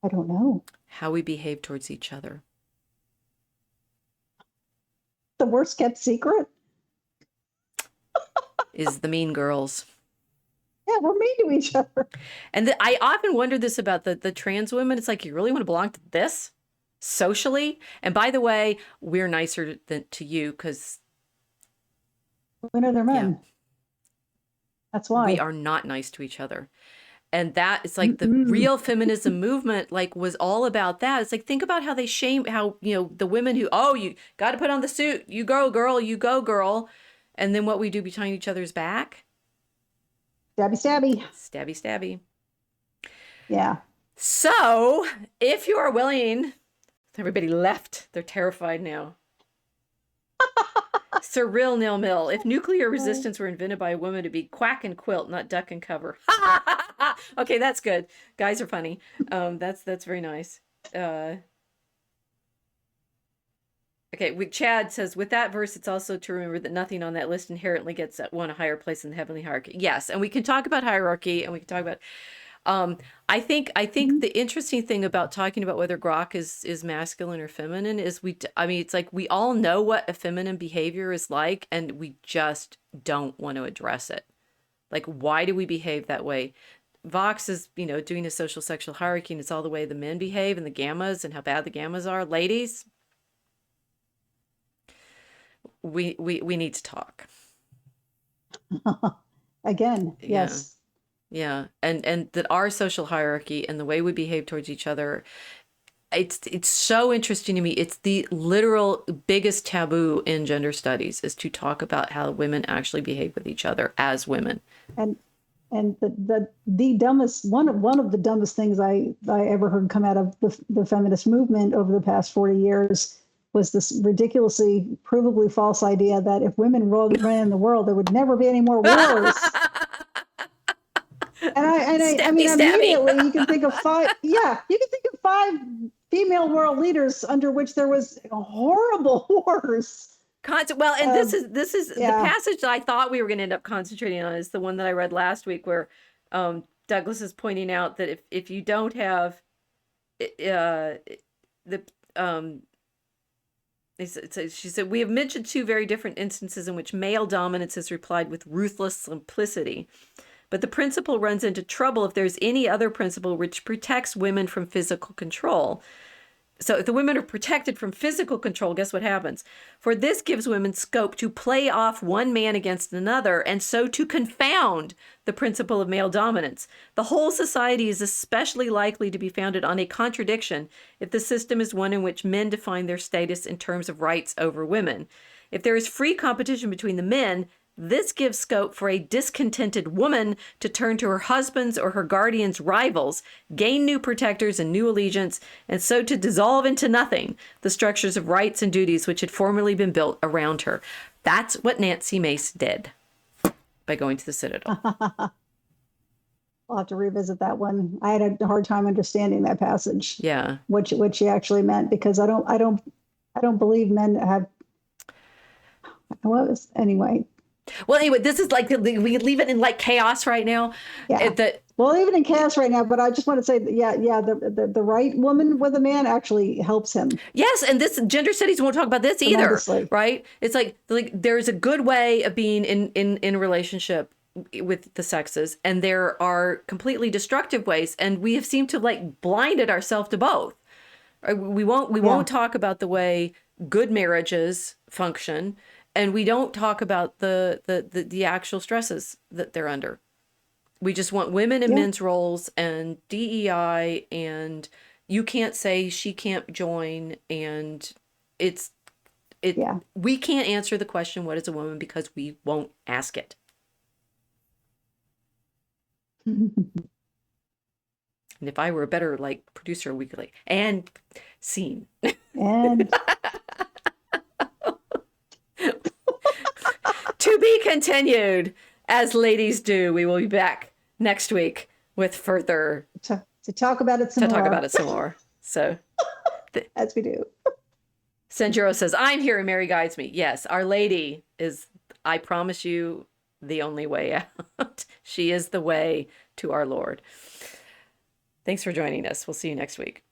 I don't know. How we behave towards each other. The worst kept secret? Is the mean girls. Yeah, we're mean to each other. And I often wonder this about the trans women. It's like, you really want to belong to this socially? And by the way, we're nicer to you because, We know they're yeah, men. That's why. we are not nice to each other. And that is like the Mm-mm. real feminism movement, like, was all about that. It's like, think about how they shame, how, the women who, oh, you got to put on the suit. You go, girl, you go, girl. And then what we do behind each other's back. Stabby, stabby. Stabby, stabby. Yeah. So if you are willing, everybody left. They're terrified now. Sir Real Nil Mill. If nuclear resistance were invented by a woman, to be quack and quilt, not duck and cover. Okay, that's good. Guys are funny. That's very nice. Okay, Chad says, with that verse, it's also to remember that nothing on that list inherently gets at one a higher place in the heavenly hierarchy. Yes, and we can talk about hierarchy, and we can talk about. I think the interesting thing about talking about whether Grok is masculine or feminine is I mean, it's like we all know what a feminine behavior is like, and we just don't want to address it. Like, why do we behave that way? Vox is, doing a social sexual hierarchy, and it's all the way the men behave and the gammas and how bad the gammas are. Ladies, we need to talk. Again, Yeah. yes. Yeah. And that our social hierarchy and the way we behave towards each other, it's so interesting to me. It's the literal biggest taboo in gender studies, is to talk about how women actually behave with each other as women. And the dumbest one of the dumbest things I ever heard come out of the feminist movement over the past 40 years was this ridiculously provably false idea that if women ran the world, there would never be any more wars. I mean, Stabby. immediately you can think of five. Yeah, you can think of five female world leaders under which there was horrible wars. Well, and this is yeah. the passage that I thought we were going to end up concentrating on is the one that I read last week, where Douglas is pointing out that if you don't have she said, we have mentioned two very different instances in which male dominance is replied with ruthless simplicity. But the principle runs into trouble if there's any other principle which protects women from physical control. So if the women are protected from physical control, guess what happens? For this gives women scope to play off one man against another, and so to confound the principle of male dominance. The whole society is especially likely to be founded on a contradiction if the system is one in which men define their status in terms of rights over women. If there is free competition between the men, this gives scope for a discontented woman to turn to her husband's or her guardian's rivals, gain new protectors and new allegiance, and so to dissolve into nothing the structures of rights and duties which had formerly been built around her. That's what Nancy Mace did by going to the Citadel. I'll have to revisit that one. I had a hard time understanding that passage. Yeah. What she actually meant, because I don't believe men have. Well, anyway. Well, anyway, this is like, we leave it in like chaos right now. Yeah. Well, even in chaos right now, but I just want to say that, the right woman with a man actually helps him. Yes, and this gender studies won't talk about this either, right? It's like there's a good way of being in a relationship with the sexes, and there are completely destructive ways, and we have seemed to like blinded ourselves to both. We won't talk about the way good marriages function And we don't talk about the actual stresses that they're under. We just want women in Yeah. men's roles and DEI, and you can't say she can't join, and it's Yeah. we can't answer the question, what is a woman, because we won't ask it. And if I were a better like producer, we could like, and scene. And To be continued, as ladies do. We will be back next week with further to talk about it some to more. talk about it some more. So As we do. Sanjuro says, I'm here and Mary guides me. Yes, Our Lady is, I promise you, the only way out. She is the way to our Lord. Thanks for joining us. We'll see you next week.